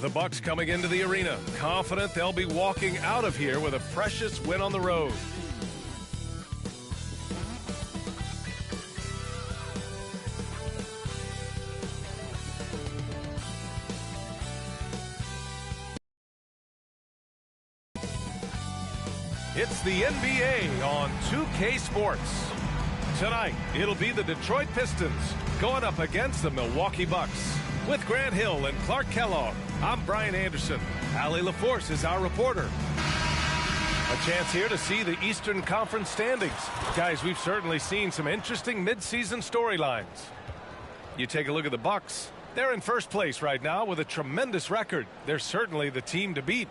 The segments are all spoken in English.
The Bucks coming into the arena, confident they'll be walking out of here with a precious win on the road. It's the NBA on 2K Sports. Tonight, it'll be the Detroit Pistons going up against the Milwaukee Bucks. With Grant Hill and Clark Kellogg, I'm Brian Anderson. Allie LaForce is our reporter. A chance here to see the Eastern Conference standings. Guys, we've certainly seen some interesting midseason storylines. You take a look at the Bucks. They're in first place right now with a tremendous record. They're certainly the team to beat.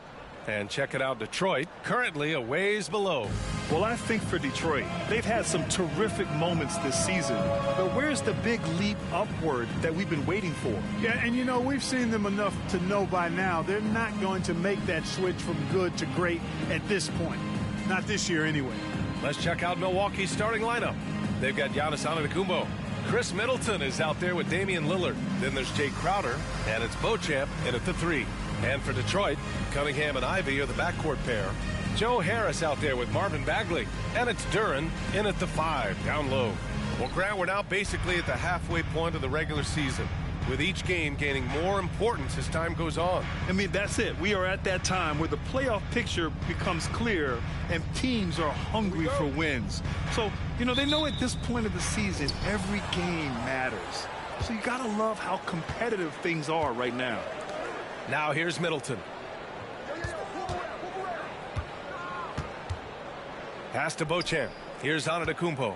And check it out, Detroit, currently a ways below. Well, I think for Detroit, they've had some terrific moments this season. But where's the big leap upward that we've been waiting for? Yeah, and you know, we've seen them enough to know by now they're not going to make that switch from good to great at this point. Not this year anyway. Let's check out Milwaukee's starting lineup. They've got Giannis Antetokounmpo. Chris Middleton is out there with Damian Lillard. Then there's Jay Crowder, and it's Beauchamp in at the 3. And for Detroit, Cunningham and Ivy are the backcourt pair. Joe Harris out there with Marvin Bagley. And it's Duren in at the 5, down low. Well, Grant, we're now basically at the halfway point of the regular season, with each game gaining more importance as time goes on. I mean, that's it. We are at that time where the playoff picture becomes clear and teams are hungry for wins. So, you know, they know at this point of the season, every game matters. So you got to love how competitive things are right now. Now here's Middleton. Pass to Beauchamp. Here's Antetokounmpo.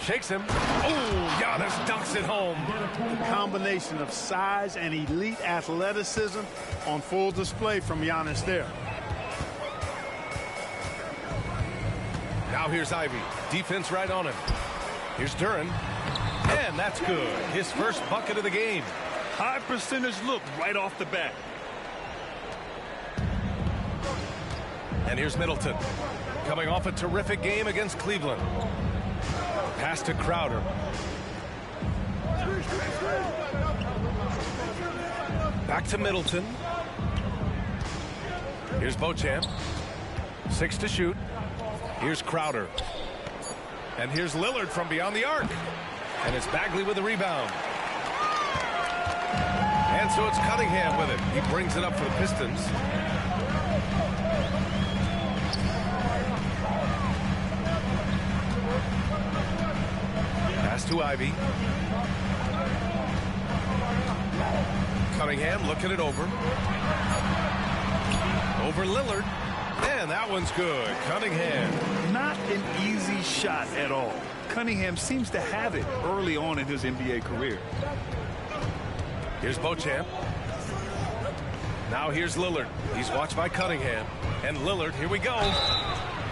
Shakes him. Oh, Giannis dunks it home. A combination of size and elite athleticism on full display from Giannis there. Now here's Ivy. Defense right on him. Here's Duren. And that's good. His first bucket of the game. High percentage look right off the bat. And here's Middleton. Coming off a terrific game against Cleveland. Pass to Crowder. Back to Middleton. Here's Beauchamp. 6 to shoot. Here's Crowder. And here's Lillard from beyond the arc. And it's Bagley with the rebound. And so it's Cunningham with it. He brings it up for the Pistons. Pass to Ivy. Cunningham looking it over. Over Lillard. And that one's good. Cunningham. Not an easy shot at all. Cunningham seems to have it early on in his NBA career. Here's Beauchamp. Now here's Lillard. He's watched by Cunningham. And Lillard, here we go.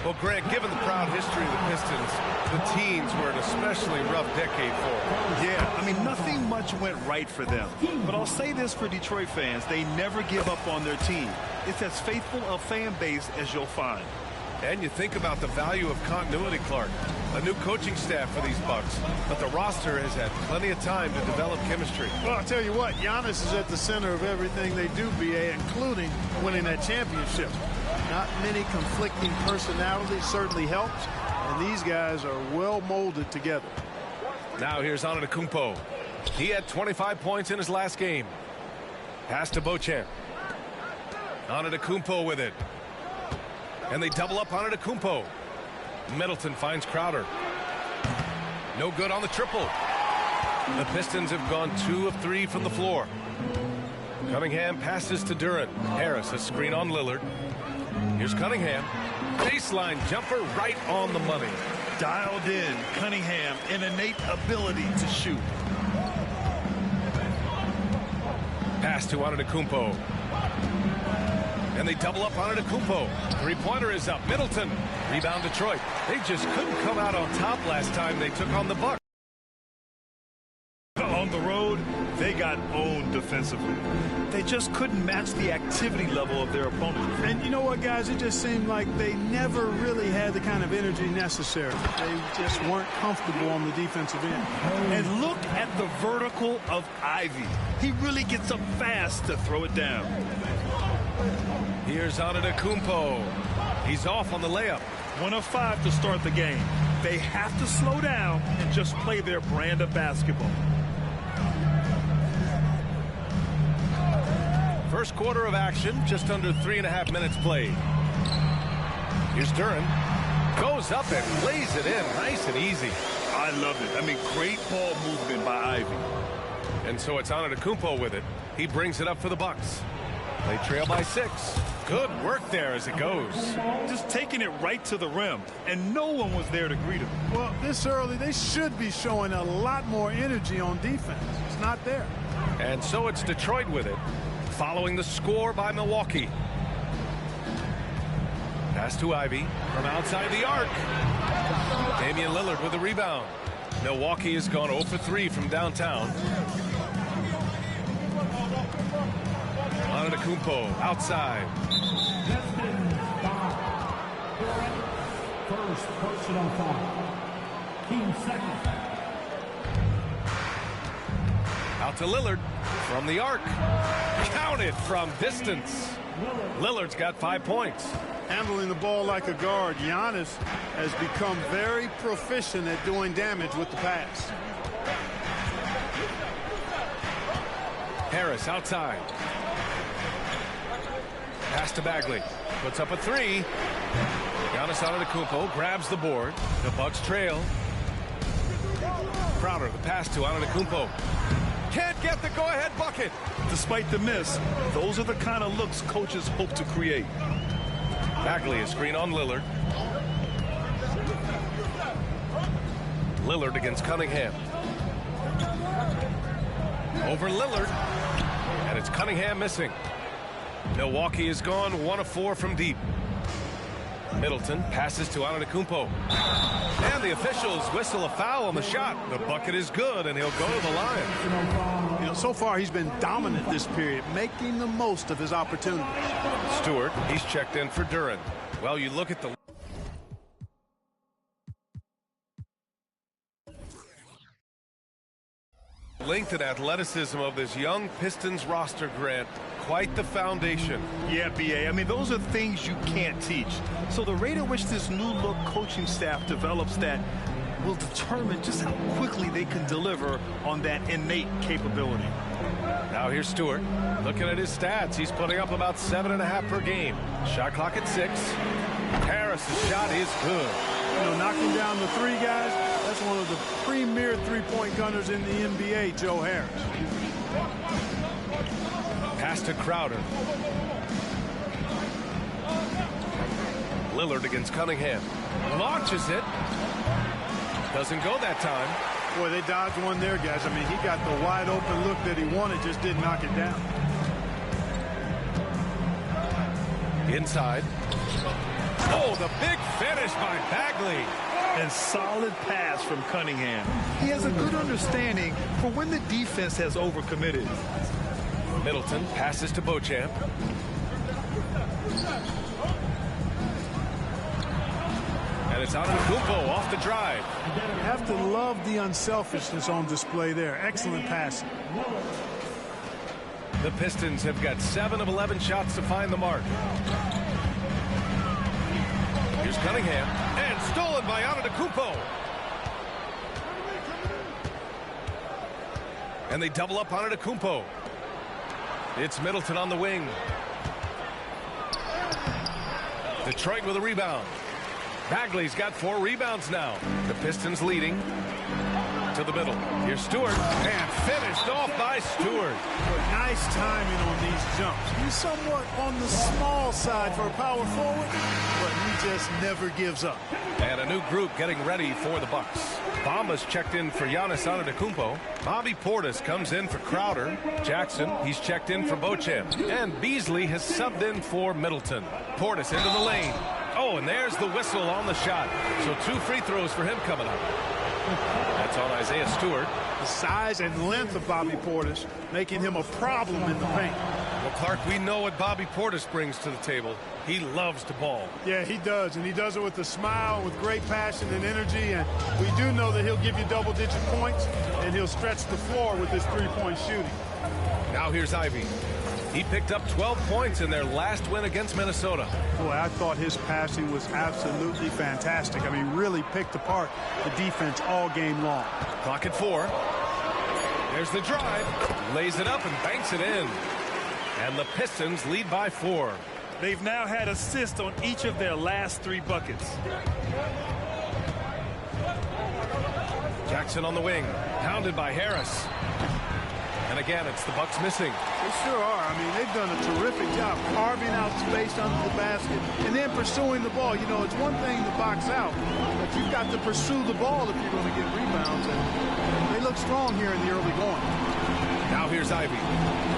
Well, Grant, given the proud history of the Pistons, the teens were an especially rough decade for them. Yeah, I mean, nothing much went right for them. But I'll say this for Detroit fans, they never give up on their team. It's as faithful a fan base as you'll find. And you think about the value of continuity, Clark. A new coaching staff for these Bucks, but the roster has had plenty of time to develop chemistry. Well, I'll tell you what, Giannis is at the center of everything they do, BA, including winning that championship. Not many conflicting personalities certainly helps, and these guys are well molded together. Now here's Antetokounmpo. He had 25 points in his last game. Pass to Beauchamp. Antetokounmpo with it. And they double up Antetokounmpo. Middleton finds Crowder. No good on the triple. The Pistons have gone 2 of 3 from the floor. Cunningham passes to Duren. Harris, a screen on Lillard. Here's Cunningham. Baseline jumper right on the money. Dialed in. Cunningham, an innate ability to shoot. Pass to Antetokounmpo. And they double up on Antetokounmpo. Three-pointer is up. Middleton. Rebound Detroit. They just couldn't come out on top last time they took on the Bucks. On the road, they got owned defensively. They just couldn't match the activity level of their opponent. And you know what, guys? It just seemed like they never really had the kind of energy necessary. They just weren't comfortable on the defensive end. And look at the vertical of Ivy. He really gets up fast to throw it down. Here's Antetokounmpo. He's off on the layup. 1 of 5 to start the game. They have to slow down and just play their brand of basketball. First quarter of action, just under 3.5 minutes played. Here's Duran. Goes up and lays it in nice and easy. I love it. I mean, great ball movement by Ivy. And so it's Antetokounmpo with it. He brings it up for the Bucks. They trail by 6. Good work there as it goes. Just taking it right to the rim, and no one was there to greet him. Well, this early, they should be showing a lot more energy on defense. It's not there. And so it's Detroit with it, following the score by Milwaukee. Pass to Ivy from outside the arc. Damian Lillard with the rebound. Milwaukee has gone 0 for 3 from downtown. Antetokounmpo outside. First personal foul. Team second. Out to Lillard from the arc. Counted from distance. Lillard's got 5 points. Handling the ball like a guard, Giannis has become very proficient at doing damage with the pass. Harris outside. Pass to Bagley. Puts up a 3. Giannis Antetokounmpo grabs the board. The Bucks trail. Crowder, the pass to Antetokounmpo. Can't get the go-ahead bucket. Despite the miss, those are the kind of looks coaches hope to create. Bagley, a screen on Lillard. Lillard against Cunningham. Over Lillard. And it's Cunningham missing. Milwaukee has gone 1 of 4 from deep. Middleton passes to Antetokounmpo. And the officials whistle a foul on the shot. The bucket is good, and he'll go to the line. You know, so far he's been dominant this period, making the most of his opportunities. Stewart, he's checked in for Duran. Well, you look at the length and athleticism of this young Pistons roster, Grant. Quite the foundation. Yeah, B.A. I mean, those are things you can't teach. So the rate at which this new-look coaching staff develops that will determine just how quickly they can deliver on that innate capability. Now here's Stewart. Looking at his stats, he's putting up about 7.5 per game. Shot clock at 6. Harris's shot is good. You know, knocking down the 3 guys, that's one of the premier three-point gunners in the NBA, Joe Harris. Pass to Crowder. Lillard against Cunningham. Launches it. Doesn't go that time. Boy, they dodged one there, guys. I mean, he got the wide-open look that he wanted, just didn't knock it down. Inside. Oh, the big finish by Bagley. And solid pass from Cunningham. He has a good understanding for when the defense has overcommitted. Middleton passes to Beauchamp. And it's Antetokounmpo off the drive. You have to love the unselfishness on display there. Excellent passing. The Pistons have got 7 of 11 shots to find the mark. Here's Cunningham. And stolen by Antetokounmpo. And they double up Antetokounmpo. It's Middleton on the wing. Detroit with a rebound. Bagley's got 4 rebounds now. The Pistons leading to the middle. Here's Stewart. And finished off by Stewart. Nice timing on these jumps. He's somewhat on the small side for a power forward, but he just never gives up. And a new group getting ready for the Bucks. Bamba's checked in for Giannis Antetokounmpo. Bobby Portis comes in for Crowder. Jackson, he's checked in for Beauchamp. And Beasley has subbed in for Middleton. Portis into the lane. Oh, and there's the whistle on the shot. So 2 free throws for him coming up. That's on Isaiah Stewart. The size and length of Bobby Portis making him a problem in the paint. Well, Clark, we know what Bobby Portis brings to the table. He loves to ball. Yeah, he does, and he does it with a smile, with great passion and energy, and we do know that he'll give you double-digit points, and he'll stretch the floor with his three-point shooting. Now here's Ivy. He picked up 12 points in their last win against Minnesota. Boy, I thought his passing was absolutely fantastic. I mean, really picked apart the defense all game long. Clock at 4. There's the drive. Lays it up and banks it in. And the Pistons lead by 4. They've now had assists on each of their last 3 buckets. Jackson on the wing. Pounded by Harris. And again, it's the Bucks missing. They sure are. I mean, they've done a terrific job carving out space under the basket and then pursuing the ball. You know, it's one thing to box out, but you've got to pursue the ball if you're going to get rebounds. And they look strong here in the early going. Now here's Ivy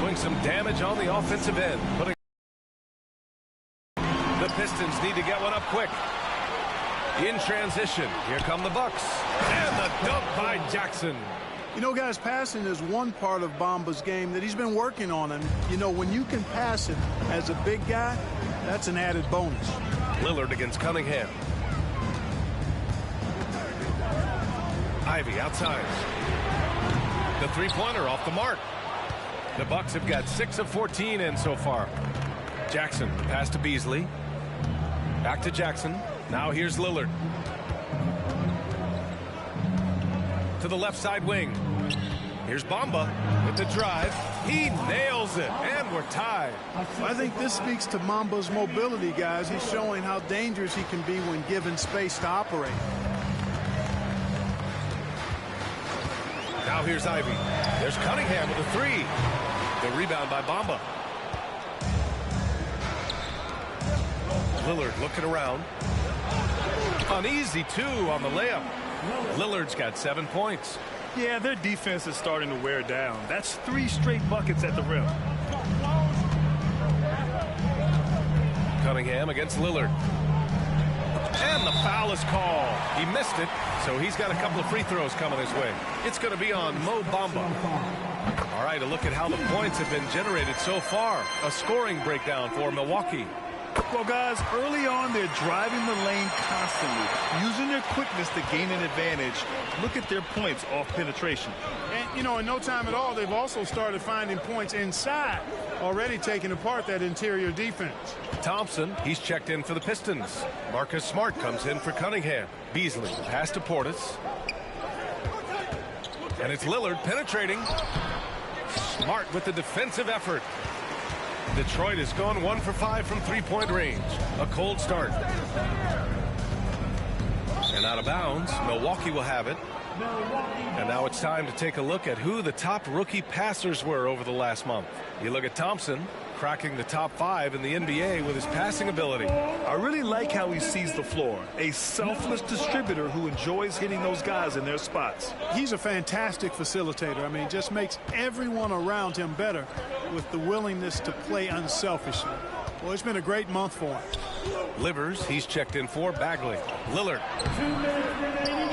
doing some damage on the offensive end. The Pistons need to get one up quick. In transition, here come the Bucks. And the dunk by Jackson. You know, guys, passing is one part of Bamba's game that he's been working on. And, you know, when you can pass it as a big guy, that's an added bonus. Lillard against Cunningham. Ivy outside. The three-pointer off the mark. The Bucks have got 6 of 14 in so far. Jackson, pass to Beasley. Back to Jackson. Now here's Lillard. To the left side wing. Here's Bamba with the drive. He nails it, and we're tied. I think this speaks to Mamba's mobility, guys. He's showing how dangerous he can be when given space to operate. Now here's Ivy. There's Cunningham with a 3. The rebound by Bamba. Lillard looking around. An easy 2 on the layup. Lillard's got 7 points. Yeah, their defense is starting to wear down. That's 3 straight buckets at the rim. Cunningham against Lillard. And the foul is called. He missed it, so he's got a couple of free throws coming his way. It's going to be on Mo Bamba. All right, a look at how the points have been generated so far. A scoring breakdown for Milwaukee. Well, guys, early on, they're driving the lane constantly, using their quickness to gain an advantage. Look at their points off penetration. And, you know, in no time at all, they've also started finding points inside, already taking apart that interior defense. Thompson, he's checked in for the Pistons. Marcus Smart comes in for Cunningham. Beasley, pass to Portis. And it's Lillard penetrating. Smart with the defensive effort. Detroit has gone 1 for 5 from three-point range. A cold start. And out of bounds, Milwaukee will have it. And now it's time to take a look at who the top rookie passers were over the last month. You look at Thompson, cracking the top 5 in the NBA with his passing ability. I really like how he sees the floor. A selfless distributor who enjoys hitting those guys in their spots. He's a fantastic facilitator. I mean, just makes everyone around him better with the willingness to play unselfishly. Well, it's been a great month for him. Livers, he's checked in for Bagley. Lillard.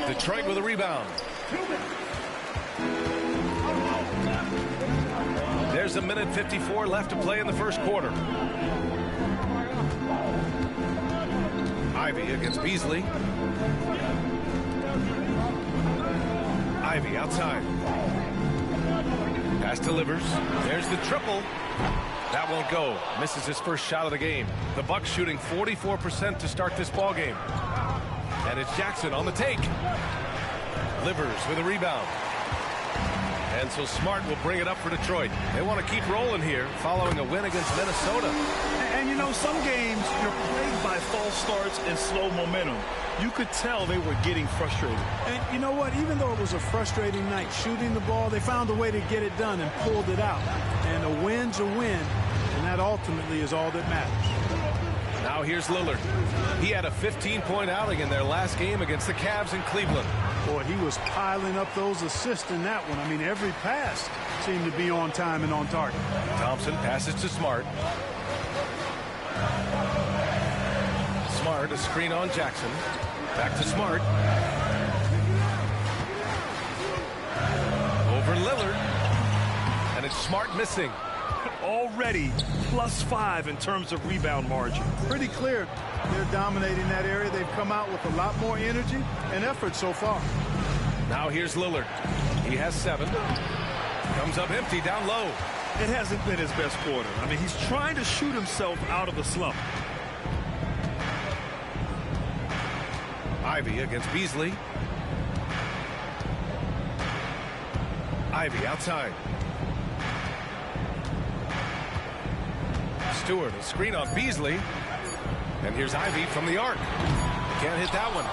Detroit with a rebound. There's a minute 54 left to play in the first quarter. Ivy against Beasley. Ivy outside. Pass to Livers. There's the triple. That won't go. Misses his first shot of the game. The Bucks shooting 44% to start this ball game. And it's Jackson on the take. Livers with a rebound. And so Smart will bring it up for Detroit. They want to keep rolling here following a win against Minnesota. And you know, some games you're plagued by false starts and slow momentum. You could tell they were getting frustrated. And you know what? Even though it was a frustrating night shooting the ball, they found a way to get it done and pulled it out. And a win's a win, and that ultimately is all that matters. Now here's Lillard. He had a 15-point outing in their last game against the Cavs in Cleveland. Boy, he was piling up those assists in that one. I mean, every pass seemed to be on time and on target. Thompson passes to Smart. Smart, a screen on Jackson. Back to Smart. Over Lillard. And it's Smart missing. Already +5 in terms of rebound margin. Pretty clear. They're dominating that area. They've come out with a lot more energy and effort so far. Now here's Lillard. He has 7. Comes up empty down low. It hasn't been his best quarter. I mean, he's trying to shoot himself out of a slump. Ivy against Beasley. Ivy outside. Stewart, a screen on Beasley. And here's Ivy from the arc. Can't hit that one.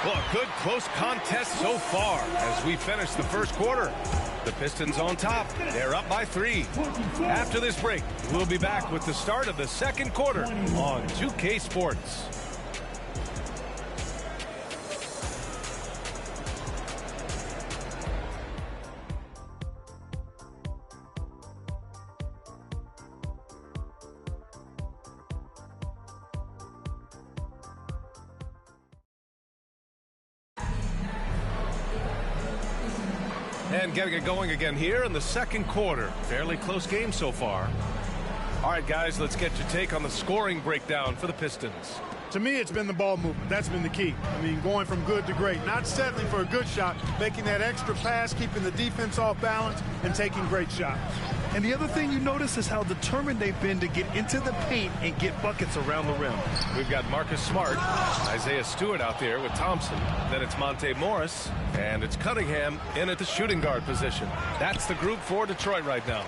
Well, a good close contest so far as we finish the first quarter. The Pistons on top. They're up by 3. After this break, we'll be back with the start of the second quarter on 2K Sports. And getting it going again here in the second quarter. Fairly close game so far. All right, guys, let's get your take on the scoring breakdown for the Pistons. To me, it's been the ball movement. That's been the key. I mean, going from good to great. Not settling for a good shot, making that extra pass, keeping the defense off balance, and taking great shots. And the other thing you notice is how determined they've been to get into the paint and get buckets around the rim. We've got Marcus Smart, Isaiah Stewart out there with Thompson. Then it's Monte Morris, and it's Cunningham in at the shooting guard position. That's the group for Detroit right now.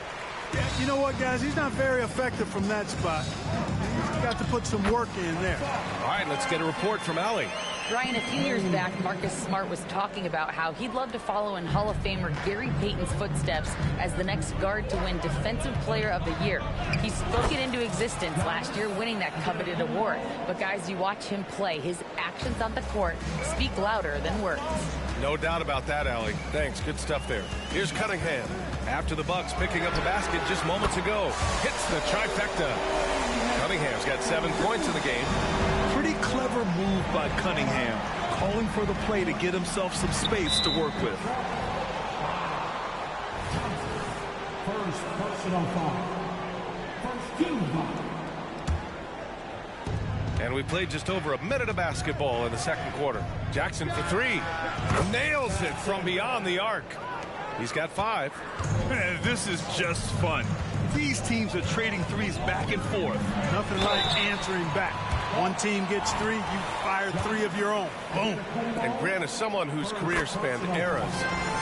Yeah, you know what, guys? He's not very effective from that spot. He's got to put some work in there. All right, let's get a report from Allie. Ryan, a few years back, Marcus Smart was talking about how he'd love to follow in Hall of Famer Gary Payton's footsteps as the next guard to win Defensive Player of the Year. He spoke it into existence last year, winning that coveted award. But guys, you watch him play, his actions on the court speak louder than words. No doubt about that, Allie. Thanks. Good stuff there. Here's Cunningham. After the Bucks picking up the basket just moments ago. Hits the trifecta. Cunningham's got 7 points in the game. Pretty clever move by Cunningham, calling for the play to get himself some space to work with. First personal foul. First team foul. And we played just over a minute of basketball in the second quarter. Jackson for 3. Nails it from beyond the arc. He's got 5. Man, this is just fun. These teams are trading threes back and forth. Nothing like answering back. One team gets 3, you fire 3 of your own. Boom. And Grant, as someone whose career spanned eras,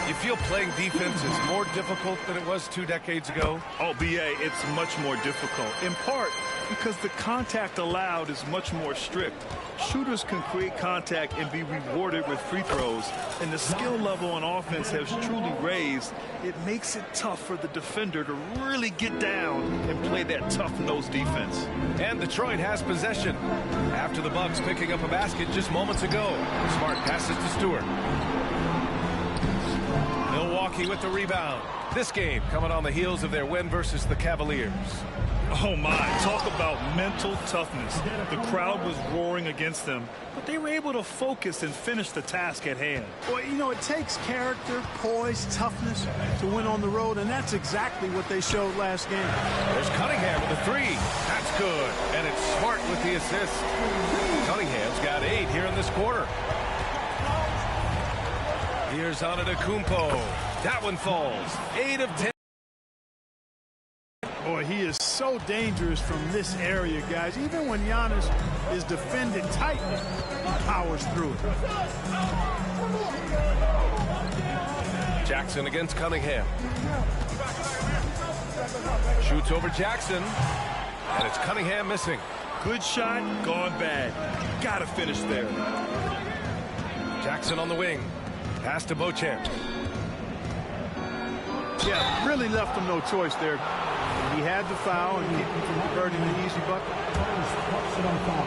you feel playing defense is more difficult than it was 2 decades ago? Oh, B.A., it's much more difficult, in part because the contact allowed is much more strict. Shooters can create contact and be rewarded with free throws, and the skill level on offense has truly raised. It makes it tough for the defender to really get down and play that tough-nosed defense. And Detroit has possession. After the Bucks picking up a basket just moments ago. Smart passes to Stewart. Milwaukee with the rebound. This game coming on the heels of their win versus the Cavaliers. Oh my, talk about mental toughness. The crowd was roaring against them, but they were able to focus and finish the task at hand. Well, you know, it takes character, poise, toughness to win on the road, and that's exactly what they showed last game. There's Cunningham with a 3. That's good. And it's Smart with the assist. Cunningham's got 8 here in this quarter. Here's Antetokounmpo. That one falls. 8 of 10. Boy, he is so dangerous from this area, guys. Even when Giannis is defended tightly, he powers through it. Jackson against Cunningham. Shoots over Jackson. And it's Cunningham missing. Good shot, gone bad. Gotta finish there. Jackson on the wing. Pass to Beauchamp. Yeah, really left him no choice there. He had the foul and keep him from converting an easy bucket. First personal foul.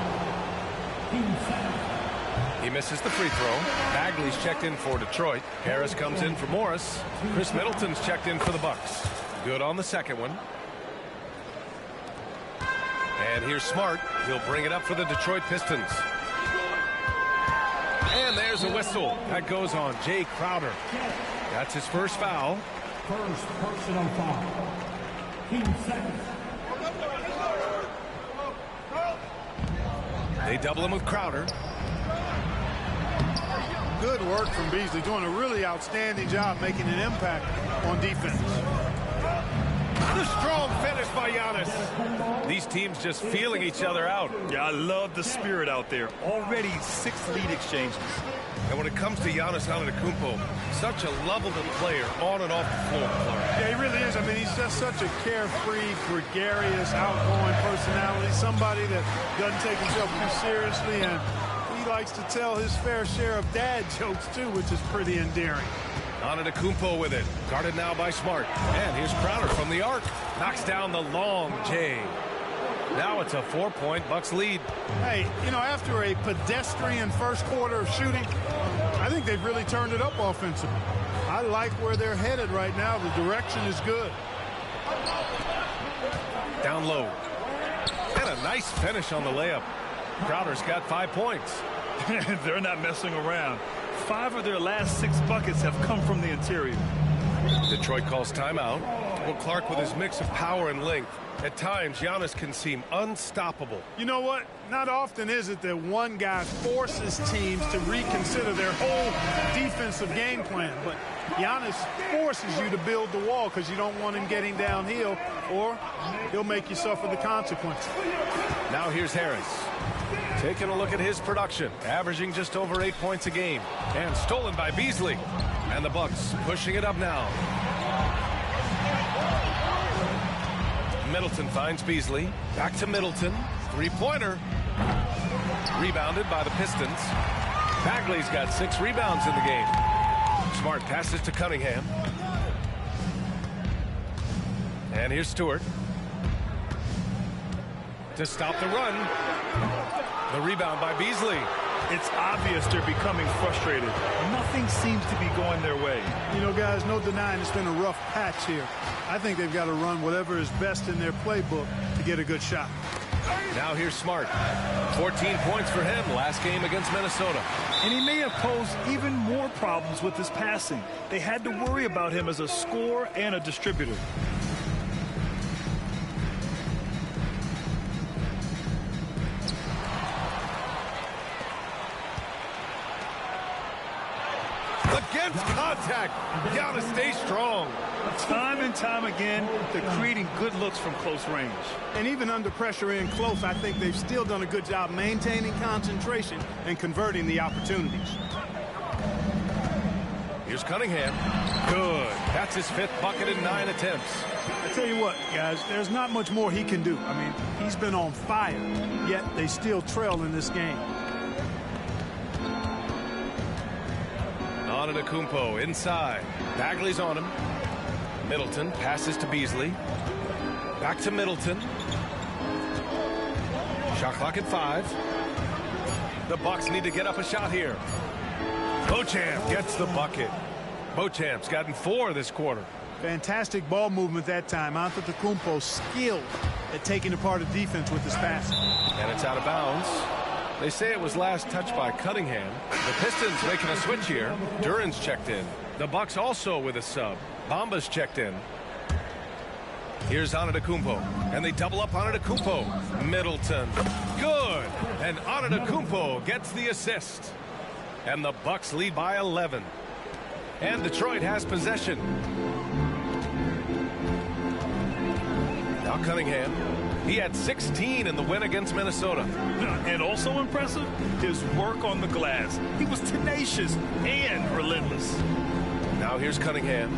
Team 7. He misses the free throw. Bagley's checked in for Detroit. Harris comes in for Morris. Chris Middleton's checked in for the Bucks. Good on the second one. And here's Smart. He'll bring it up for the Detroit Pistons. And there's a whistle. That goes on Jay Crowder. That's his first foul. First personal foul. Team second. They double him with Crowder. Good work from Beasley, doing a really outstanding job making an impact on defense. The strong finish by Giannis. These teams just feeling each other out. Yeah, I love the spirit out there. Already 6 lead exchanges. And when it comes to Giannis Antetokounmpo, such a lovable player on and off the floor, Clark. Yeah, he really is. I mean, he's just such a carefree, gregarious, outgoing personality. Somebody that doesn't take himself too seriously, and he likes to tell his fair share of dad jokes, too, which is pretty endearing. Antetokounmpo with it. Guarded now by Smart. And here's Crowder from the arc. Knocks down the long J. Now it's a 4-point Bucks lead. Hey, you know, after a pedestrian first quarter of shooting, I think they've really turned it up offensively. I like where they're headed right now. The direction is good. Down low. And a nice finish on the layup. Crowder's got 5 points. They're not messing around. 5 of their last 6 buckets have come from the interior. Detroit calls timeout. Well, Clark, with his mix of power and length, at times Giannis can seem unstoppable. You know what? Not often is it that one guy forces teams to reconsider their whole defensive game plan. But Giannis forces you to build the wall because you don't want him getting downhill, or he'll make you suffer the consequences. Now here's Harris. Taking a look at his production, averaging just over 8 points a game, and stolen by Beasley. And the Bucks pushing it up now. Middleton finds Beasley. Back to Middleton. Three-pointer. Rebounded by the Pistons. Bagley's got 6 rebounds in the game. Smart passes to Cunningham. And here's Stewart. To stop the run. The rebound by Beasley. It's obvious they're becoming frustrated. Nothing seems to be going their way. You know, guys, no denying it's been a rough patch here. I think they've got to run whatever is best in their playbook to get a good shot. Now here's Smart. 14 points for him last game against Minnesota. And he may have posed even more problems with his passing. They had to worry about him as a scorer and a distributor. Against contact. Giannis stays strong. Time and time again, they're creating good looks from close range. And even under pressure in close, I think they've still done a good job maintaining concentration and converting the opportunities. Here's Cunningham. Good. That's his 5th bucket in 9 attempts. I tell you what, guys, there's not much more he can do. I mean, he's been on fire, yet they still trail in this game. Antetokounmpo inside. Bagley's on him. Middleton passes to Beasley. Back to Middleton. Shot clock at 5. The Bucks need to get up a shot here. Beauchamp gets the bucket. Beauchamp's gotten 4 this quarter. Fantastic ball movement that time. Antetokounmpo skilled at taking apart a defense with his passing. And it's out of bounds. They say it was last touched by Cunningham. The Pistons making a switch here. Duran's checked in. The Bucks also with a sub. Bamba's checked in. Here's Antetokounmpo. And they double up Antetokounmpo. Middleton. Good. And Antetokounmpo gets the assist. And the Bucks lead by 11. And Detroit has possession. Now Cunningham. He had 16 in the win against Minnesota. And also impressive, his work on the glass. He was tenacious and relentless. Now here's Cunningham.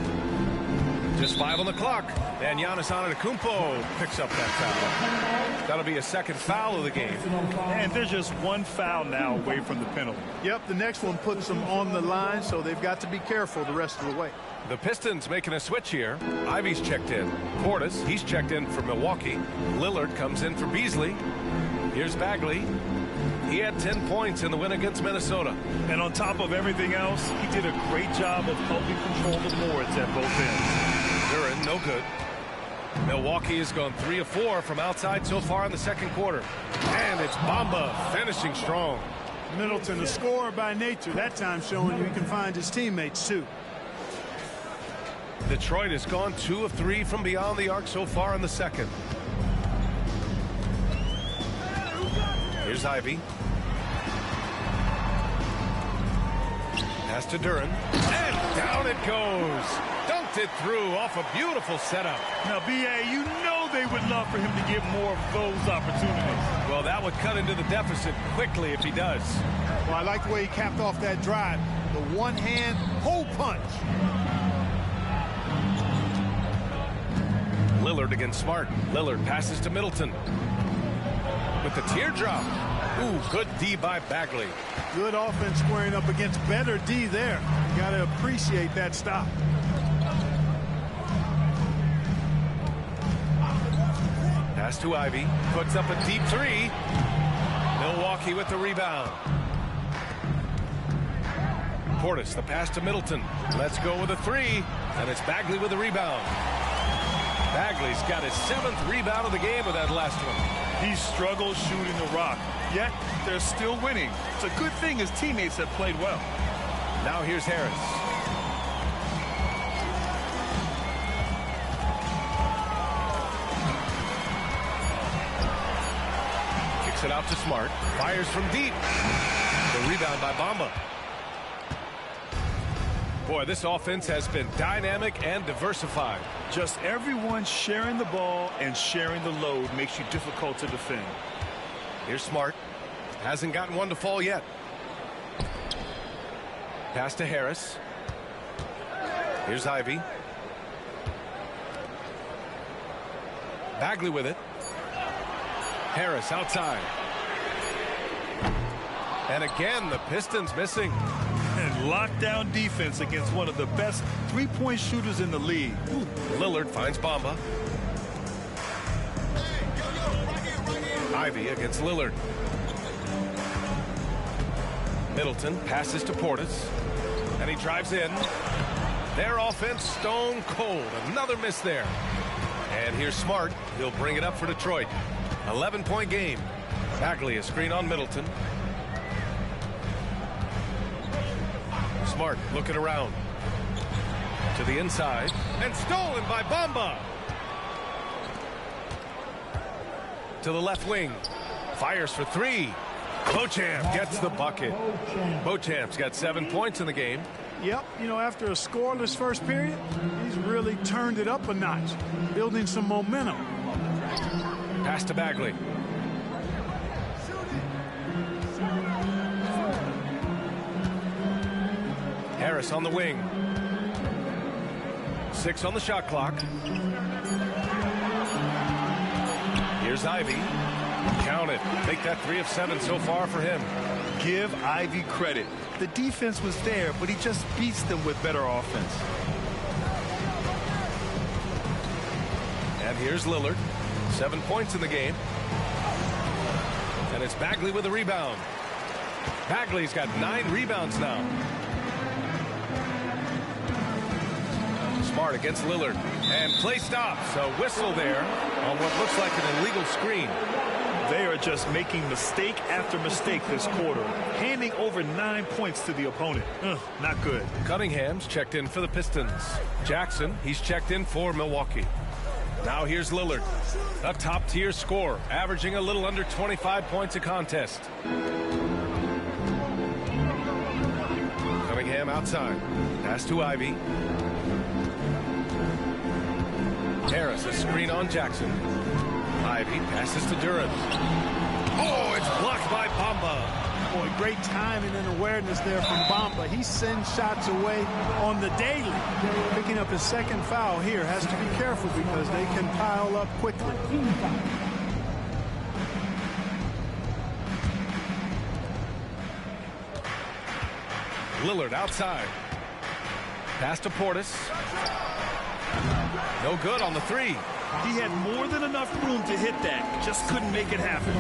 Just 5 on the clock. And Giannis Antetokounmpo picks up that foul. That'll be a 2nd foul of the game. And there's just 1 foul now away from the penalty. Yep, the next one puts them on the line, so they've got to be careful the rest of the way. The Pistons making a switch here. Ivy's checked in. Portis, he's checked in for Milwaukee. Lillard comes in for Beasley. Here's Bagley. He had 10 points in the win against Minnesota. And on top of everything else, he did a great job of helping control the boards at both ends. Duran, no good. Milwaukee has gone 3 of 4 from outside so far in the 2nd quarter. And it's Bamba finishing strong. Middleton, a scorer by nature, that time showing you he can find his teammates too. Detroit has gone 2 of 3 from beyond the arc so far in the second. Here's Ivy. Pass to Duran. And down it goes. Dunked it through off a beautiful setup. Now, B.A., you know they would love for him to get more of those opportunities. Well, that would cut into the deficit quickly if he does. Well, I like the way he capped off that drive. The one-hand hole punch. Lillard against Smart. Lillard passes to Middleton. With the teardrop. Ooh, good D by Bagley. Good offense squaring up against better D there. You got to appreciate that stop. Pass to Ivy. Puts up a deep three. Milwaukee with the rebound. Portis, the pass to Middleton. Let's go with a three. And it's Bagley with the rebound. Bagley's got his 7th rebound of the game with that last one. He struggles shooting the rock, yet they're still winning. It's a good thing his teammates have played well. Now here's Harris. Kicks it out to Smart. Fires from deep. The rebound by Bamba. Boy, this offense has been dynamic and diversified. Just everyone sharing the ball and sharing the load makes you difficult to defend. Here's Smart. Hasn't gotten one to fall yet. Pass to Harris. Here's Ivy. Bagley with it. Harris outside. And again, the Pistons missing. And lockdown defense against one of the best three-point shooters in the league. Ooh. Lillard finds Bamba. Ivy against Lillard. Middleton passes to Portis. And he drives in. Their offense stone cold. Another miss there. And here's Smart. He'll bring it up for Detroit. 11-point game. Bagley a screen on Middleton. Smart looking around to the inside and stolen by Bamba. To the left wing. Fires for three. Beauchamp gets the bucket. Beauchamp's got 7 points in the game. Yep, you know, after a scoreless first period, he's really turned it up a notch, building some momentum. Pass to Bagley. Harris on the wing. 6 on the shot clock. Here's Ivy. Count it. Make that 3 of 7 so far for him. Give Ivy credit. The defense was there, but he just beats them with better offense. And here's Lillard. 7 points in the game. And it's Bagley with the rebound. Bagley's got 9 rebounds now. Smart against Lillard. And play stops. A whistle there on what looks like an illegal screen. They are just making mistake after mistake this quarter, handing over 9 points to the opponent. Not good. Cunningham's checked in for the Pistons. Jackson, he's checked in for Milwaukee. Now here's Lillard, a top-tier scorer, averaging a little under 25 points a contest. Cunningham outside. Pass to Ivy. Harris, a screen on Jackson. Ivy passes to Duran. Oh, it's blocked by Bamba. Boy, great timing and awareness there from Bamba. He sends shots away on the daily. Picking up his 2nd foul here. Has to be careful because they can pile up quickly. Lillard outside. Pass to Portis. No good on the 3. He had more than enough room to hit that. Just couldn't make it happen.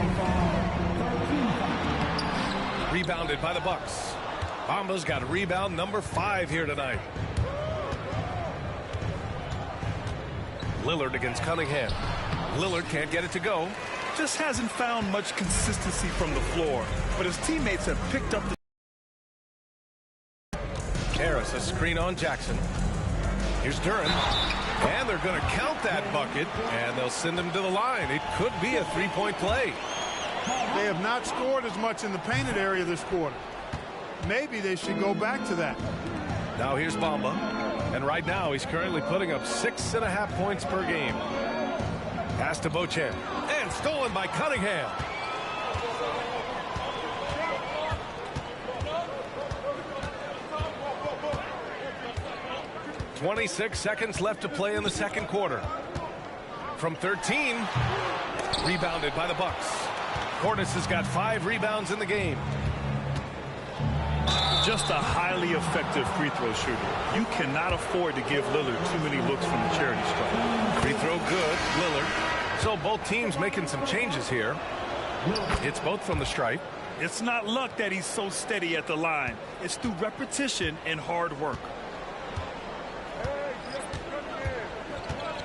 Rebounded by the Bucks. Bamba's got rebound number 5 here tonight. Lillard against Cunningham. Lillard can't get it to go. Just hasn't found much consistency from the floor, but his teammates have picked up the... Harris, a screen on Jackson. Here's Duren. And they're going to count that bucket, and they'll send him to the line. It could be a three-point play. They have not scored as much in the painted area this quarter. Maybe they should go back to that. Now here's Bamba. And right now he's currently putting up 6.5 points per game. Pass to Beauchamp. And stolen by Cunningham. "26 seconds left to play in the second quarter. From 13, rebounded by the Bucks. Portis has got 5 rebounds in the game. Just a highly effective free throw shooter. You cannot afford to give Lillard too many looks from the charity stripe. Free throw good, Lillard. So both teams making some changes here. It's both from the stripe. It's not luck that he's so steady at the line. It's through repetition and hard work.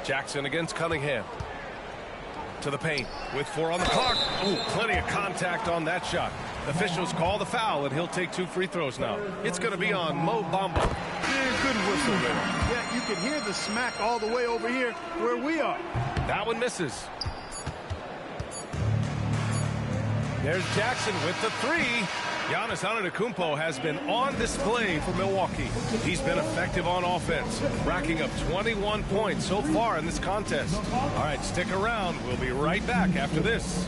Jackson against Cunningham. To the paint with 4 on the clock. Ooh, plenty of contact on that shot. Officials call the foul, and he'll take 2 free throws now. It's going to be on Mo Bamba. Yeah, good whistle there. Yeah, you can hear the smack all the way over here where we are. That one misses. There's Jackson with the 3. Giannis Antetokounmpo has been on display for Milwaukee. He's been effective on offense, racking up 21 points so far in this contest. All right, stick around. We'll be right back after this.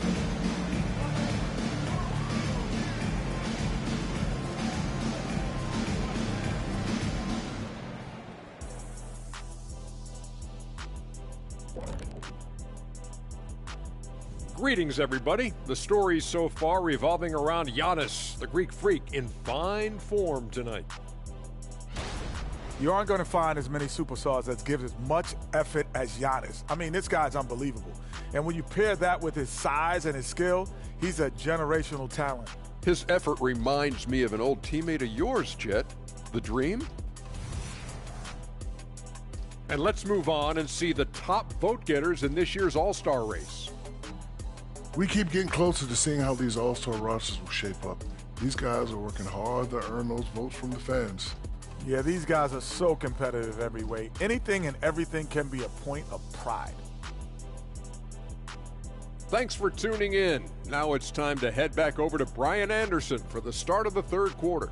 Greetings, everybody. The stories so far revolving around Giannis, the Greek freak, in fine form tonight. You aren't going to find as many superstars that give as much effort as Giannis. I mean, this guy's unbelievable. And when you pair that with his size and his skill, he's a generational talent. His effort reminds me of an old teammate of yours, Chet. The Dream? And let's move on and see the top vote getters in this year's All-Star race. We keep getting closer to seeing how these all-star rosters will shape up. These guys are working hard to earn those votes from the fans. Yeah, these guys are so competitive every way. Anything and everything can be a point of pride. Thanks for tuning in. Now it's time to head back over to Brian Anderson for the start of the third quarter.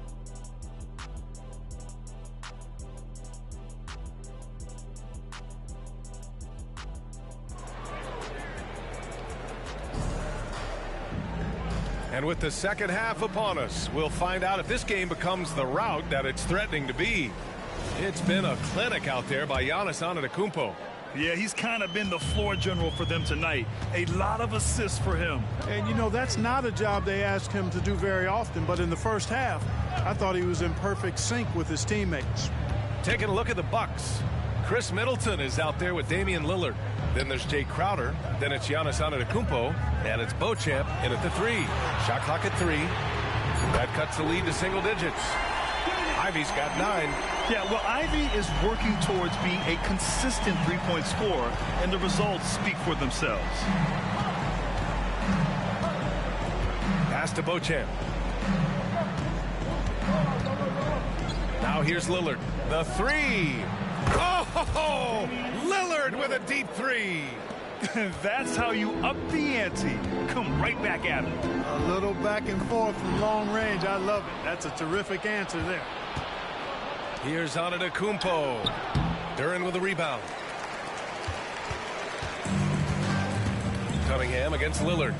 And with the second half upon us, we'll find out if this game becomes the rout that it's threatening to be. It's been a clinic out there by Giannis Antetokounmpo. Yeah, he's kind of been the floor general for them tonight. A lot of assists for him. And, you know, that's not a job they ask him to do very often. But in the first half, I thought he was in perfect sync with his teammates. Taking a look at the Bucks. Chris Middleton is out there with Damian Lillard. Then there's Jay Crowder. Then it's Giannis Antetokounmpo. And it's Beauchamp in at the 3. Shot clock at 3. That cuts the lead to single digits. Ivy's got 9. Yeah, well, Ivy is working towards being a consistent three-point scorer, and the results speak for themselves. Pass to Beauchamp. Now here's Lillard. The 3. Oh, Lillard with a deep 3. That's how you up the ante. Come right back at him. A little back and forth from long range. I love it. That's a terrific answer there. Here's Antetokounmpo. Duren with a rebound. Cunningham against Lillard.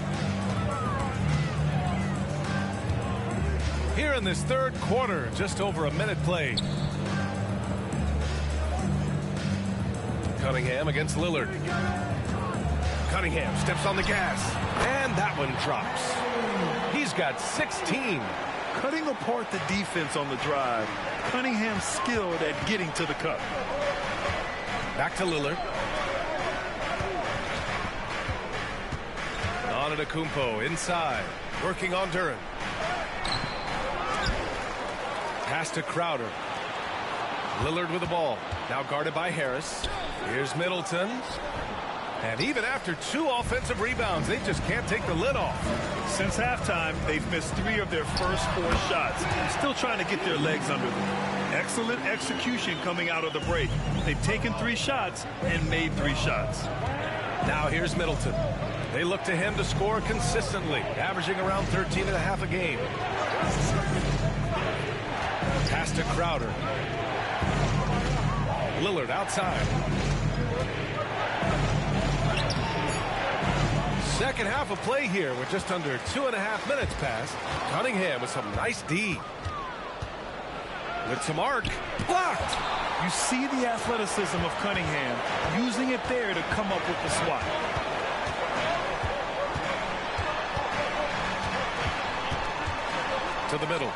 Here in this third quarter, just over a minute played. Cunningham against Lillard. Cunningham steps on the gas, and that one drops. He's got 16. Cutting apart the defense on the drive. Cunningham skilled at getting to the cup. Back to Lillard. Antetokounmpo inside, working on Duren. Pass to Crowder. Lillard with the ball. Now guarded by Harris. Here's Middleton. And even after 2 offensive rebounds, they just can't take the lid off. Since halftime, they've missed 3 of their first 4 shots. Still trying to get their legs under them. Excellent execution coming out of the break. They've taken 3 shots and made 3 shots. Now here's Middleton. They look to him to score consistently, averaging around 13.5 a game. Pass to Crowder. Lillard outside. Second half of play here with just under 2.5 minutes passed. Cunningham with some nice D. With some arc. Blocked. You see the athleticism of Cunningham, using it there to come up with the swat. To the middle.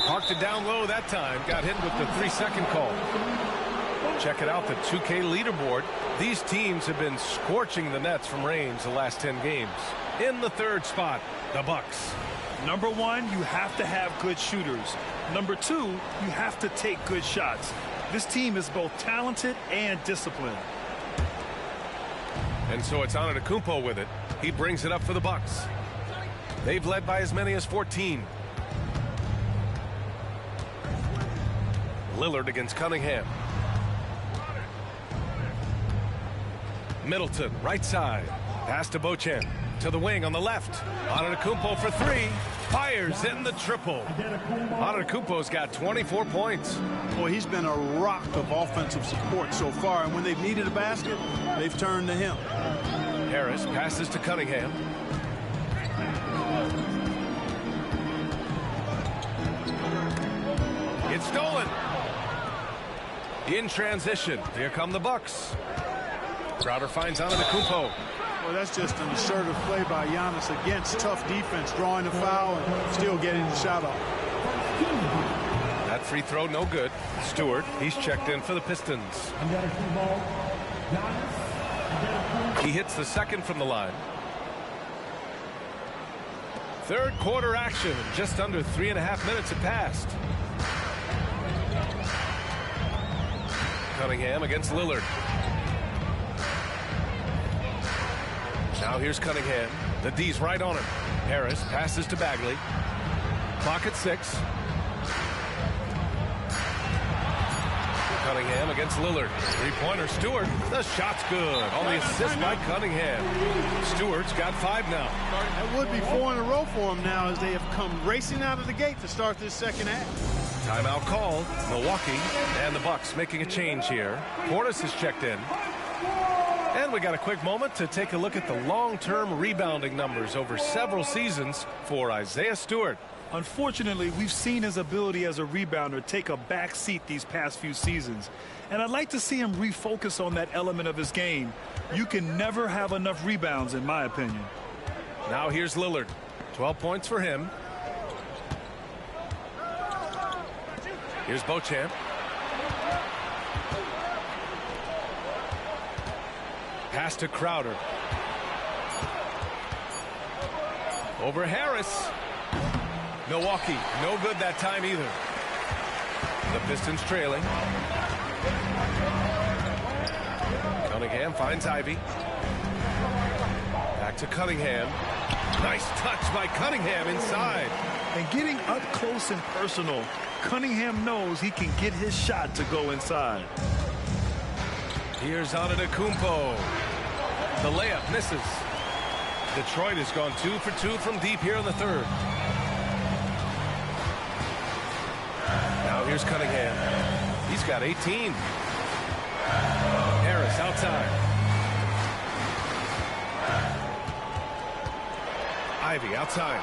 Parked it down low that time. Got hit with the 3-second call. Check it out, the 2K leaderboard. These teams have been scorching the nets from range the last 10 games. In the third spot, the Bucks. Number 1, you have to have good shooters. Number 2, you have to take good shots. This team is both talented and disciplined. And so it's Antetokounmpo with it. He brings it up for the Bucks. They've led by as many as 14. Lillard against Cunningham. Middleton, right side. Pass to Beauchamp. To the wing on the left. Antetokounmpo for 3. Fires in the triple. Antetokounmpo's got 24 points. Boy, he's been a rock of offensive support so far, and when they've needed a basket, they've turned to him. Harris passes to Cunningham. It's stolen. In transition, here come the Bucks. Crowder finds Antetokounmpo. Well, that's just an assertive play by Giannis against tough defense, drawing a foul and still getting the shot off. That free throw, no good. Stewart, he's checked in for the Pistons. He hits the second from the line. Third quarter action, just under 3.5 minutes have passed. Cunningham against Lillard. Now here's Cunningham. The D's right on him. Harris passes to Bagley. Clock at 6. Cunningham against Lillard. Three-pointer Stewart. The shot's good. On the assist by Cunningham. Stewart's got 5 now. That would be 4 in a row for him now as they have come racing out of the gate to start this second half. Timeout called. Milwaukee and the Bucks making a change here. Portis is checked in. And we got a quick moment to take a look at the long-term rebounding numbers over several seasons for Isaiah Stewart. Unfortunately, we've seen his ability as a rebounder take a back seat these past few seasons. And I'd like to see him refocus on that element of his game. You can never have enough rebounds, in my opinion. Now here's Lillard. 12 points for him. Here's Beauchamp. Pass to Crowder. Over Harris. Milwaukee, no good that time either. The Pistons trailing. Cunningham finds Ivy. Back to Cunningham. Nice touch by Cunningham inside. And getting up close and personal, Cunningham knows he can get his shot to go inside. Here's Antetokounmpo. The layup misses. Detroit has gone 2 for 2 from deep here in the third. Now here's Cunningham. He's got 18. Harris outside. Ivy outside.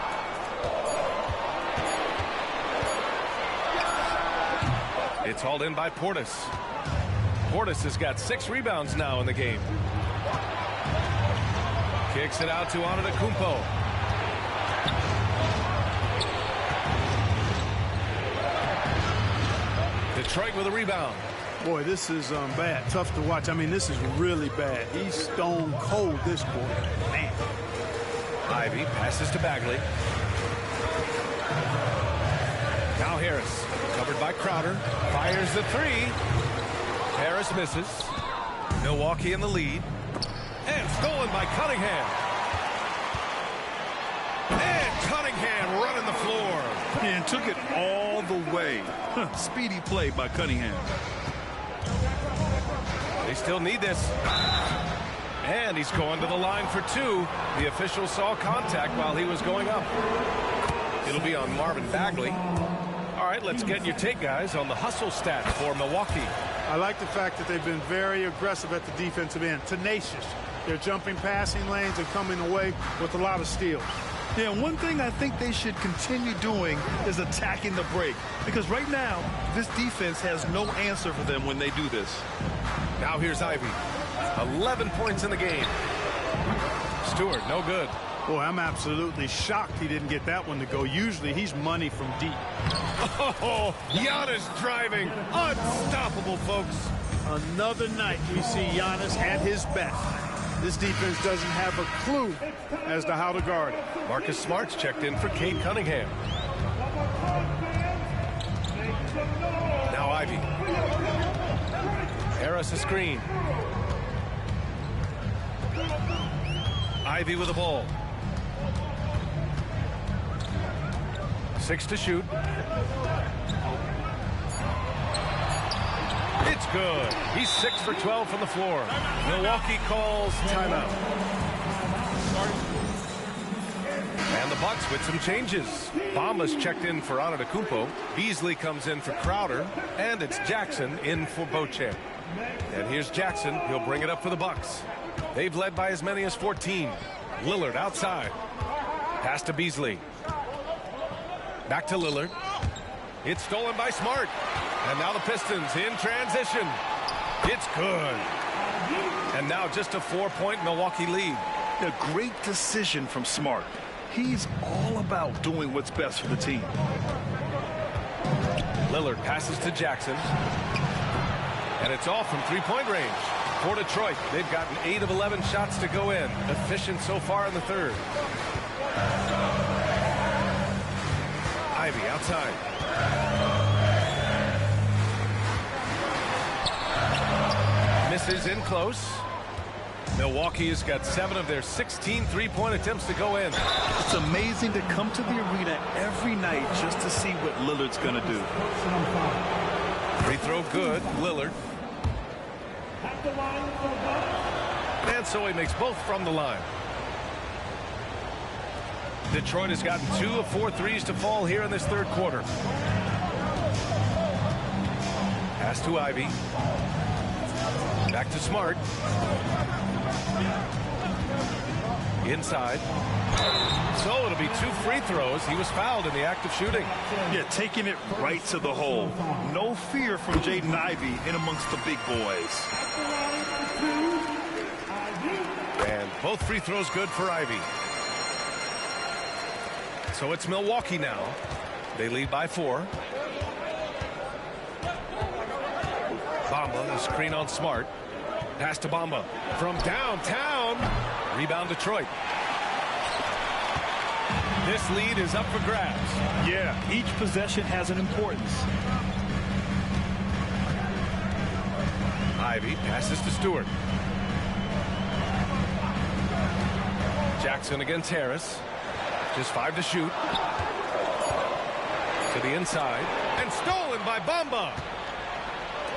It's hauled in by Portis. Portis has got 6 rebounds now in the game. Kicks it out to Antetokounmpo. Detroit with a rebound. Boy, this is bad. Tough to watch. I mean, this is really bad. He's stone cold this quarter. Man. Ivy passes to Bagley. Now Harris, covered by Crowder, fires the 3. Harris misses. Milwaukee in the lead. And stolen by Cunningham. And Cunningham running the floor. And took it all the way. Speedy play by Cunningham. They still need this. And he's going to the line for two. The official saw contact while he was going up. It'll be on Marvin Bagley. All right, let's get your take, guys, on the hustle stats for Milwaukee. I like the fact that they've been very aggressive at the defensive end, tenacious. They're jumping passing lanes and coming away with a lot of steals. Yeah, one thing I think they should continue doing is attacking the break. Because right now, this defense has no answer for them when they do this. Now here's Ivy. 11 points in the game. Stewart, no good. Boy, I'm absolutely shocked he didn't get that one to go. Usually he's money from deep. Oh, Giannis driving. Unstoppable, folks. Another night we see Giannis at his best. This defense doesn't have a clue as to how to guard it. Marcus Smart's checked in for Cade Cunningham. Now Ivy. Harris a screen. Ivy with the ball. 6 to shoot. It's good. He's 6 for 12 from the floor. Milwaukee calls timeout. And the Bucks with some changes. Bamba's checked in for Antetokounmpo. Beasley comes in for Crowder. And it's Jackson in for Beauchamp. And here's Jackson. He'll bring it up for the Bucks. They've led by as many as 14. Lillard outside. Pass to Beasley. Back to Lillard. It's stolen by Smart. And now the Pistons in transition. It's good. And now just a 4-point Milwaukee lead. A great decision from Smart. He's all about doing what's best for the team. Lillard passes to Jackson. And it's all from three-point range. For Detroit, they've gotten 8 of 11 shots to go in. Efficient so far in the third. Ivy outside. Misses in close. Milwaukee has got 7 of their 16 three-point attempts to go in. It's amazing to come to the arena every night just to see what Lillard's going to do. Free throw good. Lillard. And so he makes both from the line. Detroit has gotten 2 of 4 threes to fall here in this third quarter. Pass to Ivy. Back to Smart. Inside. So it'll be 2 free throws. He was fouled in the act of shooting. Yeah, taking it right to the hole. No fear from Jaden Ivey in amongst the big boys. And both free throws good for Ivy. So it's Milwaukee now. They lead by 4. Bamba, the screen on Smart. Pass to Bamba from downtown. Rebound Detroit. This lead is up for grabs. Yeah, each possession has an importance. Ivy passes to Stewart. Jackson against Harris. Just 5 to shoot. To the inside. And stolen by Bamba.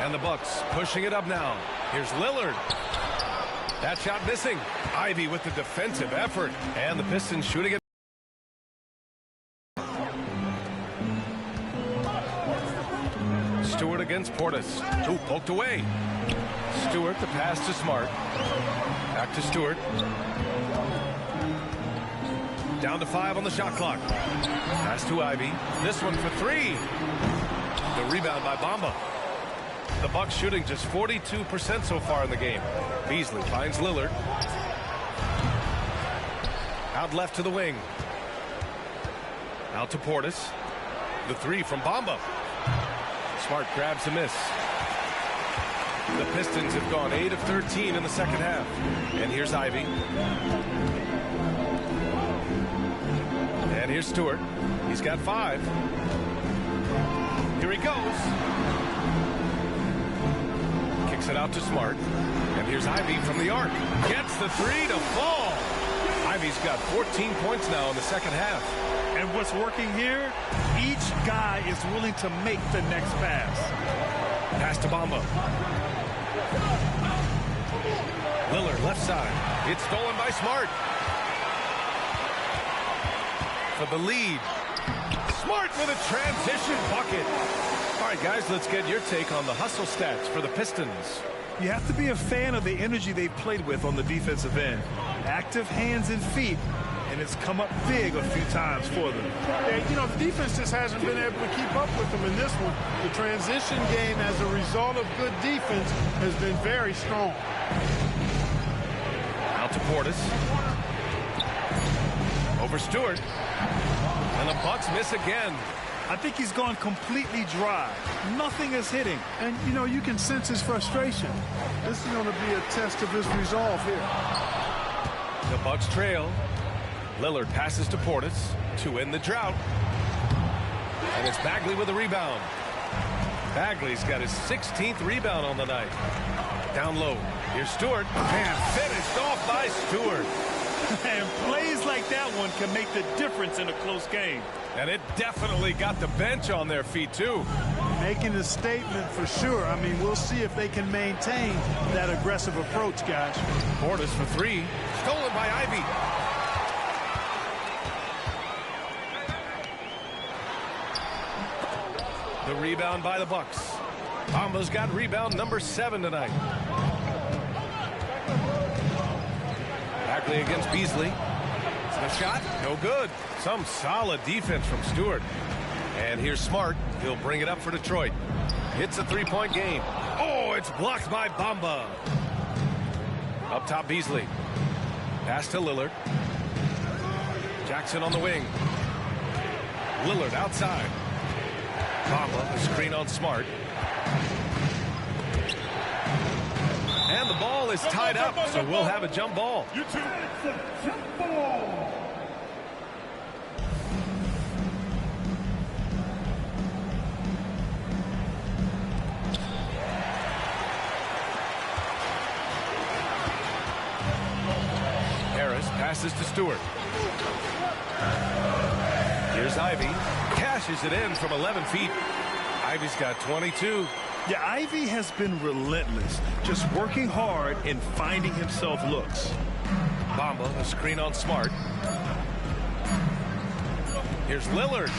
And the Bucks pushing it up now. Here's Lillard. That shot missing. Ivy with the defensive effort. And the Pistons shooting it. Stewart against Portis. Ooh, poked away. Stewart, the pass to Smart. Back to Stewart. Down to 5 on the shot clock. Pass to Ivy. This one for 3. The rebound by Bamba. The Bucks shooting just 42% so far in the game. Beasley finds Lillard. Out left to the wing. Out to Portis. The 3 from Bamba. Smart grabs a miss. The Pistons have gone 8 of 13 in the second half. And here's Ivy. And here's Stewart. He's got 5. Here he goes. Kicks it out to Smart. And here's Ivy from the arc. Gets the 3 to fall. Ivy's got 14 points now in the second half. And what's working here, each guy is willing to make the next pass. Pass to Bamba. Lillard, left side. It's stolen by Smart. For the lead. Smart with a transition bucket. All right, guys, let's get your take on the hustle stats for the Pistons. You have to be a fan of the energy they've played with on the defensive end. Active hands and feet, and it's come up big a few times for them. Yeah, you know, the defense just hasn't been able to keep up with them in this one. The transition game, as a result of good defense, has been very strong. Out to Portis. Over Stewart. And the Bucks miss again. I think he's gone completely dry. Nothing is hitting. And, you know, you can sense his frustration. This is going to be a test of his resolve here. The Bucks trail. Lillard passes to Portis to end the drought. And it's Bagley with a rebound. Bagley's got his 16th rebound on the night. Down low. Here's Stewart. And finished off by Stewart. And plays like that one can make the difference in a close game. And it definitely got the bench on their feet, too. Making a statement for sure. I mean, we'll see if they can maintain that aggressive approach, guys. Portis for three. Stolen by Ivy. The rebound by the Bucks. Bamba's got rebound number 7 tonight. Bagley against Beasley. The shot, no good. Some solid defense from Stewart. And here's Smart. He'll bring it up for Detroit. It's a three-point game. Oh, it's blocked by Bamba. Up top, Beasley. Pass to Lillard. Jackson on the wing. Lillard outside. Bamba, the screen on Smart. And the ball is tied up, so we'll have a jump ball. Harris passes to Stewart. Here's Ivy. Cashes it in from 11 feet. Ivy's got 22. Yeah, Ivy has been relentless, just working hard and finding himself looks. Bamba, the screen on Smart. Here's Lillard.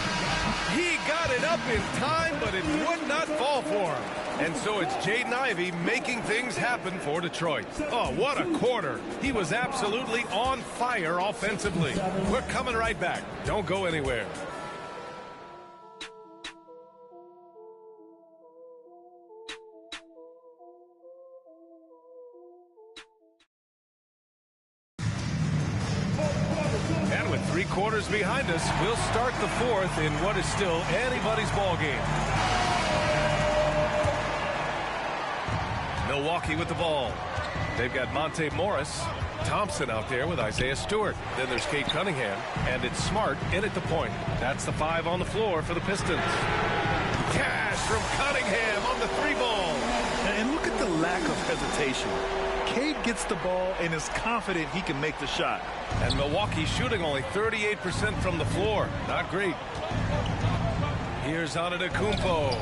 He got it up in time, but it would not fall for him. And so it's Jaden Ivey making things happen for Detroit. Oh, what a quarter. He was absolutely on fire offensively. We're coming right back. Don't go anywhere. And with 3 quarters behind us, we'll start the 4th in what is still anybody's ball game. Milwaukee with the ball. They've got Monte Morris, Thompson out there with Isaiah Stewart. Then there's Cade Cunningham, and it's Smart in at the point. That's the 5 on the floor for the Pistons. Cash from Cunningham on the 3-ball. And look at the lack of hesitation. Cade gets the ball and is confident he can make the shot. And Milwaukee shooting only 38% from the floor. Not great. Here's Antetokounmpo.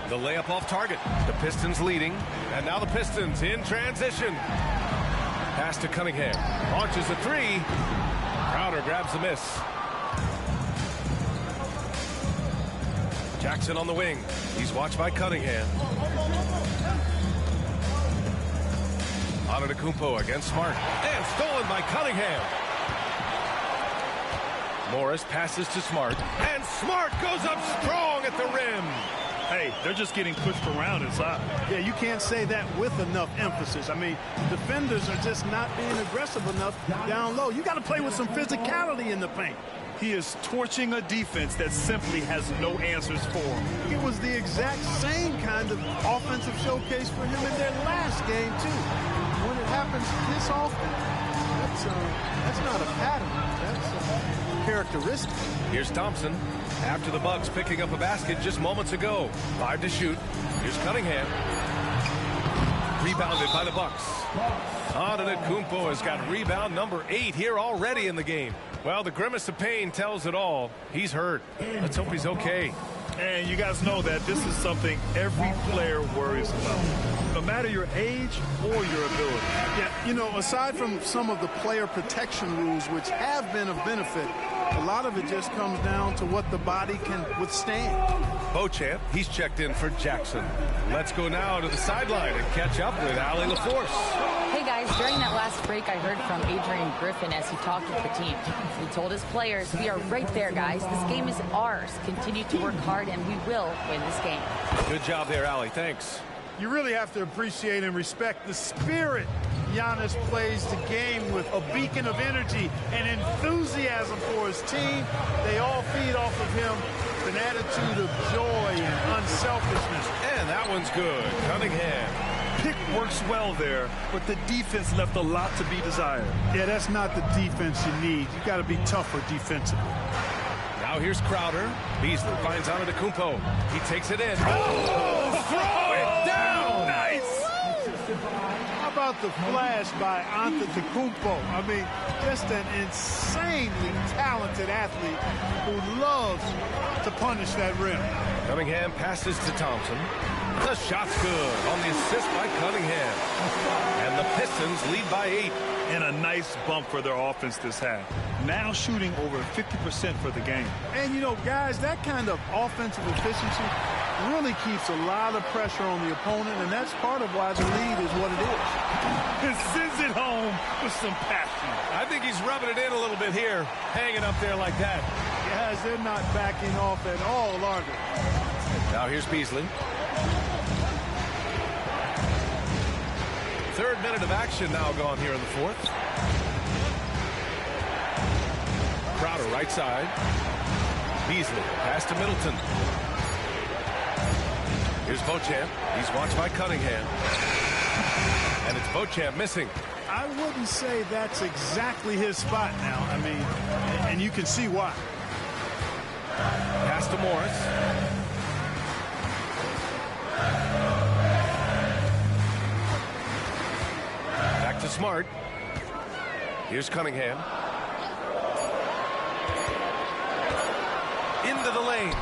The layup off target. The Pistons leading. And now the Pistons in transition. Pass to Cunningham. Launches a 3. Crowder grabs the miss. Jackson on the wing. He's watched by Cunningham. Antetokounmpo against Smart. And stolen by Cunningham. Morris passes to Smart. And Smart goes up strong at the rim. Hey, they're just getting pushed around inside. Yeah, you can't say that with enough emphasis. I mean, defenders are just not being aggressive enough down low. You got to play with some physicality in the paint. He is torching a defense that simply has no answers for him. It was the exact same kind of offensive showcase for him in their last game, too. When it happens this often, that's not a pattern. That's a characteristic. Here's Thompson. After the Bucks picking up a basket just moments ago. 5 to shoot. Here's Cunningham. Rebounded by the Bucks. Antetokounmpo has got rebound number 8 here already in the game. Well, the grimace of pain tells it all. He's hurt. Let's hope he's okay. And you guys know that this is something every player worries about, no matter your age or your ability. Yeah, you know, aside from some of the player protection rules, which have been of benefit, a lot of it just comes down to what the body can withstand. Beauchamp, he's checked in for Jackson. Let's go now to the sideline and catch up with Allie LaForce. Hey guys, during that last break I heard from Adrian Griffin as he talked with the team. He told his players, we are right there guys, this game is ours. Continue to work hard and we will win this game. Good job there, Allie, thanks. You really have to appreciate and respect the spirit Giannis plays the game with, a beacon of energy and enthusiasm for his team. They all feed off of him, an attitude of joy and unselfishness. And that one's good. Cunningham. Pick works well there, but the defense left a lot to be desired. Yeah, that's not the defense you need. You got to be tougher defensively. Now here's Crowder. Beasley finds Antetokounmpo. He takes it in. Oh, throw it down! Nice! How about the flash by Antetokounmpo? I mean, just an insanely talented athlete who loves to punish that rim. Cunningham passes to Thompson. The shot's good on the assist by Cunningham. And the Pistons lead by 8. And a nice bump for their offense this half. Now shooting over 50% for the game. And, you know, guys, that kind of offensive efficiency really keeps a lot of pressure on the opponent, and that's part of why the lead is what it is. And sends it home with some passion. I think he's rubbing it in a little bit here, hanging up there like that. Guys, they're not backing off at all, are they? Now here's Beasley. Third minute of action now gone here in the fourth. Crowder right side. Beasley pass to Middleton. Here's Beauchamp. He's watched by Cunningham. And it's Beauchamp missing. I wouldn't say that's exactly his spot now. I mean, and you can see why. Pass to Morris. Back to Smart. Here's Cunningham. Into the lane.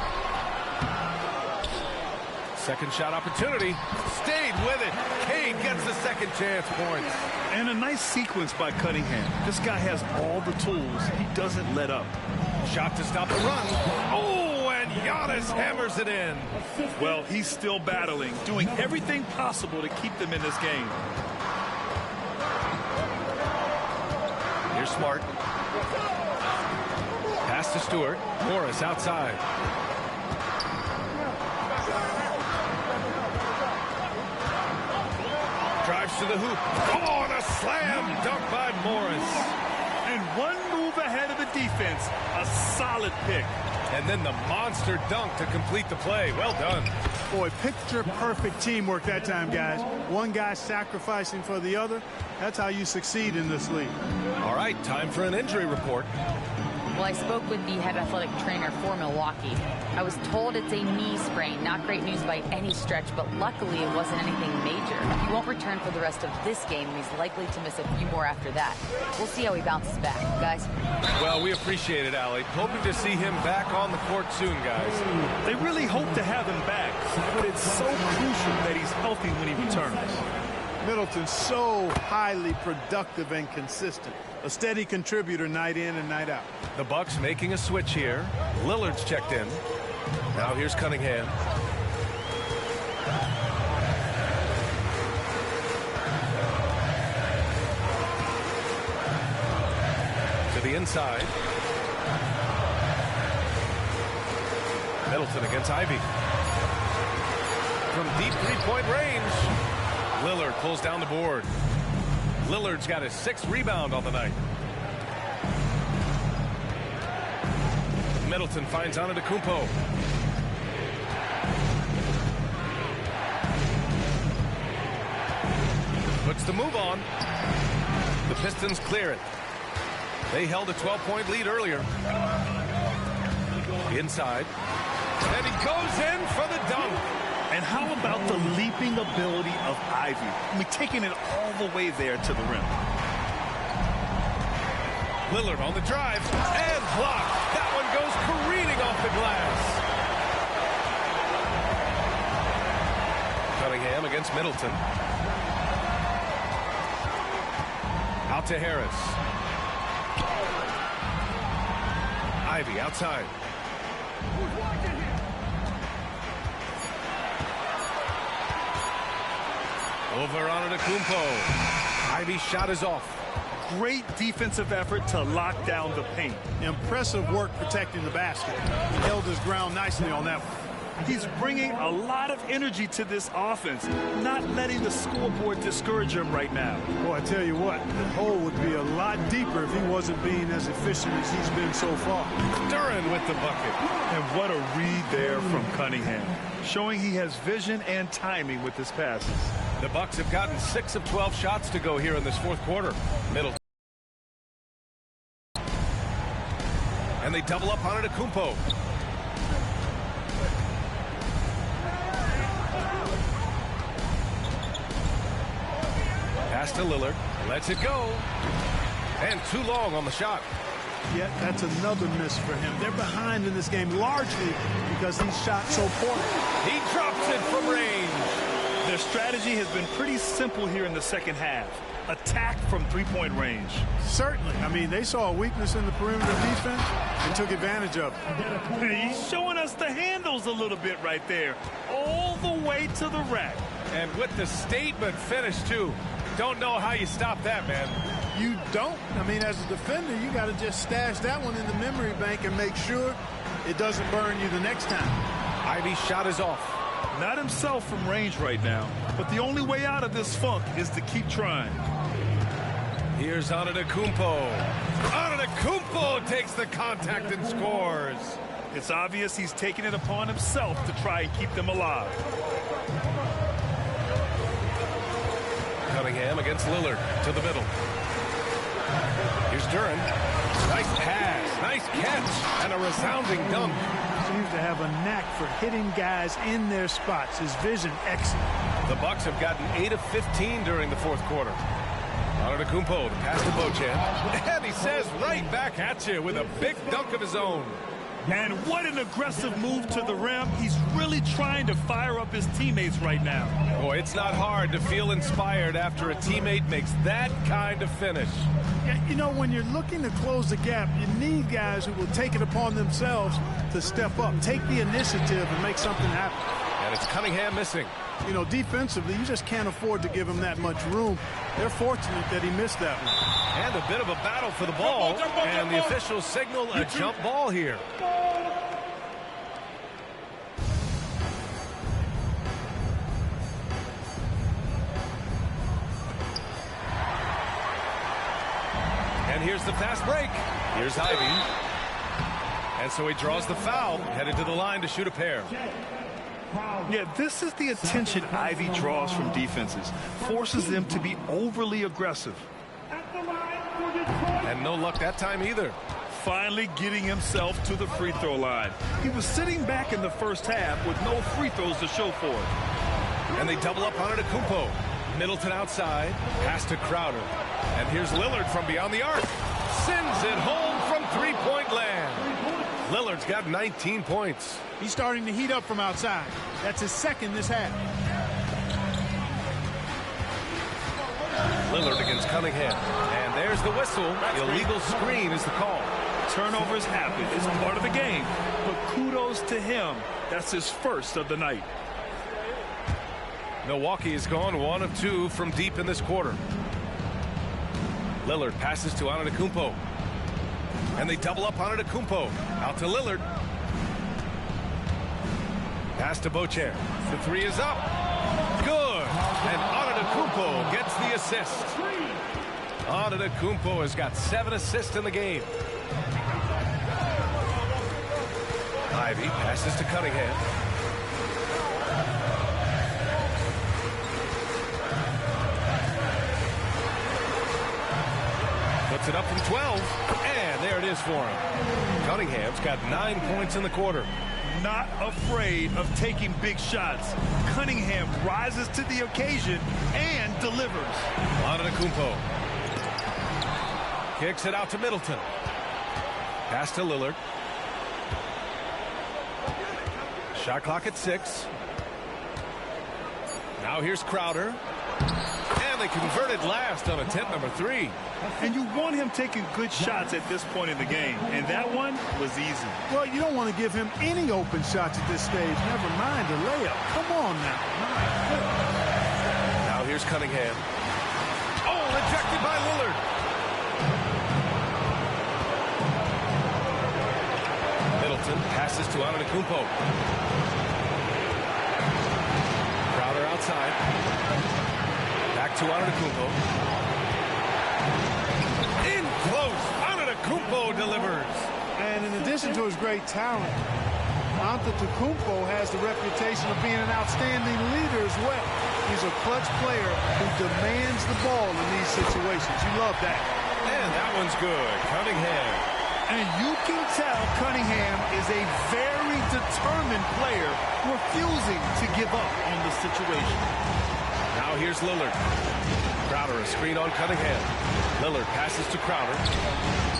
Second shot opportunity. Stayed with it. Cade gets the second chance points. And a nice sequence by Cunningham. This guy has all the tools. He doesn't let up. Shot to stop the run. Oh, and Giannis hammers it in. Well, he's still battling, doing everything possible to keep them in this game. Here's Smart. Pass to Stewart. Morris outside. Drives to the hoop. Oh, and a slam dunk by Morris. And one move ahead of the defense. A solid pick. And then the monster dunk to complete the play. Well done. Boy, picture-perfect teamwork that time, guys. One guy sacrificing for the other. That's how you succeed in this league. All right, time for an injury report. Well, I spoke with the head athletic trainer for Milwaukee. I was told it's a knee sprain. Not great news by any stretch, but luckily it wasn't anything major. He won't return for the rest of this game, and he's likely to miss a few more after that. We'll see how he bounces back, guys. Well, we appreciate it, Allie. Hoping to see him back on the court soon, guys. They really hope to have him back, but it's so crucial that he's healthy when he returns. Middleton's so highly productive and consistent. A steady contributor night in and night out. The Bucks making a switch here. Lillard's checked in. Now here's Cunningham. To the inside. Middleton against Ivy. From deep three-point range. Lillard pulls down the board. Lillard's got his 6th rebound on the night. Middleton finds Antetokounmpo. Puts the move on. The Pistons clear it. They held a 12-point lead earlier. Inside. And he goes in for the dunk. And how about the leaping ability of Ivy? I mean, taking it all the way there to the rim. Lillard on the drive and blocked. That one goes careening off the glass. Cunningham against Middleton. Out to Harris. Ivy outside. Over on Antetokounmpo. Ivy's shot is off. Great defensive effort to lock down the paint. Impressive work protecting the basket. He held his ground nicely on that one. He's bringing a lot of energy to this offense, not letting the scoreboard discourage him right now. Boy, I tell you what, the hole would be a lot deeper if he wasn't being as efficient as he's been so far. Duran with the bucket. And what a read there from Cunningham, showing he has vision and timing with his passes. The Bucks have gotten 6 of 12 shots to go here in this fourth quarter. Middleton. And they double up on Antetokounmpo. Pass to Lillard. Lets it go. And too long on the shot. Yet that's another miss for him. They're behind in this game largely because he's shot so poorly. He drops it from range. Their strategy has been pretty simple here in the second half. Attack from three-point range. Certainly. I mean, they saw a weakness in the perimeter defense and took advantage of it. He's showing us the handles a little bit right there. All the way to the rack. And with the statement finish, too. Don't know how you stop that, man. You don't. I mean, as a defender, you got to just stash that one in the memory bank and make sure it doesn't burn you the next time. Ivy's shot is off. Not himself from range right now, but the only way out of this funk is to keep trying. Here's Antetokounmpo. Antetokounmpo takes the contact and scores. It's obvious he's taking it upon himself to try and keep them alive. Cunningham against Lillard to the middle. Here's Duran. Nice pass, nice catch, and a resounding dunk. Seems to have a knack for hitting guys in their spots. His vision excellent. The Bucks have gotten 8 of 15 during the fourth quarter. Antetokounmpo to pass to Bochan. And he says right back at you with a big dunk of his own. And what an aggressive move to the rim. He's really trying to fire up his teammates right now. Boy, it's not hard to feel inspired after a teammate makes that kind of finish. Yeah, you know, when you're looking to close the gap, you need guys who will take it upon themselves to step up, take the initiative and make something happen. And it's Cunningham missing. You know, defensively, you just can't afford to give him that much room. They're fortunate that he missed that one. And a bit of a battle for the ball. And the officials signal a jump ball here. And here's the fast break. Here's Ivy. And so he draws the foul, headed to the line to shoot a pair. Yeah, this is the attention Ivy draws from defenses. Forces them to be overly aggressive. And no luck that time either. Finally getting himself to the free throw line. He was sitting back in the first half with no free throws to show for it. And they double up on Antetokounmpo. Middleton outside. Pass to Crowder. And here's Lillard from beyond the arc. Sends it home from three-point land. Lillard's got 19 points. He's starting to heat up from outside. That's his second this half. Lillard against Cunningham. And there's the whistle. Illegal screen is the call. Turnovers happen. It's part of the game. But kudos to him. That's his first of the night. Milwaukee has gone 1 of 2 from deep in this quarter. Lillard passes to Antetokounmpo. And they double up on Antetokounmpo. Out to Lillard. Pass to Bochan. The three is up. Good. And Antetokounmpo gets the assist. Antetokounmpo has got 7 assists in the game. Ivy passes to Cunningham. Puts it up from 12. And there it is for him. Cunningham's got 9 points in the quarter. Not afraid of taking big shots. Cunningham rises to the occasion and delivers. Antetokounmpo. Kicks it out to Middleton. Pass to Lillard. Shot clock at 6. Now here's Crowder. And they converted last on attempt number 3. And you want him taking good shots at this point in the game. And that one was easy. Well, you don't want to give him any open shots at this stage. Never mind a layup. Come on now. Now here's Cunningham. Oh, rejected by Lillard. Middleton passes to Antetokounmpo. Crowder outside. Back to Antetokounmpo. In close. Antetokounmpo delivers. And in addition to his great talent, Antetokounmpo has the reputation of being an outstanding leader as well. He's a clutch player who demands the ball in these situations. You love that. And that one's good. Cunningham. And you can tell Cunningham is a very determined player, refusing to give up on the situation. Now here's Lillard. Crowder, a screen on Cunningham. Lillard passes to Crowder.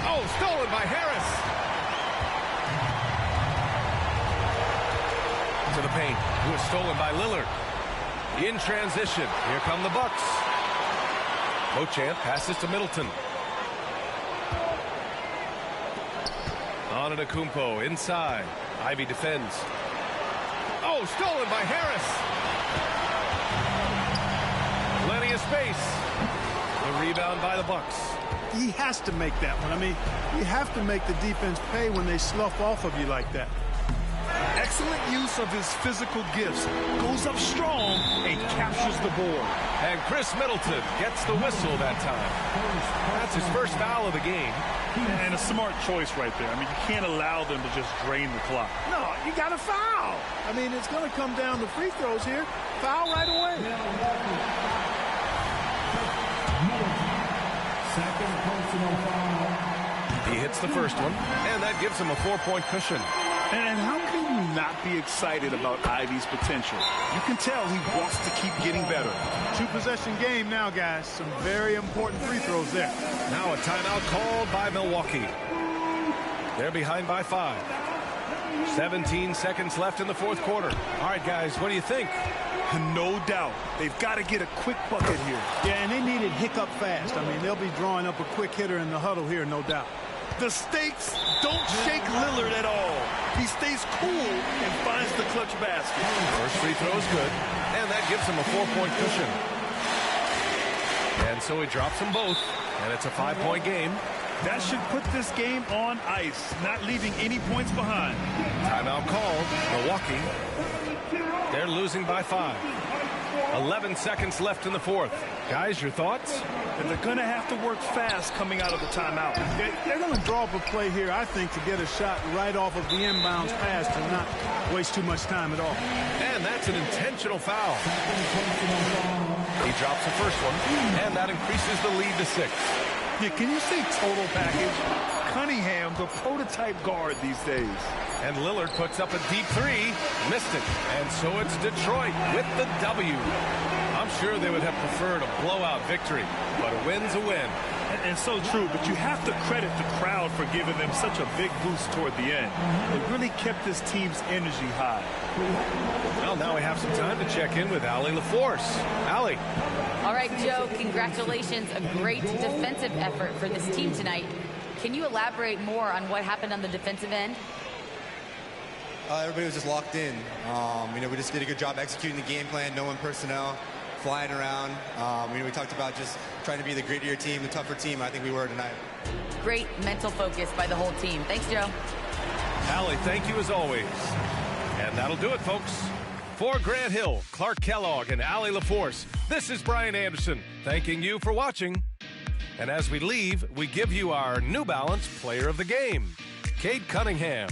Oh, stolen by Harris. To the paint. It was stolen by Lillard. In transition. Here come the Bucks. Beauchamp passes to Middleton. Antetokounmpo inside. Ivy defends. Oh, stolen by Harris. Plenty of space. The rebound by the Bucks. He has to make that one. I mean, you have to make the defense pay when they slough off of you like that. Excellent use of his physical gifts. Goes up strong and captures the board. And Chris Middleton gets the whistle that time. That's his first foul of the game. And a smart choice right there. I mean, you can't allow them to just drain the clock. No, you got to foul. I mean, it's going to come down to free throws here. Foul right away. Second personal foul. He hits the first one, and that gives him a 4-point cushion. And how can you not be excited about Ivy's potential? You can tell he wants to keep getting better. 2-possession game now, guys. Some very important free throws there. Now a timeout called by Milwaukee. They're behind by 5. 17 seconds left in the fourth quarter. All right, guys, what do you think? No doubt. They've got to get a quick bucket here. Yeah, and they need it hiccup fast. I mean, they'll be drawing up a quick hitter in the huddle here, no doubt. The stakes don't shake Lillard at all. He stays cool and finds the clutch basket. First free throw is good, and that gives him a 4-point cushion. And so he drops them both, and it's a 5-point game. That should put this game on ice, not leaving any points behind. Timeout called. Milwaukee. They're losing by 5. 11 seconds left in the fourth. Guys, your thoughts? And they're going to have to work fast coming out of the timeout. They're going to draw up a play here, I think, to get a shot right off of the inbounds pass to not waste too much time at all. And that's an intentional foul. He drops the first one, and that increases the lead to 6. Yeah, can you say total package? Cunningham, the prototype guard these days. And Lillard puts up a deep 3. Missed it. And so it's Detroit with the W. I'm sure they would have preferred a blowout victory, but a win's a win. And so true, but you have to credit the crowd for giving them such a big boost toward the end. It really kept this team's energy high. Well, now we have some time to check in with Allie LaForce. Allie. All right, Joe, congratulations. A great defensive effort for this team tonight. Can you elaborate more on what happened on the defensive end? Everybody was just locked in. We just did a good job executing the game plan, knowing personnel, flying around. We talked about just trying to be the grittier team, the tougher team. I think we were tonight. Great mental focus by the whole team. Thanks, Joe. Allie, thank you as always. And that'll do it, folks. For Grant Hill, Clark Kellogg, and Allie LaForce, this is Brian Anderson thanking you for watching. And as we leave, we give you our New Balance Player of the Game, Cade Cunningham.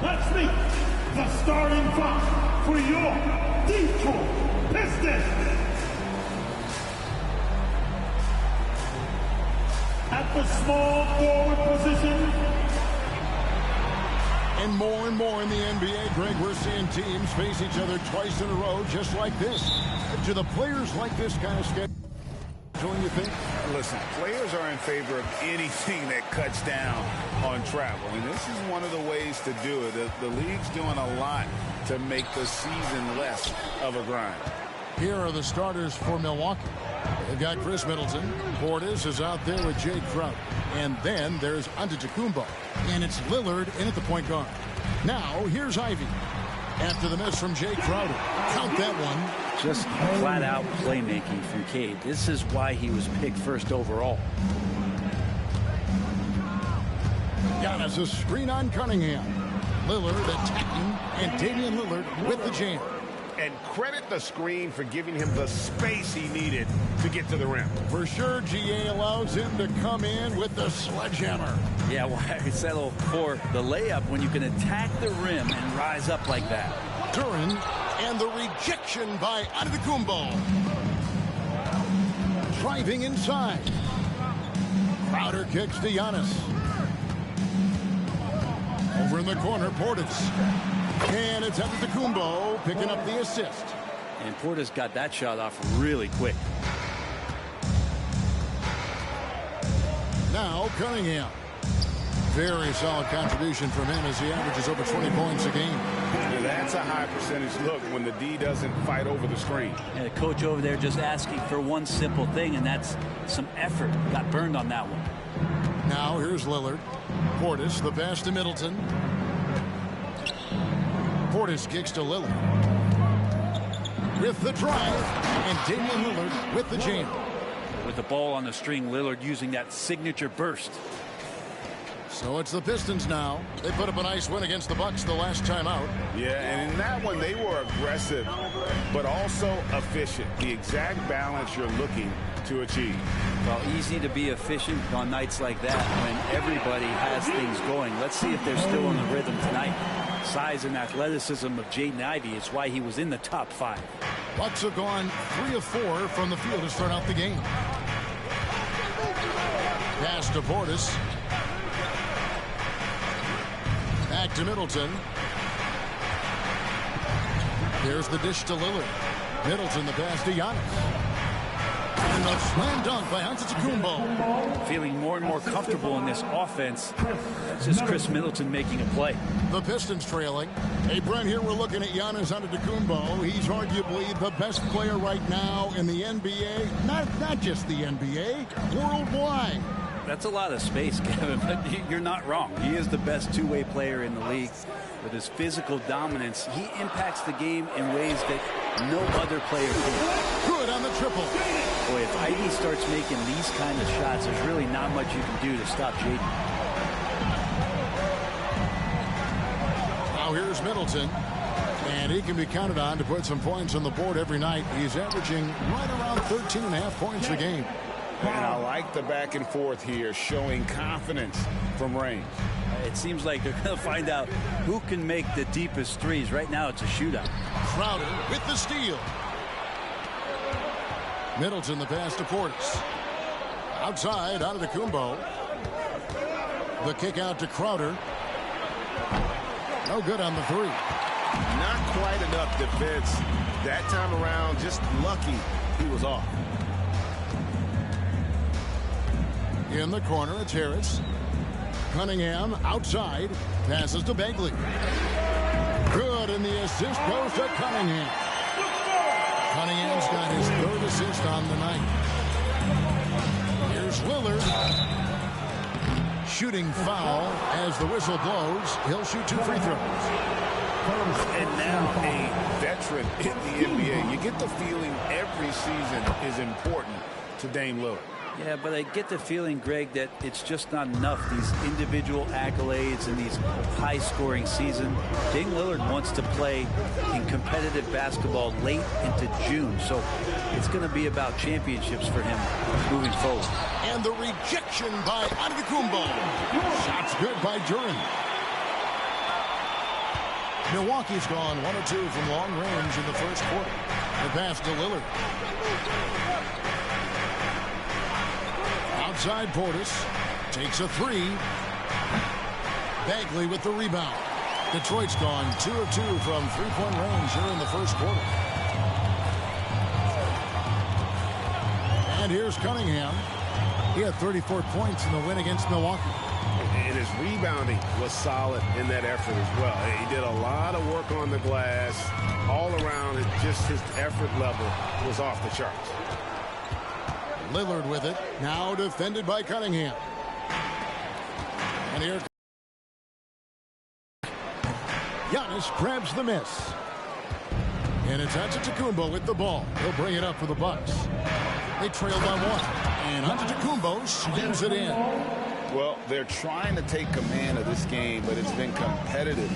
Let's meet the starting five for your Detroit Pistons. At the small forward position. And more in the NBA, Greg, we're seeing teams face each other twice in a row just like this. Do the players like this kind of schedule, you think? Listen, players are in favor of anything that cuts down on travel, and this is one of the ways to do it. The league's doing a lot to make the season less of a grind. Here are the starters for Milwaukee. They've got Chris Middleton. Portis is out there with Jay Crowder. And then there's Antetokounmpo. And it's Lillard in at the point guard. Now, here's Ivy. After the miss from Jay Crowder. Count that one. Just flat-out playmaking from Cade. This is why he was picked first overall. Giannis, a screen on Cunningham. Lillard attacking, and Damian Lillard with the jam. And credit the screen for giving him the space he needed to get to the rim. For sure, GA allows him to come in with the sledgehammer. Yeah, why settle for the layup when you can attack the rim and rise up like that? Duran, and the rejection by Antetokounmpo. Driving inside. Crowder kicks to Giannis. Over in the corner, Portis. And it's Antetokounmpo picking up the assist. And Portis got that shot off really quick. Now Cunningham. Very solid contribution from him as he averages over 20 points a game. Now that's a high percentage look when the D doesn't fight over the screen. And the coach over there just asking for one simple thing, and that's some effort. Got burned on that one. Now here's Lillard. Portis, the pass to Middleton. Portis kicks to Lillard. With the drive, and Damian Lillard with the jam. With the ball on the string, Lillard using that signature burst. So it's the Pistons now. They put up a nice win against the Bucks the last time out. Yeah, and in that one, they were aggressive, but also efficient. The exact balance you're looking to achieve. Well, easy to be efficient on nights like that when everybody has things going. Let's see if they're still in the rhythm tonight. Size and athleticism of Jaden Ivey is why he was in the top 5. Bucks have gone 3 of 4 from the field to start out the game. Pass to Portis. Back to Middleton. Here's the dish to Lillard. Middleton the pass to Giannis. And a slam dunk by Antetokounmpo. Feeling more and more comfortable in this offense. It's just Chris Middleton making a play. The Pistons trailing. Hey, Brent, here we're looking at Giannis Antetokounmpo. He's arguably the best player right now in the NBA. Not just the NBA, worldwide. That's a lot of space, Kevin, but you're not wrong. He is the best two-way player in the league. With his physical dominance, he impacts the game in ways that no other player can. Good on the triple. Boy, if Ivy starts making these kind of shots, there's really not much you can do to stop Jaden. Now here's Middleton. And he can be counted on to put some points on the board every night. He's averaging right around 13.5 points a game. And I like the back and forth here, showing confidence from range. It seems like they're going to find out who can make the deepest threes. Right now, it's a shootout. Crowder with the steal. Middleton, the pass to Portis. Outside, Antetokounmpo. The kick out to Crowder. No good on the three. Not quite enough defense that time around. Just lucky he was off. In the corner, it's Harris. Cunningham outside. Passes to Bagley. Good, and the assist goes to Cunningham. Cunningham's got his third assist on the night. Here's Lillard. Shooting foul as the whistle blows. He'll shoot 2 free throws. And now a veteran in the NBA. You get the feeling every season is important to Dame Lillard. Yeah, but I get the feeling, Greg, that it's just not enough. These individual accolades and these high-scoring season. Dame Lillard wants to play in competitive basketball late into June, so it's going to be about championships for him moving forward. And the rejection by Antetokounmpo. Shots good by Duren. Milwaukee's gone 1 of 2 from long range in the first quarter. The pass to Lillard. Outside Portis takes a 3. Bagley with the rebound. Detroit's gone 2 of 2 from three-point range here in the first quarter. And here's Cunningham. He had 34 points in the win against Milwaukee. And his rebounding was solid in that effort as well. He did a lot of work on the glass. All around, just his effort level was off the charts. Lillard with it. Now defended by Cunningham. And here Giannis grabs the miss. And it's Antetokounmpo with the ball. He'll bring it up for the Bucks. They trail by 1. And Antetokounmpo slams it in. Well, they're trying to take command of this game, but it's been competitive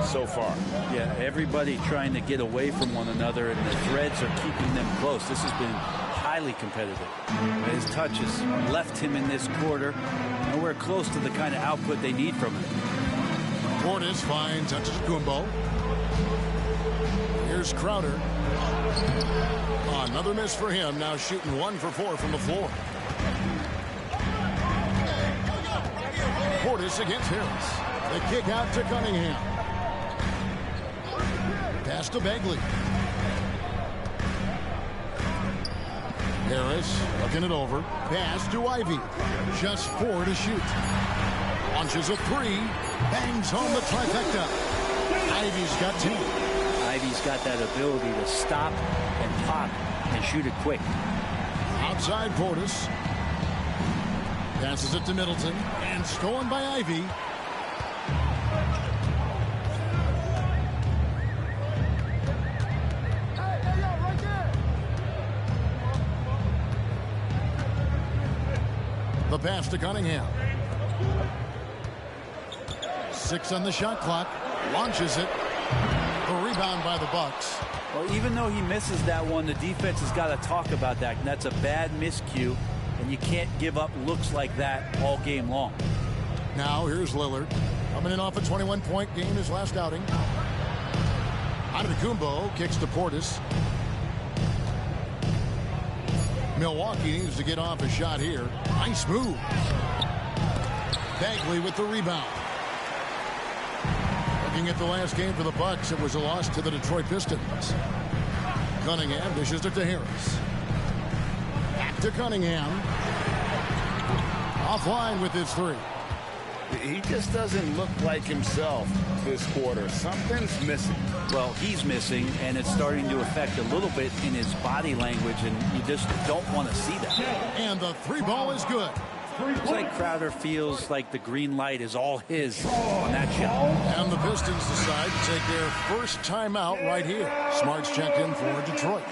so far. Yeah, everybody trying to get away from one another, and the threads are keeping them close. This has been highly competitive. His touches left him in this quarter nowhere close to the kind of output they need from him. Portis finds Antetokounmpo. Here's Crowder. Another miss for him. Now shooting 1 for 4 from the floor. Portis against Harris. The kick out to Cunningham. Pass to Bagley. Harris looking it over. Pass to Ivy. Just 4 to shoot. Launches a 3. Bangs home the trifecta. Ivy's got 2. Ivy's got that ability to stop and pop and shoot it quick. Outside Portis. Passes it to Middleton. And stolen by Ivy. The pass to Cunningham. 6 on the shot clock. Launches it. A rebound by the Bucks. Well, even though he misses that one, the defense has got to talk about that. And that's a bad miscue. And you can't give up looks like that all game long. Now here's Lillard. Coming in off a 21-point game his last outing. Antetokounmpo kicks to Portis. Milwaukee needs to get off a shot here. Nice move. Bagley with the rebound. Looking at the last game for the Bucks, it was a loss to the Detroit Pistons. Cunningham dishes it to Harris. to Cunningham. Offline with his three. He just doesn't look like himself this quarter. Something's missing. Well, he's missing, and it's starting to affect a little bit in his body language, and you just don't want to see that. And the three ball is good. It's like Crowder feels like the green light is all his on that shot. And the Pistons decide to take their first timeout right here. Smart's checked in for Detroit.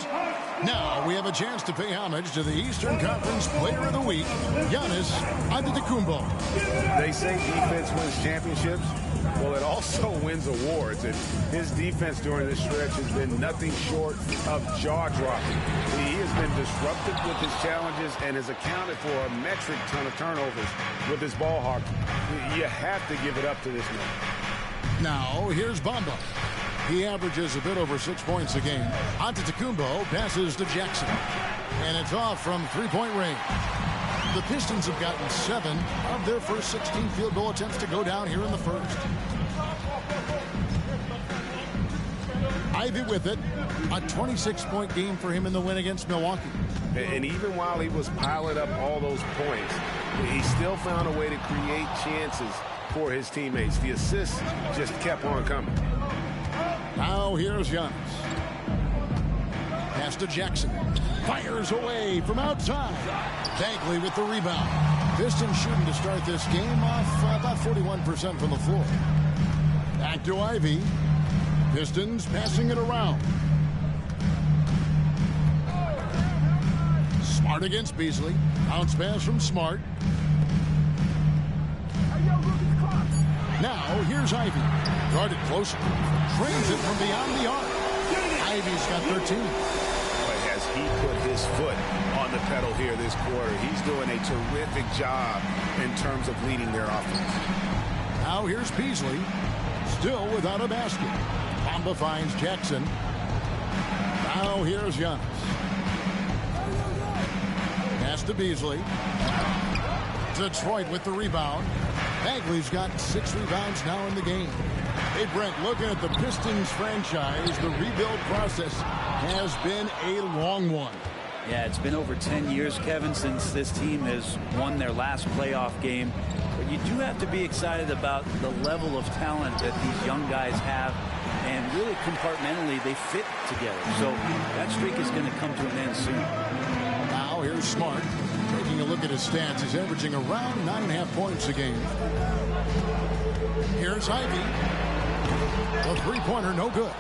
Now we have a chance to pay homage to the Eastern Conference Player of the Week, Giannis Antetokounmpo. They say defense wins championships. Well, it also wins awards, and his defense during this stretch has been nothing short of jaw-dropping. He has been disruptive with his challenges and has accounted for a metric ton of turnovers with his ball hockey. You have to give it up to this man. Now, here's Bamba. He averages a bit over 6 points a game. Antetokounmpo passes to Jackson, and it's off from three-point range. The Pistons have gotten 7 of their first 16 field goal attempts to go down here in the first. Ivy with it. A 26-point game for him in the win against Milwaukee. And even while he was piling up all those points, he still found a way to create chances for his teammates. The assists just kept on coming. Now here's Giannis. Pass to Jackson. Fires away from outside. Bagley with the rebound. Pistons shooting to start this game off about 41% from the floor. Back to Ivy. Pistons passing it around. Smart against Beasley. Bounce pass from Smart. Now here's Ivy. Guarded closer. Trains it from beyond the arc. Ivy's got 13. But as he put his foot on the pedal here this quarter, he's doing a terrific job in terms of leading their offense. Now here's Beasley. Still without a basket. Bamba finds Jackson. Now here's Giannis. Pass to Beasley. Detroit with the rebound. Bagley's got 6 rebounds now in the game. Hey, Brent, looking at the Pistons franchise, the rebuild process has been a long one. Yeah, it's been over 10 years, Kevin, since this team has won their last playoff game. But you do have to be excited about the level of talent that these young guys have. And really, compartmentally, they fit together. So that streak is going to come to an end soon. Now here's Smart. Taking a look at his stats, he's averaging around 9.5 points a game. Here's Ivy. The three-pointer, no good.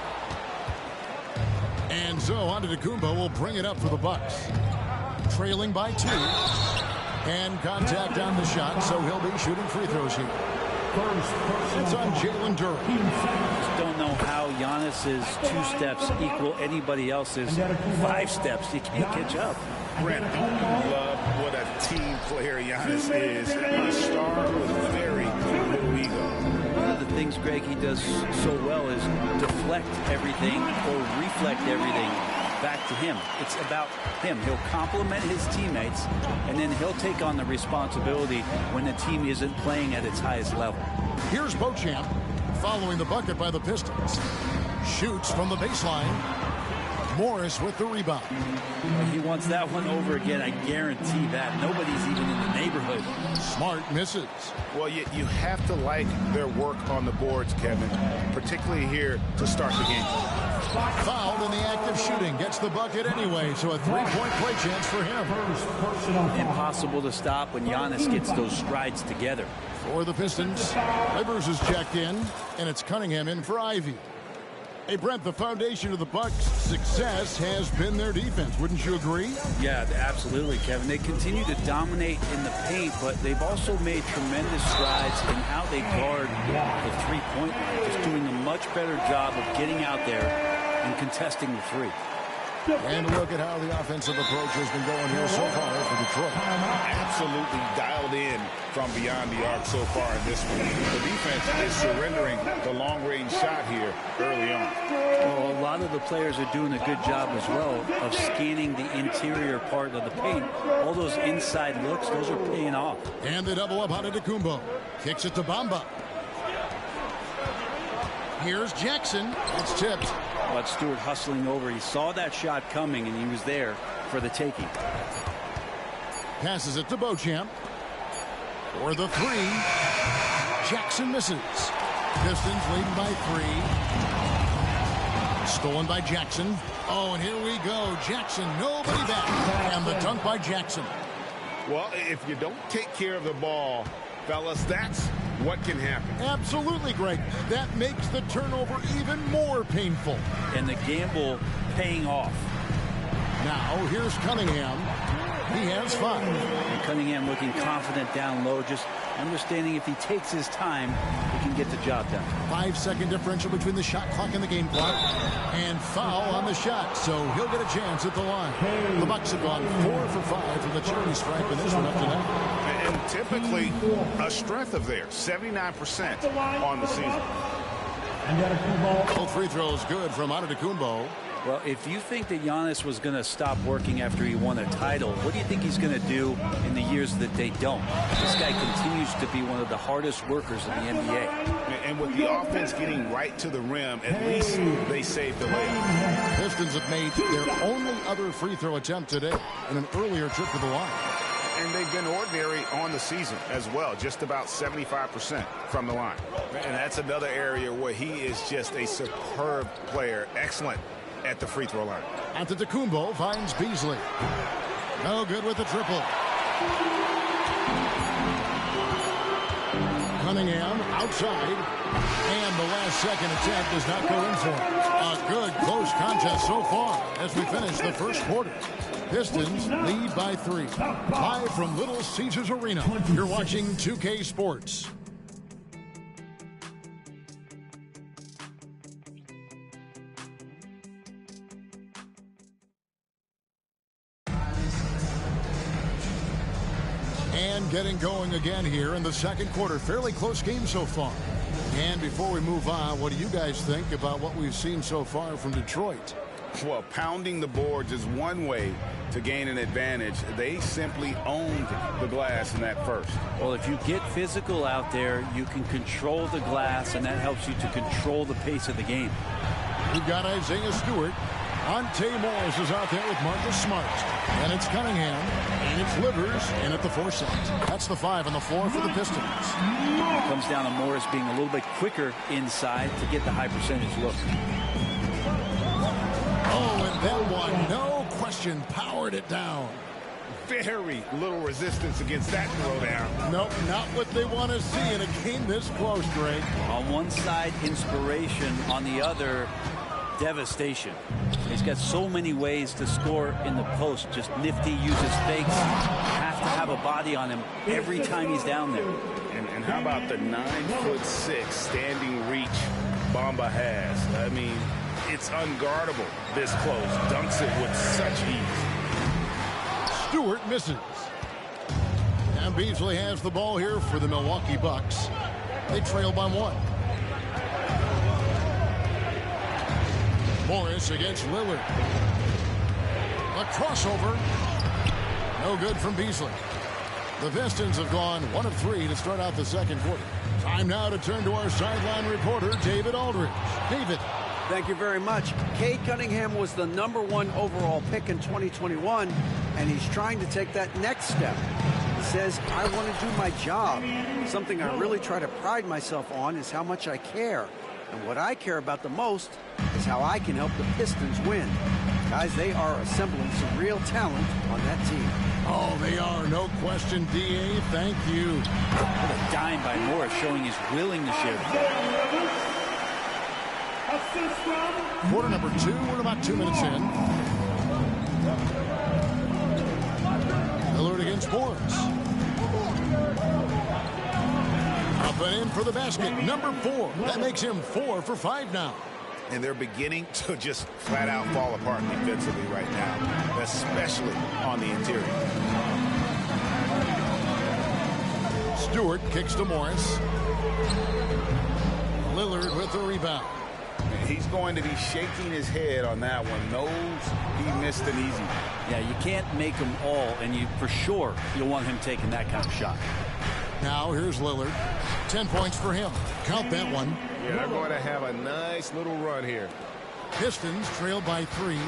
And so Antetokounmpo will bring it up for the Bucks. Trailing by 2. And contact on the shot, so he'll be shooting free throws here. It's on Jalen Durham. Just don't know how Giannis's 2 steps equal anybody else's 5 steps. You can't catch up. Brent, love what a team player Giannis is. A star with very little ego. One of the things, Greg, he does so well is deflect everything or reflect everything back to him. It's about him. He'll compliment his teammates, and then he'll take on the responsibility when the team isn't playing at its highest level. Here's Beauchamp following the bucket by the Pistons. Shoots from the baseline. Morris with the rebound. He wants that one over again. I guarantee that. Nobody's even in the neighborhood. Smart misses. Well, you have to like their work on the boards, Kevin, particularly here to start the game. Fouled in the act of shooting. Gets the bucket anyway, so a 3-point play chance for him. Impossible to stop when Giannis gets those strides together. For the Pistons, Rivers is checked in, and it's Cunningham in for Ivy. Hey, Brent, the foundation of the Bucks' success has been their defense. Wouldn't you agree? Yeah, absolutely, Kevin. They continue to dominate in the paint, but they've also made tremendous strides in how they guard the three-point line. Just doing a much better job of getting out there and contesting the three. And look at how the offensive approach has been going here so far for Detroit. Absolutely dialed in from beyond the arc so far in this one. The defense is surrendering the long-range shot here early on. Well, a lot of the players are doing a good job as well of scanning the interior part of the paint. All those inside looks, those are paying off. And the double up on Antetokounmpo. Kicks it to Bamba. Here's Jackson. It's tipped. But Stewart hustling over. He saw that shot coming, and he was there for the taking. Passes it to Beauchamp. For the three. Jackson misses. Pistons leading by 3. Stolen by Jackson. Oh, and here we go. Jackson, nobody back. And the dunk by Jackson. Well, if you don't take care of the ball, fellas, that's what can happen. Absolutely, Greg. That makes the turnover even more painful. And the gamble paying off. Now, here's Cunningham. He has 5. And Cunningham looking confident down low, just understanding if he takes his time, he can get the job done. 5-second differential between the shot clock and the game clock. And foul on the shot, so he'll get a chance at the line. The Bucks have gone 4 for 5 from the charity stripe in this one up to now. And typically a strength of theirs, 79% on the season. Both free throws good from Antetokounmpo. Well, if you think that Giannis was going to stop working after he won a title, what do you think he's going to do in the years that they don't? This guy continues to be one of the hardest workers in the NBA. And with the offense getting right to the rim, at least they saved the layup. Pistons have made their only other free throw attempt today in an earlier trip to the line. And they've been ordinary on the season as well, just about 75% from the line. And that's another area where he is just a superb player, excellent at the free throw line. Antetokounmpo finds Beasley. No good with the triple. Cunningham outside. And the last second attempt does not go in for him. A good close contest so far as we finish the first quarter. Pistons lead by 3. Live from Little Caesars Arena. You're watching 2K Sports. And getting going again here in the second quarter. Fairly close game so far. And before we move on, what do you guys think about what we've seen so far from Detroit? Well, pounding the boards is one way to gain an advantage. They simply owned the glass in that first. Well, if you get physical out there, you can control the glass, and that helps you to control the pace of the game. We've got Isaiah Stewart. Ante Morris is out there with Marcus Smart. And it's Cunningham. And it's Livers in at the 4 set. That's the 5 on the floor for the Pistons. It comes down to Morris being a little bit quicker inside to get the high percentage look. Oh, and that one, no question, powered it down. Very little resistance against that throwdown. Nope, not what they want to see in a game this close, Greg. On one side, inspiration. On the other, devastation. He's got so many ways to score in the post. Just nifty, uses fakes. Have to have a body on him every time he's down there. And how about the 9'6" standing reach Bamba has? I mean, it's unguardable this close. Dunks it with such ease. Stewart misses. And Beasley has the ball here for the Milwaukee Bucks. They trail by 1. Morris against Lillard. A crossover. No good from Beasley. The Pistons have gone 1 of 3 to start out the second quarter. Time now to turn to our sideline reporter, David Aldridge. David. Thank you very much. Cade Cunningham was the #1 overall pick in 2021, and he's trying to take that next step. He says, I want to do my job. Something I really try to pride myself on is how much I care. And what I care about the most is how I can help the Pistons win. Guys, they are assembling some real talent on that team. Oh, they are. No question, D.A. Thank you. What a dime by Morris, showing his willingness. Quarter number 2. We're about 2 minutes in. Lillard against Morris. Up and in for the basket. Number 4. That makes him 4 for 5 now. And they're beginning to just flat out fall apart defensively right now, especially on the interior. Stewart kicks to Morris. Lillard with the rebound. He's going to be shaking his head on that one. Knows he missed an easy one. Yeah, you can't make them all, and you for sure you'll want him taking that kind of shot. Now here's Lillard. 10 points for him. Count that one. Yeah, they're going to have a nice little run here. Pistons trail by 3.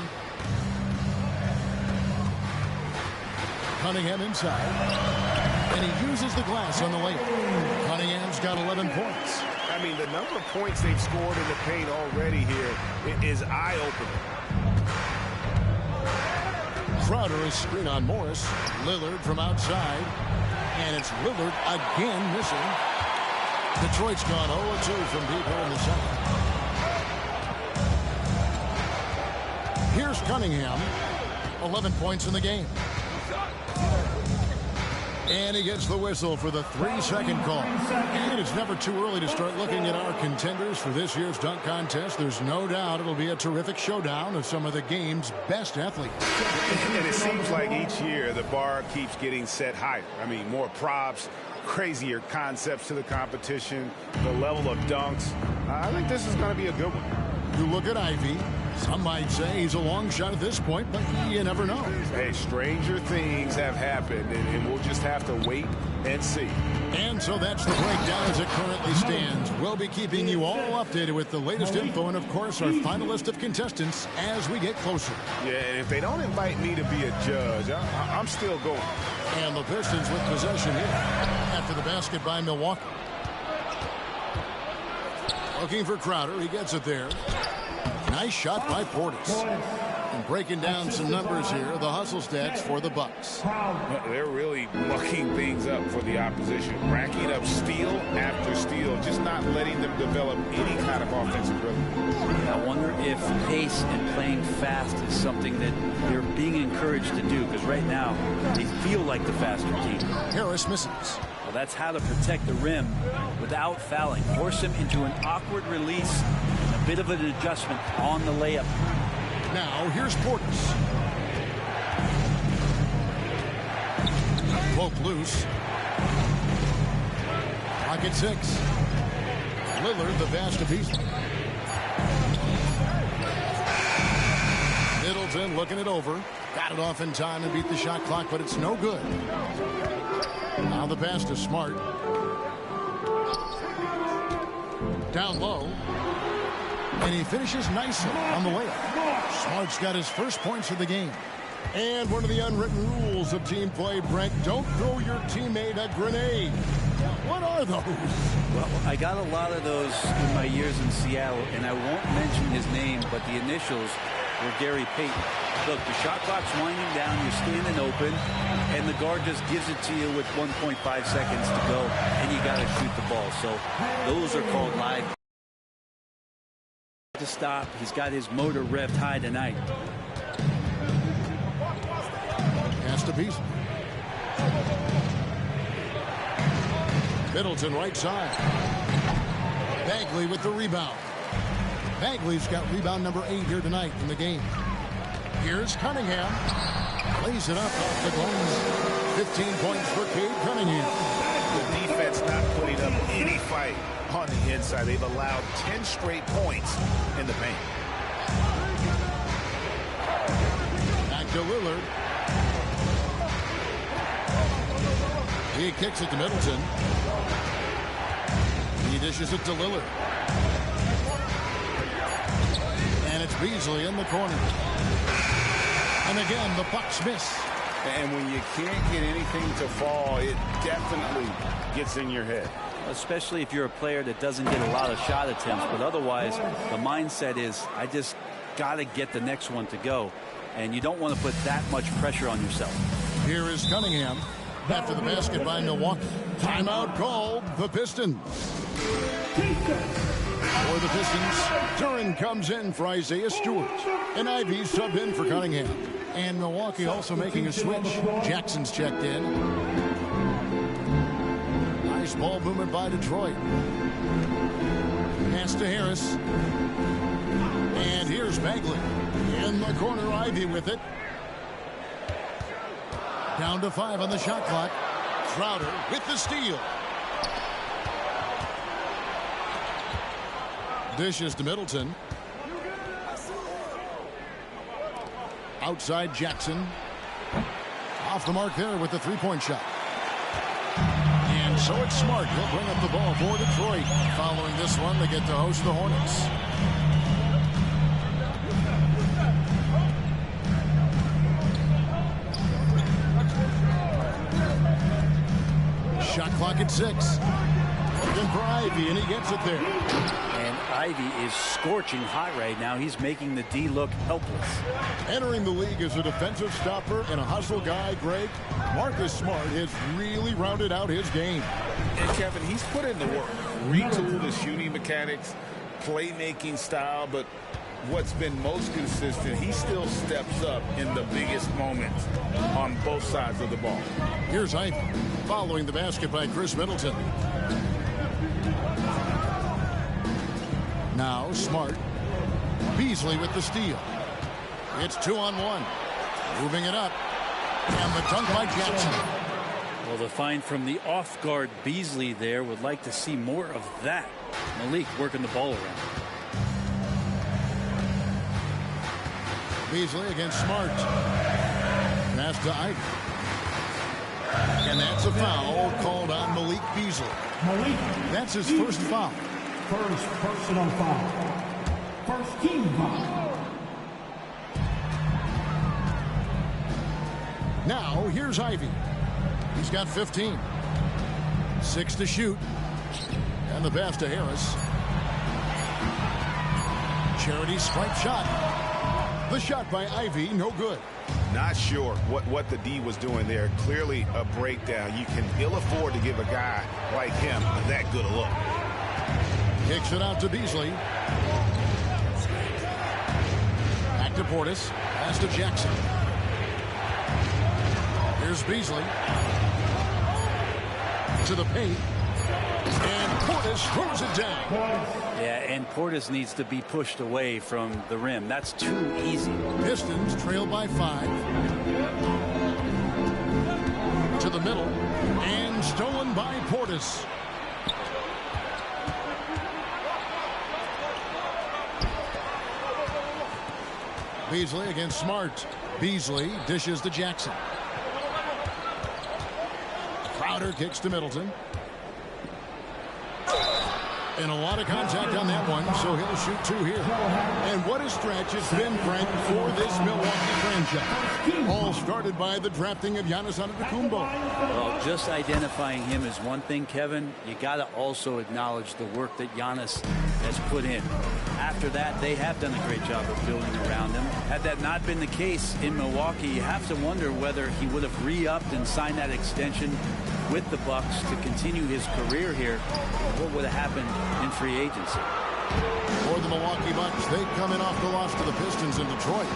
Cunningham inside. And he uses the glass on the layup. Cunningham's got 11 points. I mean, the number of points they've scored in the paint already here is eye-opening. Crowder is screen on Morris. Lillard from outside. And it's Lillard again missing. Detroit's gone 0-2 from deep here in the second. Here's Cunningham. 11 points in the game. And he gets the whistle for the 3-second call. And it's never too early to start looking at our contenders for this year's dunk contest. There's no doubt it'll be a terrific showdown of some of the game's best athletes. And it seems like each year the bar keeps getting set higher. I mean, more props, crazier concepts to the competition, the level of dunks. I think this is going to be a good one. You look at Ivy. Some might say he's a long shot at this point, but you never know. Hey, stranger things have happened, and we'll just have to wait and see. And so that's the breakdown as it currently stands. We'll be keeping you all updated with the latest info and, of course, our final list of contestants as we get closer. Yeah, and if they don't invite me to be a judge, I'm still going. And the Pistons with possession here after the basket by Milwaukee. Looking for Crowder. He gets it there. Nice shot by Portis. And breaking down some numbers here, the hustle stats for the Bucks. They're really mucking things up for the opposition, racking up steal after steal, just not letting them develop any kind of offensive rhythm. I wonder if pace and playing fast is something that they're being encouraged to do, because right now they feel like the faster team. Harris misses. Well, that's how to protect the rim without fouling. Force him into an awkward release. A bit of an adjustment on the layup. Now here's Portis. Poke loose. Pocket 6. Lillard the pass to Beasley. Middleton looking it over. Got it off in time and beat the shot clock, but it's no good. Now the pass to Smart. Down low. And he finishes nicely on the layup. Smart's got his first points of the game. And one of the unwritten rules of team play, Brent, don't throw your teammate a grenade. What are those? Well, I got a lot of those in my years in Seattle, and I won't mention his name, but the initials were Gary Payton. Look, the shot clock's winding down, you're standing open, and the guard just gives it to you with 1.5 seconds to go, and you got to shoot the ball. So those are called live. To stop, he's got his motor revved high tonight. Pass to Beasley. Middleton right side. Bagley with the rebound. Bagley's got rebound number 8 here tonight in the game. Here's Cunningham. Lays it up off the glass. 15 points for Cade Cunningham. The defense not putting up any fight on the inside. They've allowed 10 straight points in the paint. Back to Lillard. He kicks it to Middleton. He dishes it to Lillard. And it's Beasley in the corner. And again, the Bucks miss. And when you can't get anything to fall, it definitely gets in your head. Especially if you're a player that doesn't get a lot of shot attempts. But otherwise, the mindset is, I just got to get the next one to go. And you don't want to put that much pressure on yourself. Here is Cunningham after the basket by Milwaukee. Timeout called the Pistons. For the Pistons, Duran comes in for Isaiah Stewart. And Ivy subbed in for Cunningham. And Milwaukee also making a switch. Jackson's checked in. Nice ball movement by Detroit. Pass to Harris. And here's Bagley. In the corner, Ivy with it. Down to 5 on the shot clock. Crowder with the steal. Dishes to Middleton. Outside Jackson. Off the mark there with the three-point shot. And so it's Smart. He'll bring up the ball for Detroit. Following this one, they get to host the Hornets. Shot clock at 6. Looking for Ivy, and he gets it there. And Ivy is scorching hot right now. He's making the D look helpless. Entering the league as a defensive stopper and a hustle guy, Greg, Marcus Smart has really rounded out his game. And Kevin, he's put in the work. Retooled his shooting mechanics, playmaking style, but what's been most consistent, he still steps up in the biggest moments on both sides of the ball. Here's Ivy following the basket by Chris Middleton. Now Smart. Beasley with the steal. It's 2-on-1. Moving it up. And the dunk by Jackson. Well, the find from the off-guard Beasley there. Would like to see more of that. Malik working the ball around. Beasley against Smart. Pass to Ivy. And that's a foul called on Malik Beasley. That's his first foul. First personal foul. First team foul. Now, here's Ivy. He's got 15. 6 to shoot. And the pass to Harris. Charity stripe shot. The shot by Ivy, no good. Not sure what the D was doing there. Clearly a breakdown. You can ill afford to give a guy like him that good a look. Kicks it out to Beasley. Back to Portis. Pass to Jackson. Here's Beasley. To the paint. And Portis throws it down. Yeah, and Portis needs to be pushed away from the rim. That's too easy. Pistons trail by 5. To the middle. And stolen by Portis. Beasley against Smart. Beasley dishes to Jackson. Crowder kicks to Middleton. And a lot of contact on that one, so he'll shoot 2 here. And what a stretch it's been, Frank, for this Milwaukee franchise. All started by the drafting of Giannis Antetokounmpo. Well, just identifying him is one thing, Kevin. You got to also acknowledge the work that Giannis has put in. After that, they have done a great job of building around him. Had that not been the case in Milwaukee, you have to wonder whether he would have re-upped and signed that extension with the Bucks to continue his career here. What would have happened in free agency? For the Milwaukee Bucks, they come in off the loss to the Pistons in Detroit.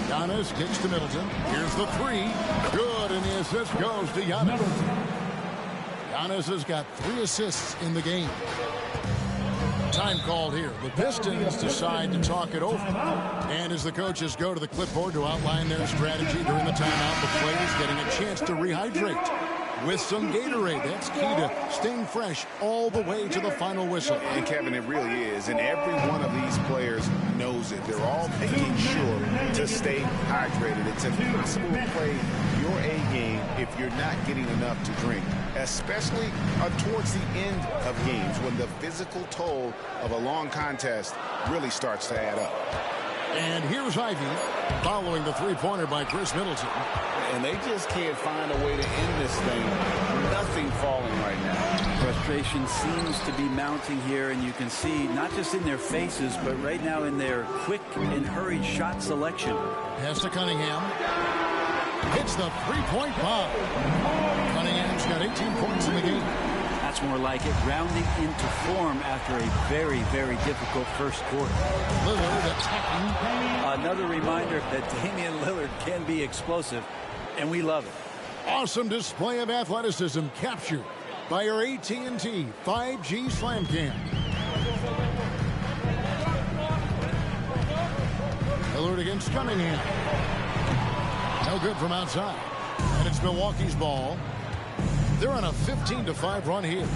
Giannis kicks to Middleton. Here's the 3. Good, and the assist goes to Giannis. Giannis has got 3 assists in the game. Time called here. The Pistons decide to talk it over. And as the coaches go to the clipboard to outline their strategy during the timeout, the players getting a chance to rehydrate with some Gatorade. That's key to staying fresh all the way to the final whistle. And Kevin, it really is. And every one of these players knows it. They're all making sure to stay hydrated. It's impossible to play your A game if you're not getting enough to drink, especially towards the end of games when the physical toll of a long contest really starts to add up. And here's Ivy following the 3-pointer by Chris Middleton. And they just can't find a way to end this thing. Nothing falling right now. Frustration seems to be mounting here, and you can see not just in their faces, but right now in their quick and hurried shot selection. Pass to Cunningham. Hits the 3-point bomb. Cunningham's got 18 points in the game. That's more like it, rounding into form after a very, very difficult first quarter. Lillard attacking. Another reminder that Damian Lillard can be explosive, and we love it. Awesome display of athleticism captured by our AT&T 5G Slam Cam. Lillard against Cunningham. No good from outside. And it's Milwaukee's ball. They're on a 15-5 run here.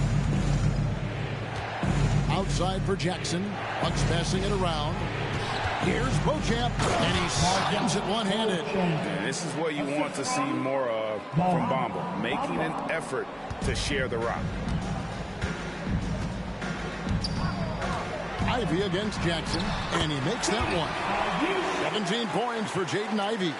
Outside for Jackson. Bucks passing it around. Here's Beauchamp, and he slams it one-handed. And this is what you want to see more of from Bamba, making an effort to share the rock. Ivy against Jackson, and he makes that one. 17 points for Jaden Ivey.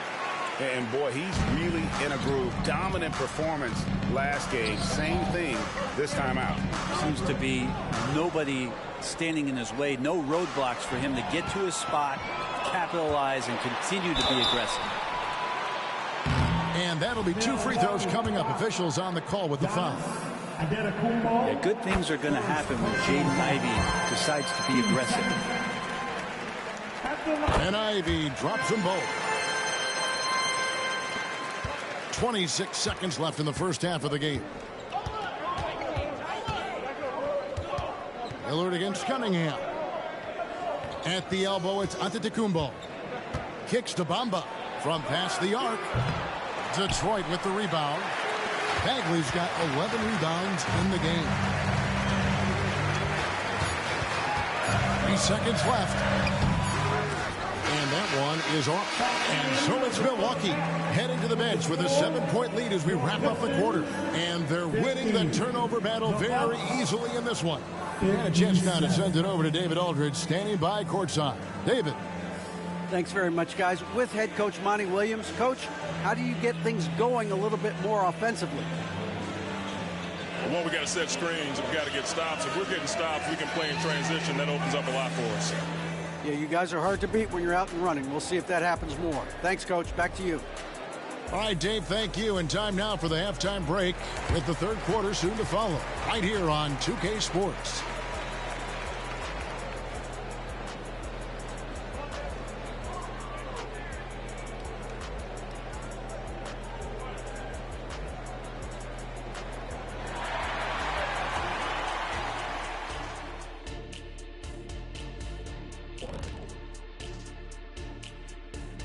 And boy, he's really in a groove. Dominant performance last game. Same thing this time out. Seems to be nobody standing in his way. No roadblocks for him to get to his spot, capitalize, and continue to be aggressive. And that'll be 2 free throws coming up. Officials on the call with the foul. Yeah, good things are going to happen when Jaden Ivey decides to be aggressive. And Ivey drops them both. 26 seconds left in the first half of the game. Lillard against Cunningham. At the elbow, it's Antetokounmpo. Kicks to Bamba from past the arc. Detroit with the rebound. Bagley's got 11 rebounds in the game. 3 seconds left. And that one is off. And so it's Milwaukee heading to the bench with a 7-point lead as we wrap up the quarter. And they're winning the turnover battle very easily in this one. And a chance now to send it over to David Aldridge, standing by courtside. David. Thanks very much, guys. With head coach Monty Williams. Coach, how do you get things going a little bit more offensively? Well, we got to set screens. We got to get stops. If we're getting stops, we can play in transition. That opens up a lot for us. Yeah, you guys are hard to beat when you're out and running. We'll see if that happens more. Thanks, Coach. Back to you. All right, Dave, thank you. And time now for the halftime break with the third quarter soon to follow. Right here on 2K Sports.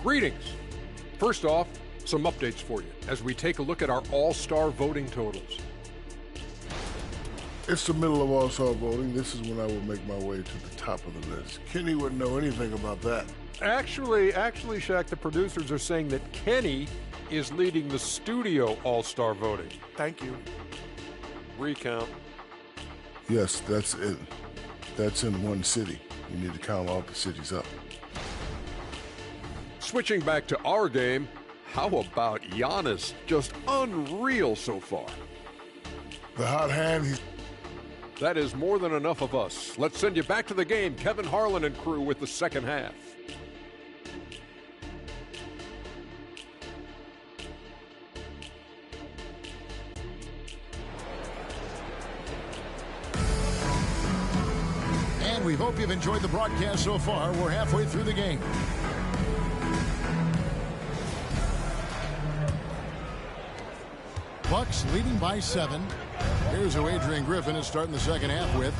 Greetings. First off, some updates for you as we take a look at our all-star voting totals. It's the middle of all-star voting. This is when I will make my way to the top of the list. Kenny wouldn't know anything about that. Actually, Shaq, the producers are saying that Kenny is leading the studio all-star voting. Thank you. Recount. Yes, that's it. That's in one city. You need to count all the cities up. Switching back to our game, how about Giannis? Just unreal so far. The hot hand. That is more than enough of us. Let's send you back to the game. Kevin Harlan and crew with the second half. And we hope you've enjoyed the broadcast so far. We're halfway through the game. Bucks leading by 7. Here's who Adrian Griffin is starting the second half with.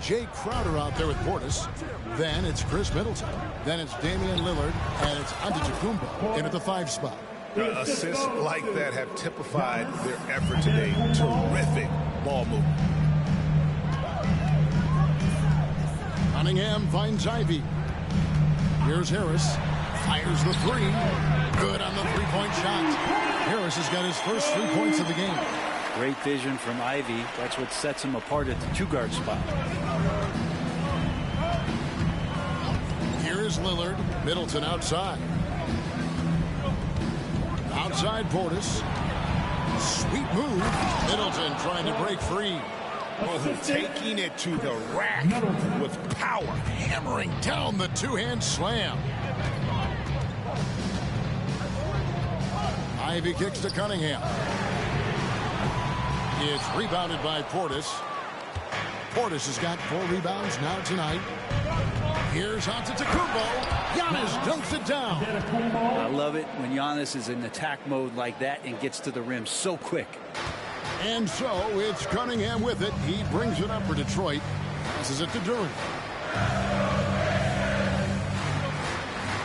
Jay Crowder out there with Portis. Then it's Chris Middleton. Then it's Damian Lillard. And it's Antetokounmpo in at the 5 spot. Assists like that have typified their effort today. Terrific ball movement. Cunningham finds Ivey. Here's Harris. Fires the 3. Good on the 3-point shot. Harris has got his first 3 points of the game. Great vision from Ivey. That's what sets him apart at the 2-guard spot. Here is Lillard. Middleton outside. Outside Portis. Sweet move. Middleton trying to break free. Oh, taking it to the rack with power. Hammering down the 2-hand slam. Ivey kicks to Cunningham. It's rebounded by Portis. Portis has got 4 rebounds now tonight. Here's Antetokounmpo. Giannis dunks it down. I love it when Giannis is in attack mode like that and gets to the rim so quick. And so it's Cunningham with it. He brings it up for Detroit. Passes it to Duran.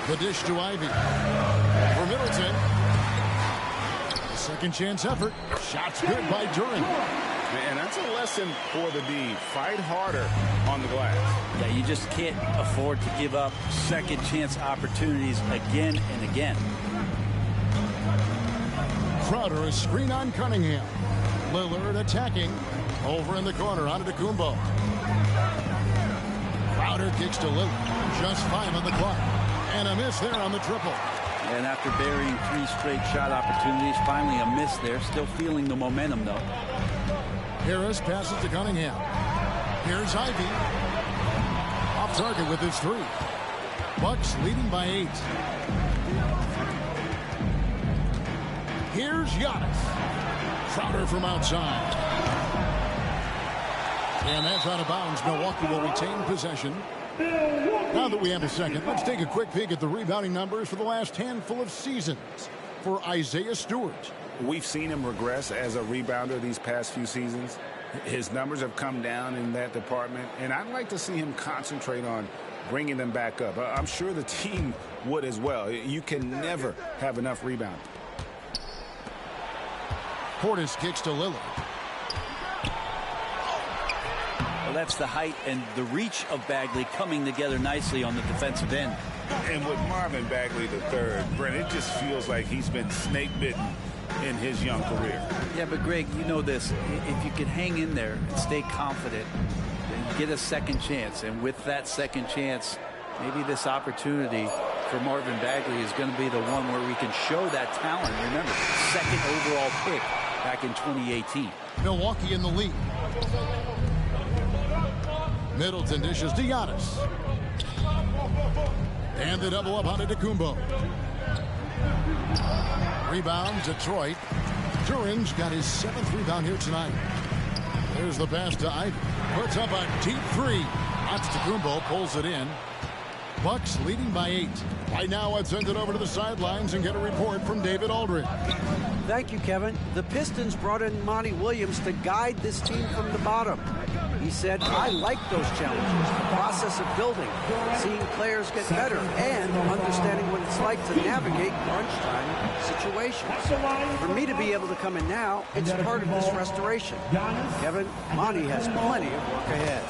The dish to Ivey. For Middleton. Second chance effort. Shots good by Duran. Man, that's a lesson for the D. Fight harder on the glass. Yeah, you just can't afford to give up second chance opportunities again and again. Crowder a screen on Cunningham. Lillard attacking. Over in the corner, Antetokounmpo. Crowder kicks to Lillard. Just 5 on the clock. And a miss there on the triple. And after burying 3 straight shot opportunities, finally a miss there. Still feeling the momentum, though. Harris passes to Cunningham. Here's Ivy. Off target with his 3. Bucks leading by 8. Here's Giannis. Crowder from outside. And that's out of bounds. Milwaukee will retain possession. Now that we have a second, let's take a quick peek at the rebounding numbers for the last handful of seasons for Isaiah Stewart. We've seen him regress as a rebounder these past few seasons. His numbers have come down in that department, and I'd like to see him concentrate on bringing them back up. I'm sure the team would as well. You can never have enough rebounding. Portis kicks to Lillard. Well, that's the height and the reach of Bagley coming together nicely on the defensive end. And with Marvin Bagley III, Brent, it just feels like he's been snake bitten in his young career. Yeah, but Greg, you know this. If you can hang in there and stay confident, then you get a second chance. And with that second chance, maybe this opportunity for Marvin Bagley is going to be the one where we can show that talent. Remember, second overall pick back in 2018. Milwaukee in the lead. Middleton dishes to Giannis. And the double up on Antetokounmpo. Rebound, Detroit. Turin's got his 7th rebound here tonight. There's the pass to Ivy. Puts up a deep 3. Antetokounmpo pulls it in. Bucks leading by 8. Right now, let's send it over to the sidelines and get a report from David Aldridge. Thank you, Kevin. The Pistons brought in Monty Williams to guide this team from the bottom. He said, I like those challenges, the process of building, seeing players get better, and understanding what it's like to navigate crunch time situations. For me to be able to come in now, it's part of this restoration. Kevin, Monty has plenty of work ahead.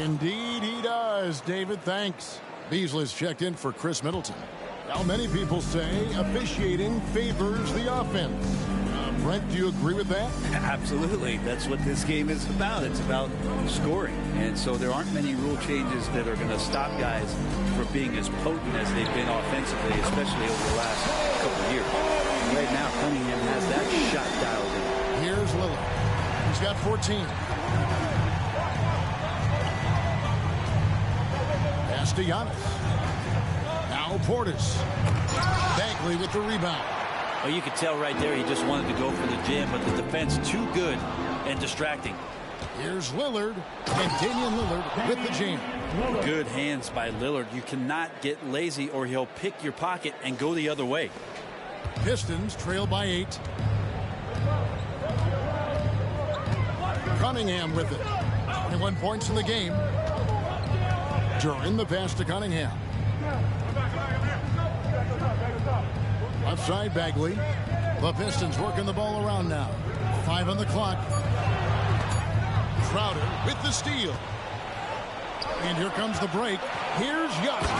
Indeed he does, David. Thanks. Beasley's checked in for Chris Middleton. Now, many people say officiating favors the offense. Brent, do you agree with that? Absolutely. That's what this game is about. It's about scoring. And so there aren't many rule changes that are going to stop guys from being as potent as they've been offensively, especially over the last couple of years. And right now, Cunningham has that shot dialed in. Here's Lillard. He's got 14. Pass to Giannis. Now Portis. Bagley with the rebound. Well, you could tell right there he just wanted to go for the jam, but the defense too good and distracting. Here's Lillard, and Damian Lillard with the jam. Good hands by Lillard. You cannot get lazy or he'll pick your pocket and go the other way. Pistons trail by 8. Cunningham with it. 21 points in the game. During the pass to Cunningham. Left side, Bagley. The Pistons working the ball around now. 5 on the clock. Crowder with the steal. And here comes the break. Here's Giannis.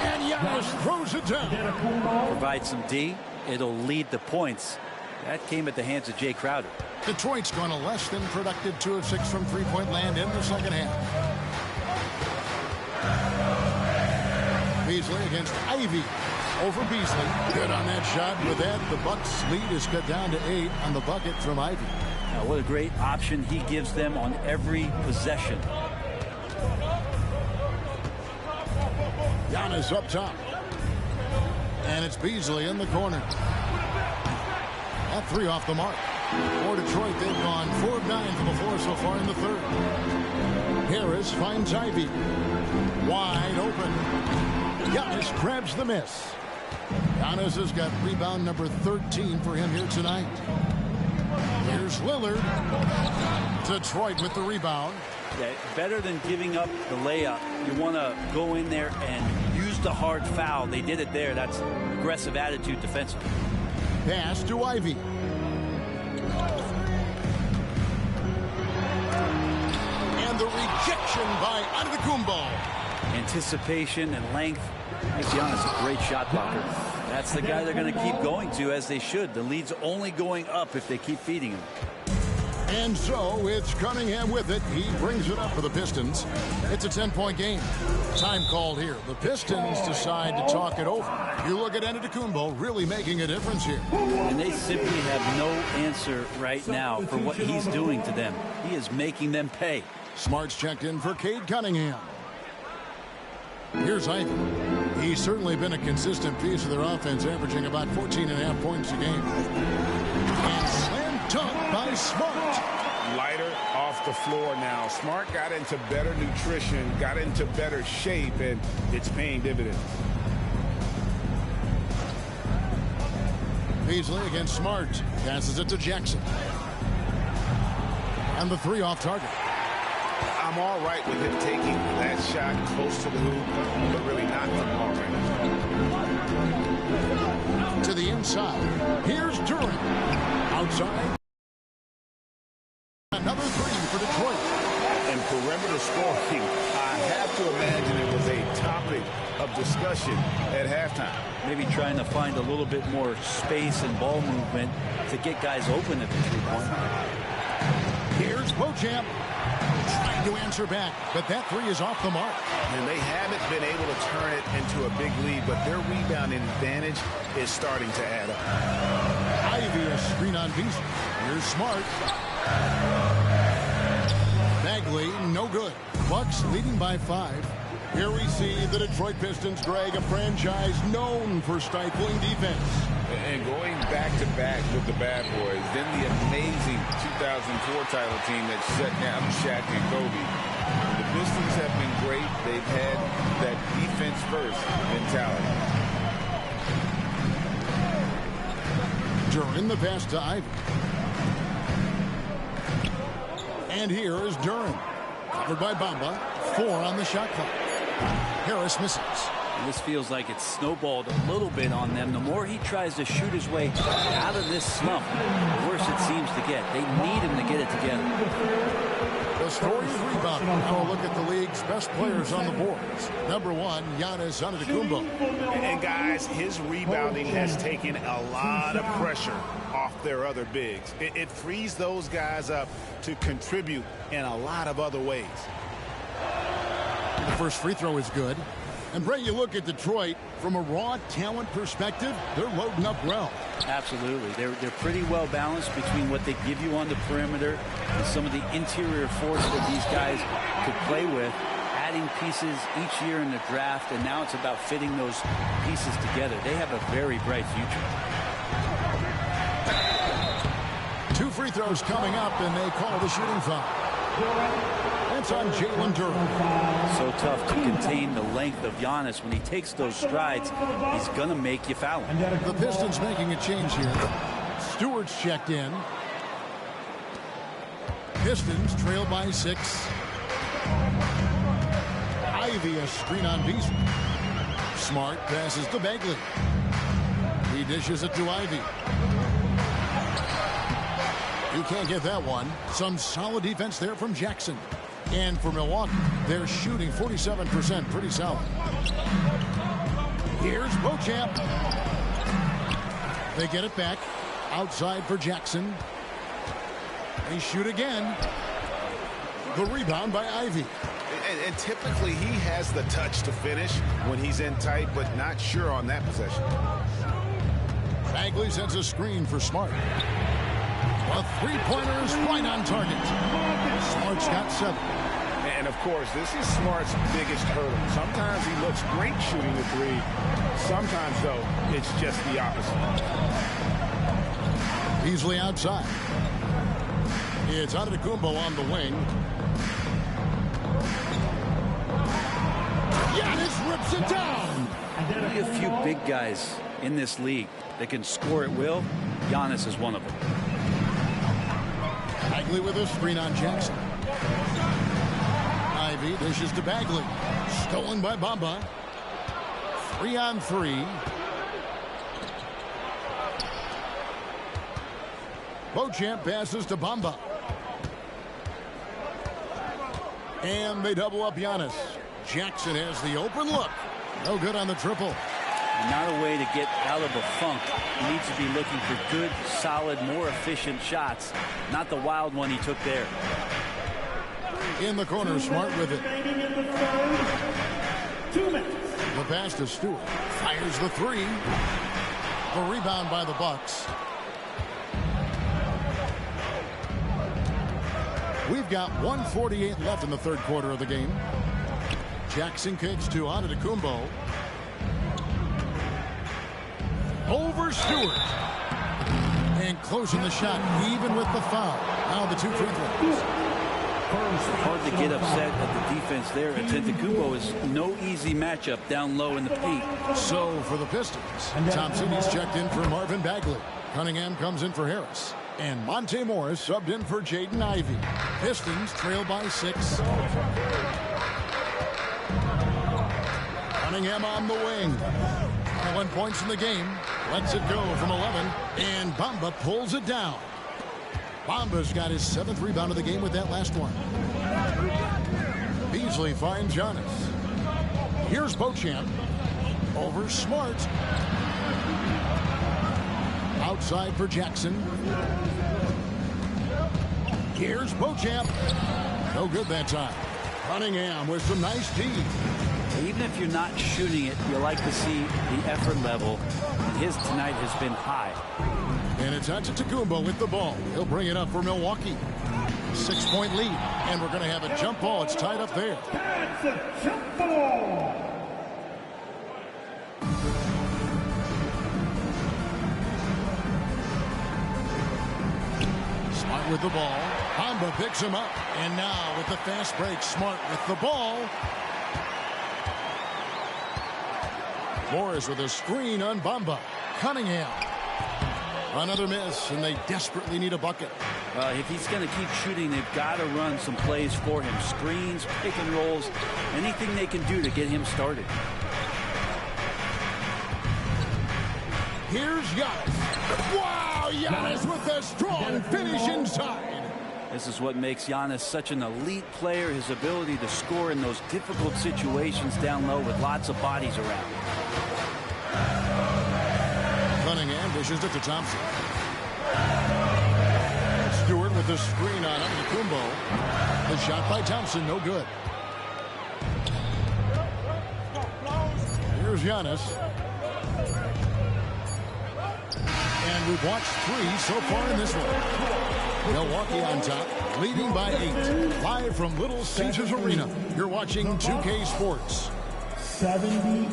And Giannis throws it down. Provide some D. It'll lead the points. That came at the hands of Jay Crowder. Detroit's gone a less than productive 2 of 6 from three-point land in the second half. Beasley against Ivy. Over Beasley. Good on that shot. With that, the Bucks lead is cut down to 8 on the bucket from Ivy. Now, what a great option he gives them on every possession. Giannis up top. And it's Beasley in the corner. That 3 off the mark. For Detroit, they've gone 4 of 9 from the floor so far in the third. Harris finds Ivy. Wide open. Giannis grabs the miss. Giannis has got rebound number 13 for him here tonight. Here's Lillard. Detroit with the rebound. Yeah, better than giving up the layup. You want to go in there and use the hard foul. They did it there. That's aggressive attitude defensively. Pass to Ivy. And the rejection by Antetokounmpo. Anticipation and length makes Giannis a great shot blocker. That's the guy they're going to keep going to, as they should. The lead's only going up if they keep feeding him. And so it's Cunningham with it. He brings it up for the Pistons. It's a 10-point game. Time called here. The Pistons decide to talk it over. You look at Antetokounmpo really making a difference here. And they simply have no answer right now for what he's doing to them. He is making them pay. Smart's checked in for Cade Cunningham. Here's Ivy. He's certainly been a consistent piece of their offense, averaging about 14.5 points a game. And slam dunk by Smart. Lighter off the floor now. Smart got into better nutrition, got into better shape, and it's paying dividends. Beasley against Smart. Passes it to Jackson. And the three off target. I'm all right with him taking that shot close to the hoop, but really not from all right. To the inside. Here's Durant. Outside. Another three for Detroit. And perimeter scoring, I have to imagine it was a topic of discussion at halftime. Maybe trying to find a little bit more space and ball movement to get guys open at the three-point line. Here's Beauchamp. Trying to answer back, but that three is off the mark. And they haven't been able to turn it into a big lead, but their rebounding advantage is starting to add up. Ivy a screen on Beasley. Here's Smart. Bagley, no good. Bucks leading by 5. Here we see the Detroit Pistons, Greg, a franchise known for stifling defense. And going back-to-back with the bad boys, then the amazing 2004 title team that shut down Shaq and Kobe. The Pistons have been great. They've had that defense-first mentality. Duran the pass to Ivy. And here is Duran. Covered by Bamba. 4 on the shot clock. Harris misses. This feels like it's snowballed a little bit on them. The more he tries to shoot his way out of this slump, the worse it seems to get. They need him to get it together. The story is rebounding. Now a look at the league's best players on the boards. Number 1, Giannis Antetokounmpo. And guys, his rebounding has taken a lot of pressure off their other bigs. It frees those guys up to contribute in a lot of other ways. The first free throw is good. And, Bray, you look at Detroit, from a raw talent perspective, they're loading up well. Absolutely. They're pretty well balanced between what they give you on the perimeter and some of the interior force that these guys could play with, adding pieces each year in the draft, and now it's about fitting those pieces together. They have a very bright future. 2 free throws coming up, and they call the shooting foul. That's on Jalen Duran. So tough to contain the length of Giannis. When he takes those strides, he's going to make you foul him. The Pistons making a change here. Stewart's checked in. Pistons trail by 6. Ivy a screen on Beasley. Smart passes to Bagley. He dishes it to Ivy. He can't get that one. Some solid defense there from Jackson. And for Milwaukee, they're shooting 47%, pretty solid. Here's Beauchamp. They get it back. Outside for Jackson. They shoot again. The rebound by Ivy. And typically he has the touch to finish when he's in tight, but not sure on that possession. Bagley sends a screen for Smart. A three-pointer is right on target. Smart's got 7. And, of course, this is Smart's biggest hurdle. Sometimes he looks great shooting the 3. Sometimes, though, it's just the opposite. Beasley outside. It's Antetokounmpo on the wing. Giannis rips it down. Only a few big guys in this league that can score at will. Giannis is one of them. Bagley with a screen on Jackson. Ivy dishes to Bagley. Stolen by Bamba. 3-on-3. Beauchamp passes to Bamba. And they double up Giannis. Jackson has the open look. No good on the triple. not a way to get out of a funk. He needs to be looking for good, solid, more efficient shots, not the wild one he took there. In the corner, Smart with it. 2 minutes. The pass to Stewart. Fires the three. The rebound by the Bucks. We've got 1:48 left in the third quarter of the game. Jackson kicks to Antetokounmpo. Over Stewart. And closing the shot, even with the foul. Now the 2 free throws. Hard to get upset at the defense there. Antetokounmpo is no easy matchup down low in the paint. So for the Pistons, Thompson is checked in for Marvin Bagley. Cunningham comes in for Harris. And Monte Morris subbed in for Jaden Ivey. Pistons trail by 6. Cunningham on the wing. 1 points in the game. Lets it go from 11. And Bamba pulls it down. Bamba's got his 7th rebound of the game with that last one. Beasley finds Giannis. Here's Beauchamp. Over Smart. Outside for Jackson. Here's Beauchamp. No good that time. Cunningham with some nice D. Even if you're not shooting it, you like to see the effort level. His tonight has been high. And it's Antetokounmpo with the ball. He'll bring it up for Milwaukee. 6-point lead. And we're going to have a jump ball. It's tied up there. That's a jump ball. Smart with the ball. Bamba picks him up. And now with the fast break, Smart with the ball. Morris with a screen on Bamba. Cunningham. Another miss, and they desperately need a bucket. If he's going to keep shooting, they've got to run some plays for him. Screens, pick and rolls, anything they can do to get him started. Here's Giannis. Wow, Giannis with a strong finish inside. This is what makes Giannis such an elite player, his ability to score in those difficult situations down low with lots of bodies around. Cunningham dishes it to Thompson. Stewart with the screen on Antetokounmpo. The shot by Thompson, no good. Here's Giannis. And we've watched 3 so far in this one. Milwaukee on top, leading by 8. Live from Little Caesars Arena. You're watching 2K Sports. 78.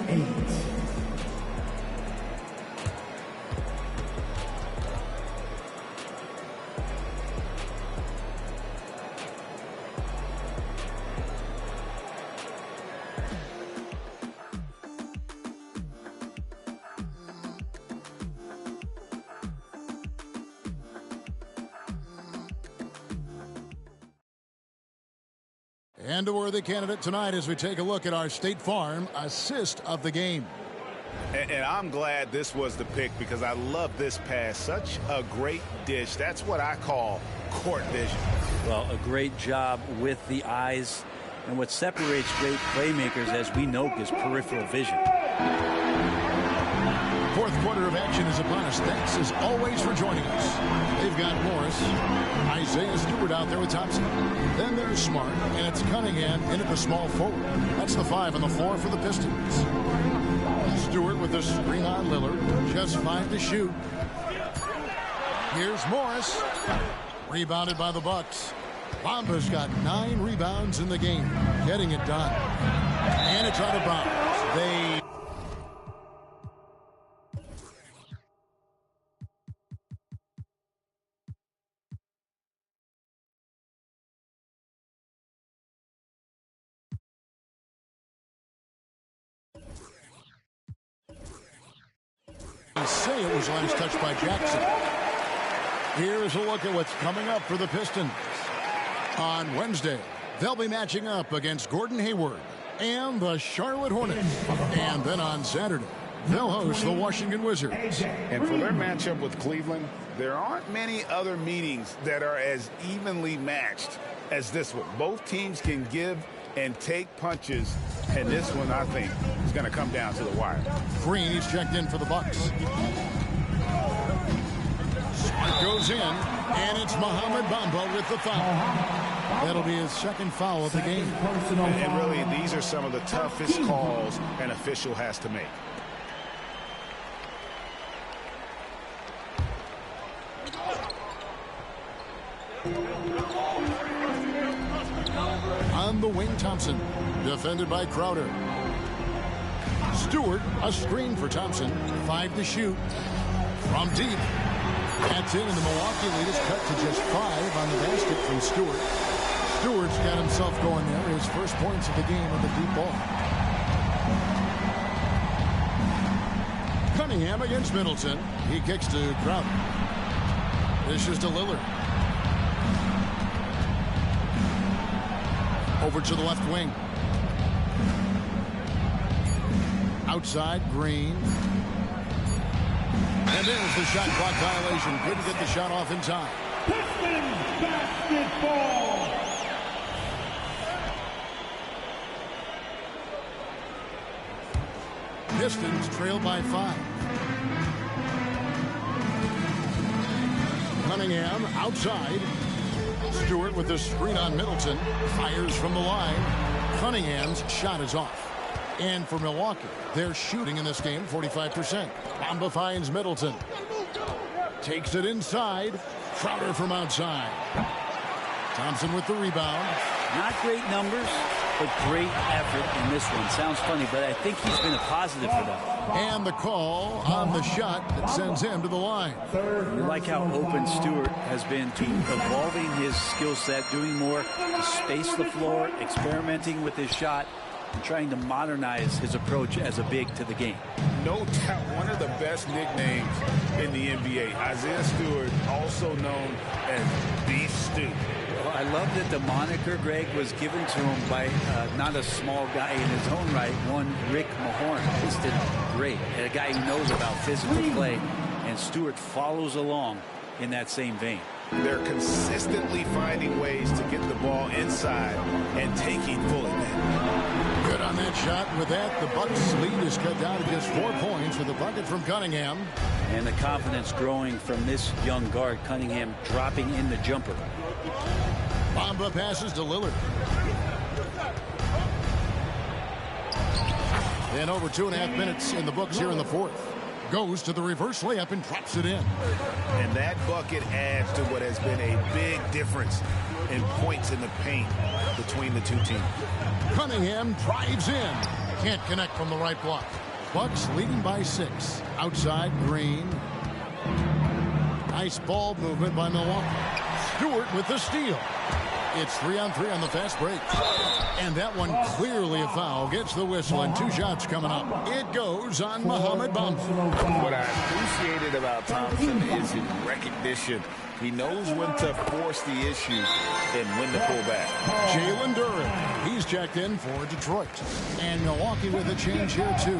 And a worthy candidate tonight as we take a look at our State Farm assist of the game. And I'm glad this was the pick because I love this pass. Such a great dish. That's what I call court vision. Well, a great job with the eyes. And what separates great playmakers, as we know, is peripheral vision. Fourth quarter of action is upon us. Thanks as always for joining us. They've got Morris, Isaiah Stewart out there with Thompson. Then there's Smart, and it's Cunningham in at the small forward. That's the 5 on the floor for the Pistons. Stewart with the screen on Lillard. Just 5 to shoot. Here's Morris. Rebounded by the Bucks. Bamba's got 9 rebounds in the game. Getting it done. And it's out of bounds. They... say it was last touched by Jackson. Here's a look at what's coming up for the Pistons. On Wednesday, they'll be matching up against Gordon Hayward and the Charlotte Hornets. And then on Saturday, they'll host the Washington Wizards. And for their matchup with Cleveland, there aren't many other meetings that are as evenly matched as this one. Both teams can give and take punches, and this one, I think, is going to come down to the wire. Green is checked in for the Bucks. Smart goes in, and it's Mohamed Bamba with the foul. That'll be his second foul of the game. And really, these are some of the toughest calls an official has to make. On the wing, Thompson, defended by Crowder. Stewart, a screen for Thompson. 5 to shoot. From deep. That's in, and the Milwaukee lead is cut to just 5 on the basket from Stewart. Stewart's got himself going there. His first points of the game with the deep ball. Cunningham against Middleton. He kicks to Crowder. Dishes to Lillard. Over to the left wing. Outside, Green. And there's the shot clock violation. Couldn't get the shot off in time. Pistons basketball. Pistons trail by 5. Cunningham outside. Stewart with the screen on Middleton. Fires from the line. Cunningham's shot is off. And for Milwaukee, they're shooting in this game 45%. Bamba finds Middleton. Takes it inside. Crowder from outside. Thompson with the rebound. Not great numbers, but great effort in this one. Sounds funny, but I think he's been a positive for them. And the call on the shot that sends him to the line. You like how open Stewart has been to evolving his skill set, doing more to space the floor, experimenting with his shot, and trying to modernize his approach as a big to the game. No doubt one of the best nicknames in the NBA. Isaiah Stewart, also known as Beef Stew. Well, I love that the moniker, Greg, was given to him by not a small guy in his own right, one Rick Mahorn. He's did great. And a guy who knows about physical play, and Stewart follows along in that same vein. They're consistently finding ways to get the ball inside and taking full advantage. Good on that shot. With that, the Bucks lead is cut down to just 4 points with a bucket from Cunningham. And the confidence growing from this young guard, Cunningham, dropping in the jumper. Bamba passes to Lillard. And over 2.5 minutes in the books here in the fourth. Goes to the reverse layup and drops it in. And that bucket adds to what has been a big difference in points in the paint between the two teams. Cunningham drives in. Can't connect from the right block. Bucks leading by 6. Outside, Green. Nice ball movement by Milwaukee. Stewart with the steal. It's 3-on-3 on the fast break. And that one clearly a foul. Gets the whistle and 2 shots coming up. It goes on Mohamed Bamba. What I appreciated about Thompson is his recognition. He knows when to force the issue and when to pull back. Jalen Duren. He's checked in for Detroit. And Milwaukee with a change here too.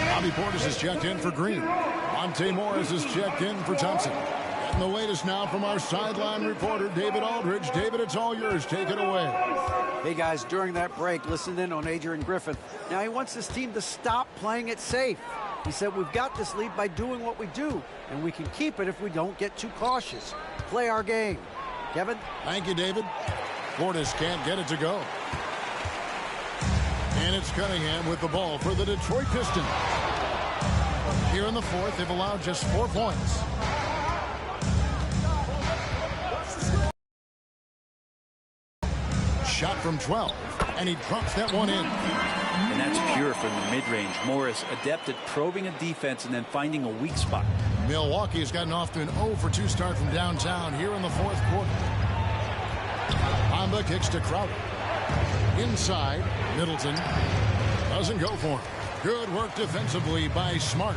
Bobby Portis is checked in for Green. Monte Morris is checked in for Thompson. And the latest now from our sideline reporter, David Aldridge. David, it's all yours. Take it away. Hey, guys, during that break, listened in on Adrian Griffin. Now, he wants this team to stop playing it safe. He said, we've got this lead by doing what we do, and we can keep it if we don't get too cautious. Play our game. Kevin? Thank you, David. Portis can't get it to go. And it's Cunningham with the ball for the Detroit Pistons. Here in the fourth, they've allowed just 4 points. Shot from 12, and he drops that one in. And that's pure from the mid-range. Morris adept at probing a defense and then finding a weak spot. Milwaukee has gotten off to an 0-for-2 start from downtown here in the fourth quarter. Bamba kicks to Crowder. Inside, Middleton doesn't go for him. Good work defensively by Smart.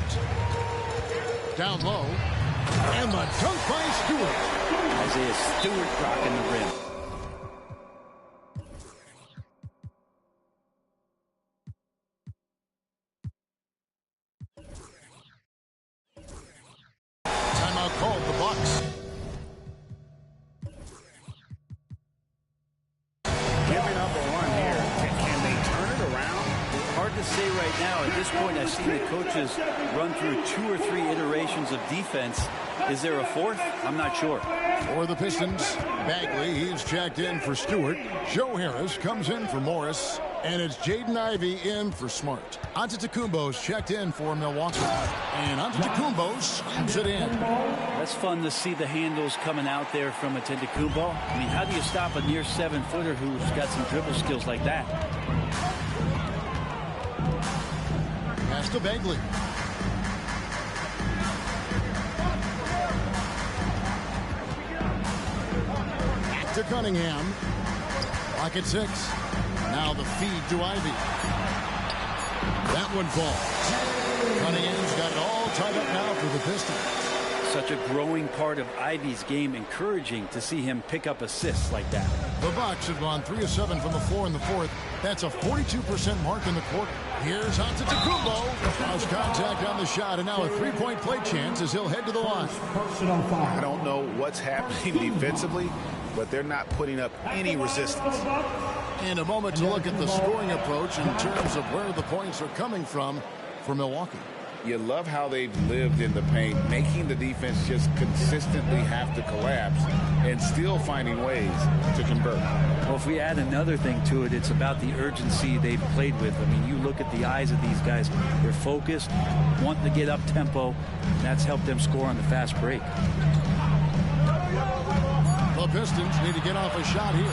Down low, and the dunk by Stewart. Isaiah Stewart rocking the rim. Called the Bucks. Giving up a run here. Can they turn it around? Hard to say right right now, at this point, I've seen the coaches run through 2 or 3 iterations of defense. Is there a fourth? I'm not sure. For the Pistons, Bagley, he's checked in for Stewart. Joe Harris comes in for Morris. And it's Jaden Ivey in for Smart. Antetokounmpo's checked in for Milwaukee. And Antetokounmpo slams it in. That's fun to see the handles coming out there from Antetokounmpo. I mean, how do you stop a near 7-footer who's got some dribble skills like that? Pass to Bagley. Back to Cunningham. Clock at 6. Now the feed to Ivy. That one falls. Cunningham's got it all tied up now for the Pistons. Such a growing part of Ivy's game. Encouraging to see him pick up assists like that. The Bucks have gone 3 of 7 from the floor in the fourth. That's a 42% mark in the quarter. Here's Antetokounmpo. Cross contact on the shot, and now a 3-point play chance as he'll head to the line. I don't know what's happening defensively, but they're not putting up any resistance. In a moment to look at the scoring approach in terms of where the points are coming from for Milwaukee. You love how they've lived in the paint, making the defense just consistently have to collapse and still finding ways to convert. Well, if we add another thing to it, it's about the urgency they've played with. I mean, you look at the eyes of these guys. They're focused, wanting to get up tempo. That's helped them score on the fast break. The Pistons need to get off a shot here.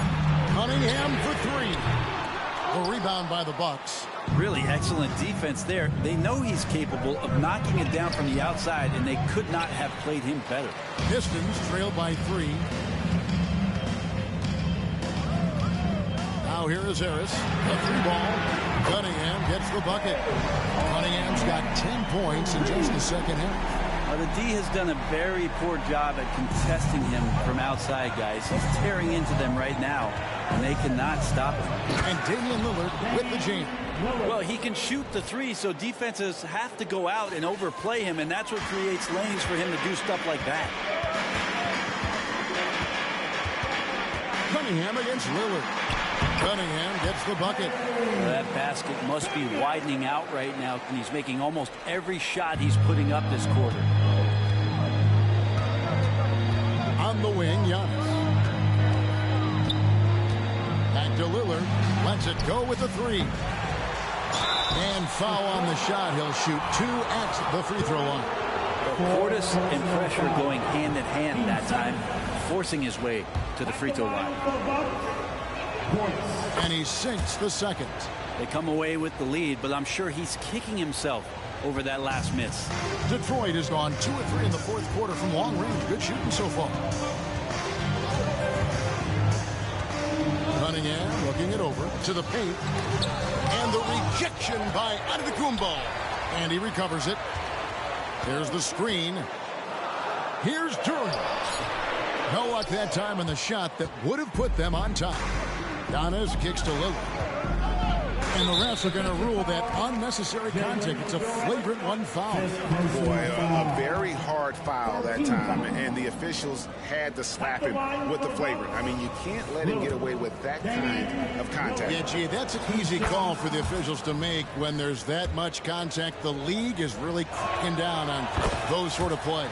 Cunningham for 3. The rebound by the Bucks. Really excellent defense there. They know he's capable of knocking it down from the outside, and they could not have played him better. Pistons trail by 3. Now here is Harris. The 3-ball. Cunningham gets the bucket. Cunningham's got 10 points in just the second half. The D has done a very poor job at contesting him from outside, guys. He's tearing into them right now, and they cannot stop him. And Damian Lillard with the jam. Well, he can shoot the 3, so defenses have to go out and overplay him, and that's what creates lanes for him to do stuff like that. Cunningham against Lillard. Cunningham gets the bucket. Well, that basket must be widening out right now, and he's making almost every shot he's putting up this quarter. On the wing, Giannis. Back to Lillard. Lets it go with the 3. And foul on the shot. He'll shoot 2 at the free throw line. Portis and pressure going hand in hand that time, forcing his way to the free throw line. And he sinks the second. They come away with the lead, but I'm sure he's kicking himself over that last miss. Detroit has gone 2 of 3 in the fourth quarter from long range. Good shooting so far. Cunningham looking it over to the paint. And the rejection by Antetokounmpo. And he recovers it. There's the screen. Here's Durant. No luck that time on the shot that would have put them on top. Giannis kicks to Lillard. And the refs are going to rule that unnecessary contact. It's a flagrant 1 foul. Boy, a very hard foul that time, and the officials had to slap him with the flagrant. I mean, you can't let him get away with that kind of contact. Yeah, gee, that's an easy call for the officials to make when there's that much contact. The league is really cracking down on those sort of plays.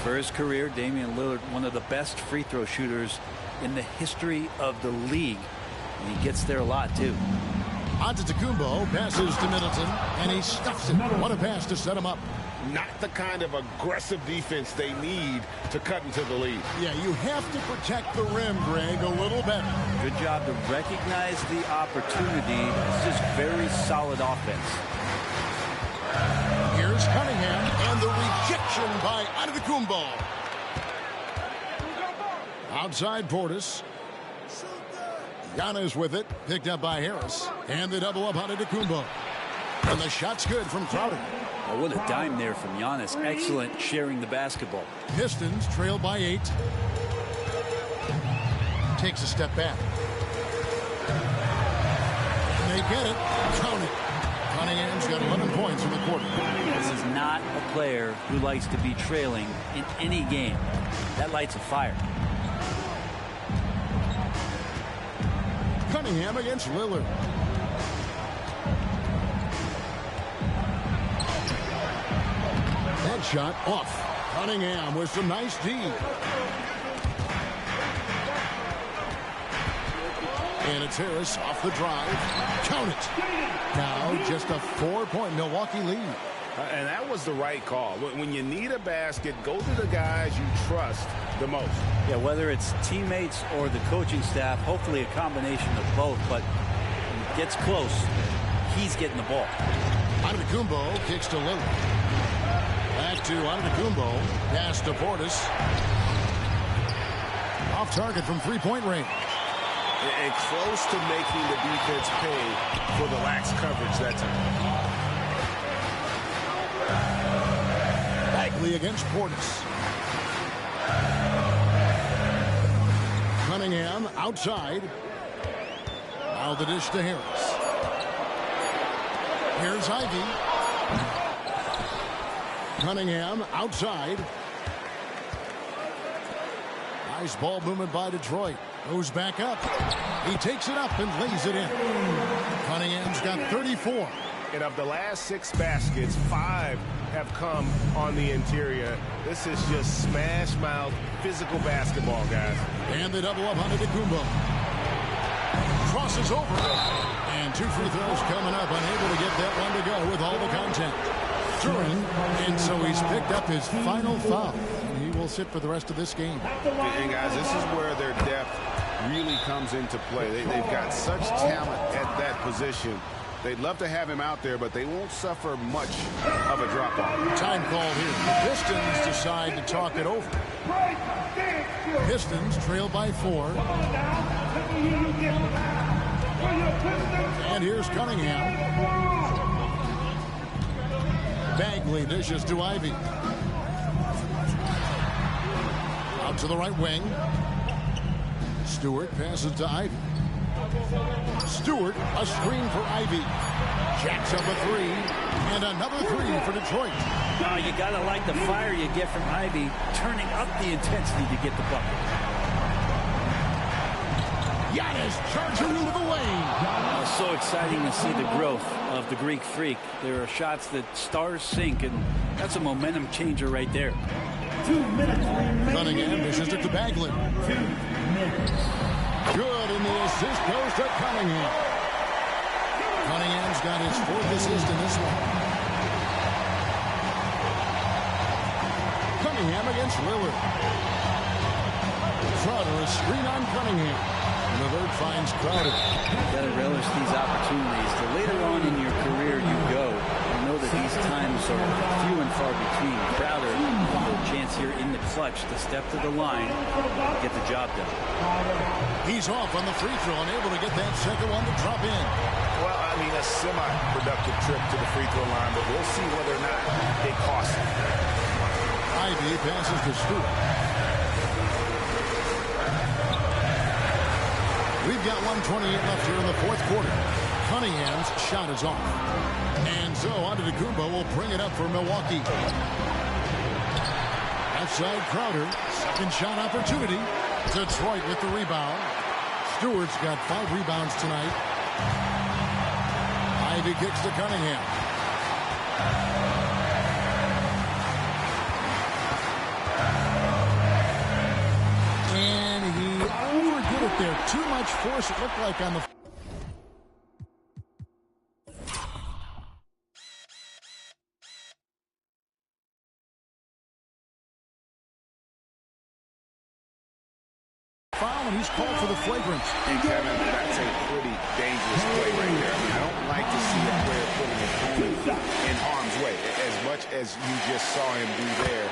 For his career, Damian Lillard, one of the best free throw shooters in the history of the league. And he gets there a lot, too. Antetokounmpo passes to Middleton, and he stuffs it. What a pass to set him up. Not the kind of aggressive defense they need to cut into the lead. Yeah, you have to protect the rim, Greg, a little better. Good job to recognize the opportunity. This is very solid offense. Here's Cunningham, and the rejection by Antetokounmpo. Outside Portis. Giannis with it, picked up by Harris. And the double up on Antetokounmpo. And the shot's good from Crowder. Oh, what a dime there from Giannis. Excellent sharing the basketball. Pistons trail by 8. Takes a step back. And they get it. Count it. Cunningham's got 11 points in the quarter. This is not a player who likes to be trailing in any game. That lights a fire. Cunningham against Lillard. Headshot off. Cunningham with some nice D. And it's Harris off the drive. Count it. Now just a 4-point Milwaukee lead. And that was the right call. When you need a basket, go to the guys you trust the most. Yeah, whether it's teammates or the coaching staff, hopefully a combination of both. But when it gets close, he's getting the ball. Antetokounmpo kicks to Lillard. Back to Antetokounmpo. Pass to Portis. Off target from three-point range. And close to making the defense pay for the lax coverage that time. Bagley against Portis. Cunningham outside. Now the dish to Harris. Here's Ivy. Cunningham outside. Nice ball movement by Detroit. Goes back up. He takes it up and lays it in. Cunningham's got 34. And of the last 6 baskets, 5 have come on the interior. This is just smash mouth physical basketball, guys. And the double up on Antetokounmpo. Crosses over. And 2 free throws coming up. Unable to get that one to go with all the contact. And so he's picked up his final foul. And he will sit for the rest of this game. And guys, this is where their depth really comes into play. They've got such talent at that position. They'd love to have him out there, but they won't suffer much of a drop-off. Time call here. The Pistons decide to talk it over. Pistons trail by 4. And here's Cunningham. Bagley dishes to Ivy. Out to the right wing. Stewart passes to Ivy. Stewart, a screen for Ivy. Jacks up a 3. And another 3 for Detroit. Oh, you got to like the fire you get from Ivy, turning up the intensity to get the bucket. Giannis charging into the lane. So exciting to see the growth of the Greek Freak. There are shots that stars sink, and that's a momentum changer right there. 2 minutes remaining. Cunningham dishes it to Bagley. 2 minutes. Good, and the assist goes to Cunningham. Cunningham's got his 4th assist in this one. Cunningham against Lillard. Crowder, a screen on Cunningham. Lillard finds Crowder. You got to relish these opportunities. The later on in your career you go, you know that these times are few and far between. Crowder, a chance here in the clutch to step to the line and get the job done. He's off on the free throw and able to get that second one to drop in. Well, I mean, a semi-productive trip to the free throw line, but we'll see whether or not it costs him. Ivy passes to Stewart. We've got 1:28 left here in the 4th quarter. Cunningham's shot is off. And so Antetokounmpo will bring it up for Milwaukee. Outside Crowder. Second shot opportunity. Detroit with the rebound. Stewart's got 5 rebounds tonight. Ivy kicks to Cunningham. And he overdid it there. Too much force, it looked like, on the... foul, and he's called for the flagrant. And Kevin, that's a pretty dangerous play right there. I mean, I don't like to see a player putting an opponent in harm's way, as much as you just saw him do there.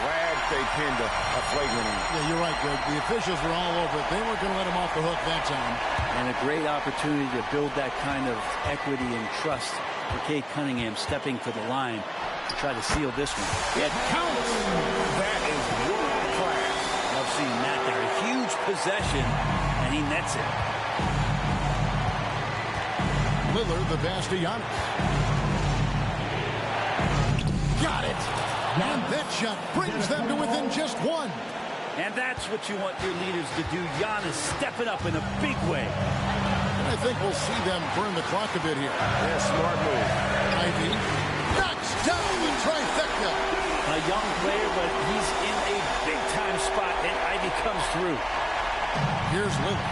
Glad they pinned a flagrant on. Yeah, you're right, Greg. The officials were all over it. They weren't going to let him off the hook that time. And a great opportunity to build that kind of equity and trust for Cade Cunningham stepping to the line to try to seal this one. It counts! That is world class. Love seeing that there. A huge possession, and he nets it. Lillard, the pass to Giannis. Got it! And that shot brings them to within just 1. And that's what you want your leaders to do. Giannis stepping up in a big way. And I think we'll see them burn the clock a bit here. Yeah, smart move. Ivy knocks down the trifecta. young player, but he's in a big-time spot, and Ivy comes through. Here's Lillard.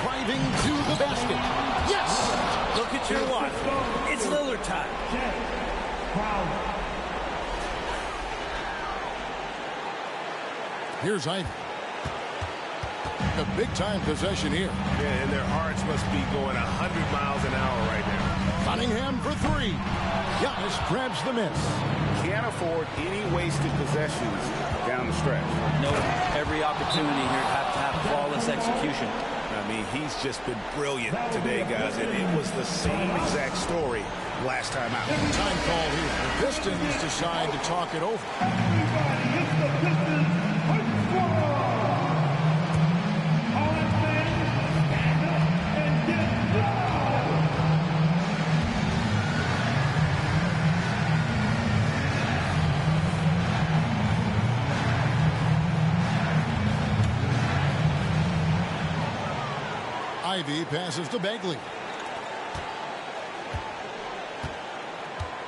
Driving to the basket. Yes! Look at your watch. It's Lillard time. Here's Ivy. A big-time possession here. Yeah, and their hearts must be going 100 miles an hour right now. Cunningham for three. Giannis grabs the miss. Can't afford any wasted possessions down the stretch. No, every opportunity here have to have flawless execution. I mean, he's just been brilliant today, guys, and it was the same exact story last time out. Time call here. The Pistons decide to talk it over. Ivy passes to Bagley.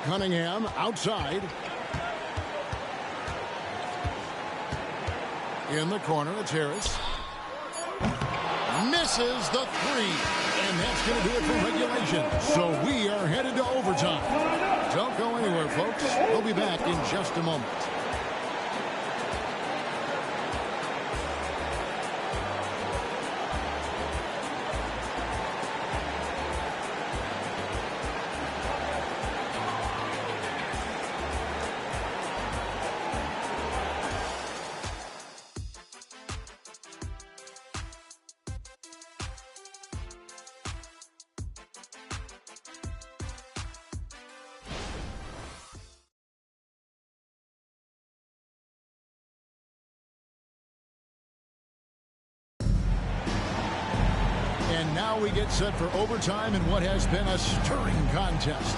Cunningham outside. In the corner, it's Harris. Misses the three. And that's going to do it for regulation. So we are headed to overtime. Don't go anywhere, folks. We'll be back in just a moment. And now we get set for overtime in what has been a stirring contest.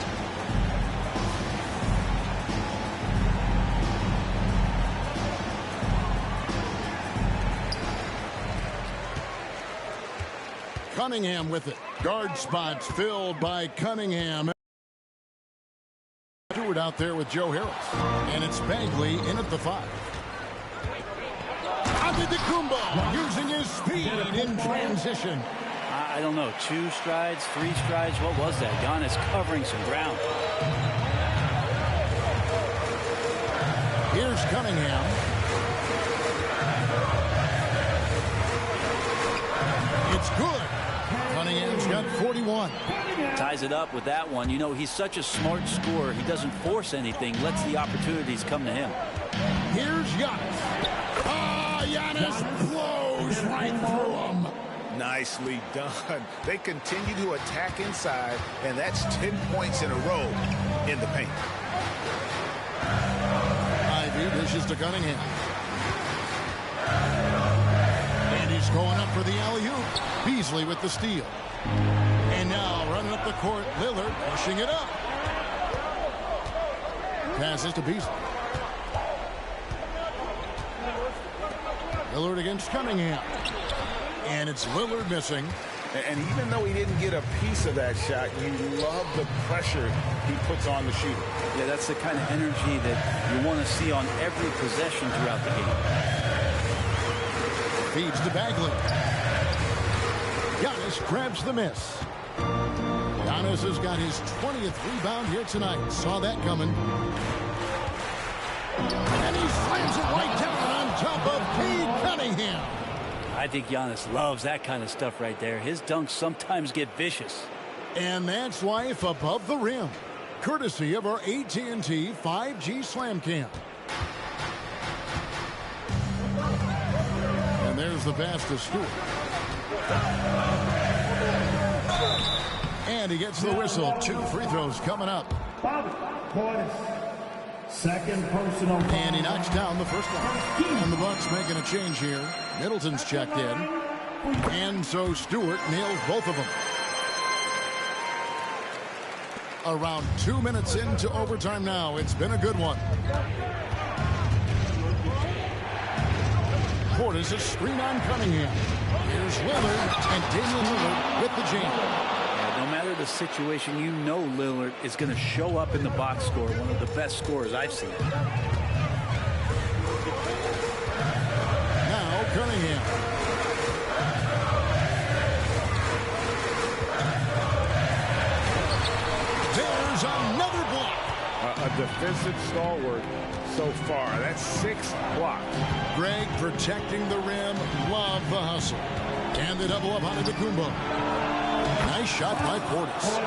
Cunningham with it. Guard spots filled by Cunningham. Stewart out there with Joe Harris. And it's Bagley in at the 5. Antetokounmpo using his speed in transition. I don't know, 2 strides, 3 strides, what was that? Giannis covering some ground. Here's Cunningham. It's good. Cunningham's got 41. Ties it up with that one. You know, he's such a smart scorer. He doesn't force anything, lets the opportunities come to him. Here's Giannis. Giannis blows right through him. Nicely done. They continue to attack inside, and that's 10 points in a row in the paint. Ivy dishes to Cunningham. And he's going up for the alley-oop. Beasley with the steal. And now running up the court, Lillard pushing it up. Passes to Beasley. Lillard against Cunningham. And it's Lillard missing. And even though he didn't get a piece of that shot, you love the pressure he puts on the shooter. Yeah, that's the kind of energy that you want to see on every possession throughout the game. Feeds to Bagley. Giannis grabs the miss. Giannis has got his 20th rebound here tonight. Saw that coming. And he slams it right down on top of Cade Cunningham. I think Giannis loves that kind of stuff right there. His dunks sometimes get vicious. And that's life above the rim. Courtesy of our AT&T 5G Slam Cam. And there's the pass to Stewart. And he gets the whistle. 2 free throws coming up. Second personal. And he knocks down the first one. And the Bucks making a change here. Middleton's checked in. And so Stewart nails both of them. Around 2 minutes into overtime now. It's been a good one. Portis is screen on Cunningham. Here's Lillard, and Damian Lillard with the jam. Yeah, No matter the situation, you know Lillard is going to show up in the box score, one of the best scorers I've seen. Now Cunningham. There's another block. A defensive stalwart so far. That's 6 blocks. Greg protecting the rim. Love the hustle. And they double up on Antetokounmpo. Nice shot by Portis.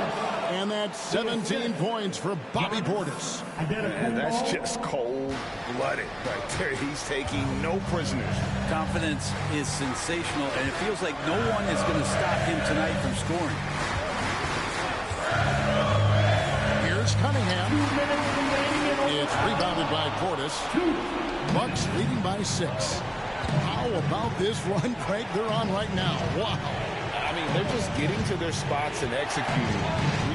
And that's 17 points for Bobby Portis. And that's just cold-blooded right there. He's taking no prisoners. Confidence is sensational, and it feels like no one is going to stop him tonight from scoring. Here's Cunningham. It's rebounded by Portis. Bucks leading by 6. How about this run, Craig, they're on right now? Wow. I mean, they're just getting to their spots and executing,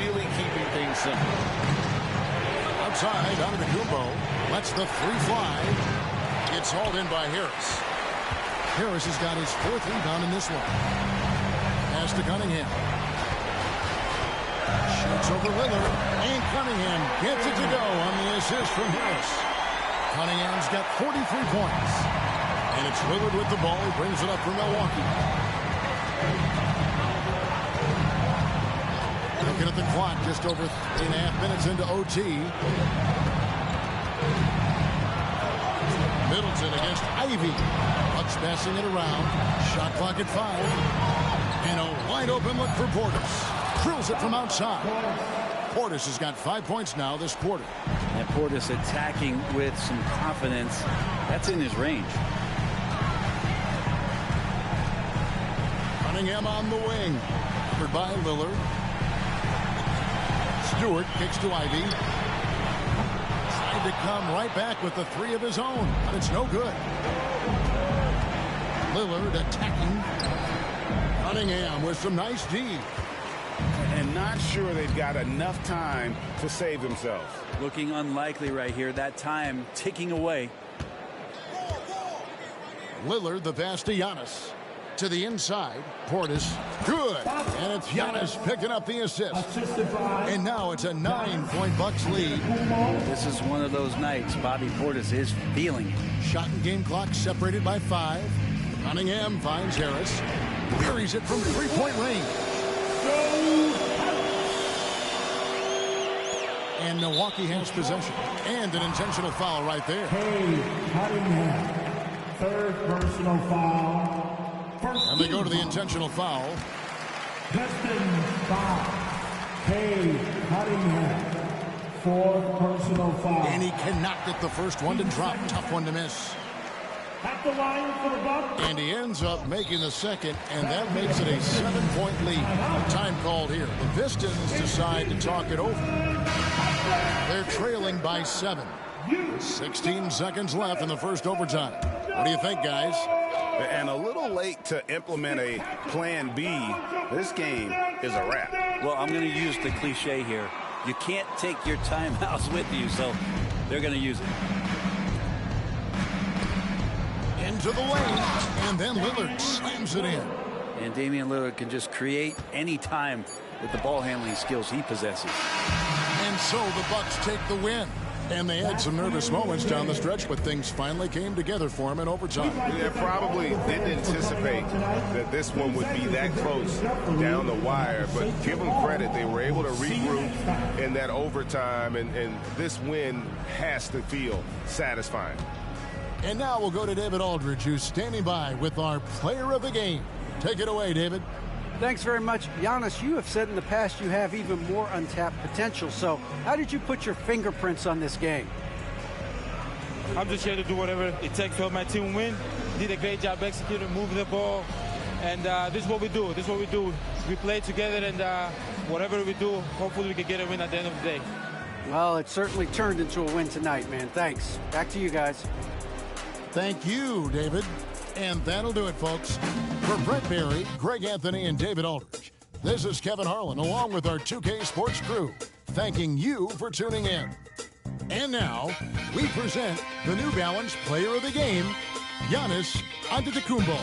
really keeping things simple. Outside, Antetokounmpo lets the 3 fly. It's hauled in by Harris. Harris has got his 4th rebound in this one. Pass to Cunningham. Shoots over Lillard, and Cunningham gets it to go on the assist from Harris. Cunningham's got 43 points. And it's Lillard with the ball. He brings it up for Milwaukee. Looking at the clock, just over 3.5 minutes into OT. Middleton against Ivy. Bucks passing it around. Shot clock at 5. And a wide open look for Portis. Drills it from outside. Portis has got 5 points now this quarter. And Portis attacking with some confidence. That's in his range. Cunningham on the wing. Covered by Lillard. Stewart kicks to Ivy. Tried to come right back with the 3 of his own, but it's no good. Lillard attacking. Cunningham with some nice D. And not sure they've got enough time to save themselves. Looking unlikely right here. That time ticking away. Lillard, the pass to Giannis. To the inside. Portis. Good. And it's Giannis picking up the assist. And now it's a 9-point Bucks lead. This is one of those nights Bobby Portis is feeling it. Shot and game clock separated by 5. Cunningham finds Harris. Buries it from 3-point range. And Milwaukee has possession. And an intentional foul right there. Cunningham. 3rd personal foul. And they go to the intentional foul. Pistons foul. Cunningham. 4th personal foul. And he cannot get the first one to drop. Tough one to miss. At the line for the Bucks. And he ends up making the second, and that makes it a 7-point lead. Time called here. The Pistons decide to talk it over. They're trailing by 7. 16 seconds left in the first overtime. What do you think, guys? And a little late to implement a plan B. This game is a wrap. Well, I'm going to use the cliche here. You can't take your timeouts with you, so they're going to use it. Into the lane, and then Lillard slams it in. And Damian Lillard can just create any time with the ball handling skills he possesses. And so the Bucks take the win. And they had some nervous moments down the stretch, but things finally came together for him in overtime. They probably didn't anticipate that this one would be that close down the wire, but give them credit. They were able to regroup in that overtime, and this win has to feel satisfying. And now we'll go to David Aldridge, who's standing by with our player of the game. Take it away, David. Thanks very much. Giannis, you have said in the past you have even more untapped potential. So how did you put your fingerprints on this game? I'm just here to do whatever it takes to help my team win. Did a great job executing, moving the ball. And this is what we do. This is what we do. We play together, and whatever we do, hopefully we can get a win at the end of the day. Well, it certainly turned into a win tonight, man. Thanks. Back to you guys. Thank you, David. And that'll do it, folks. For Brett Berry, Greg Anthony, and David Aldridge, this is Kevin Harlan, along with our 2K Sports crew, thanking you for tuning in. And now, we present the New Balance Player of the Game, Giannis Antetokounmpo.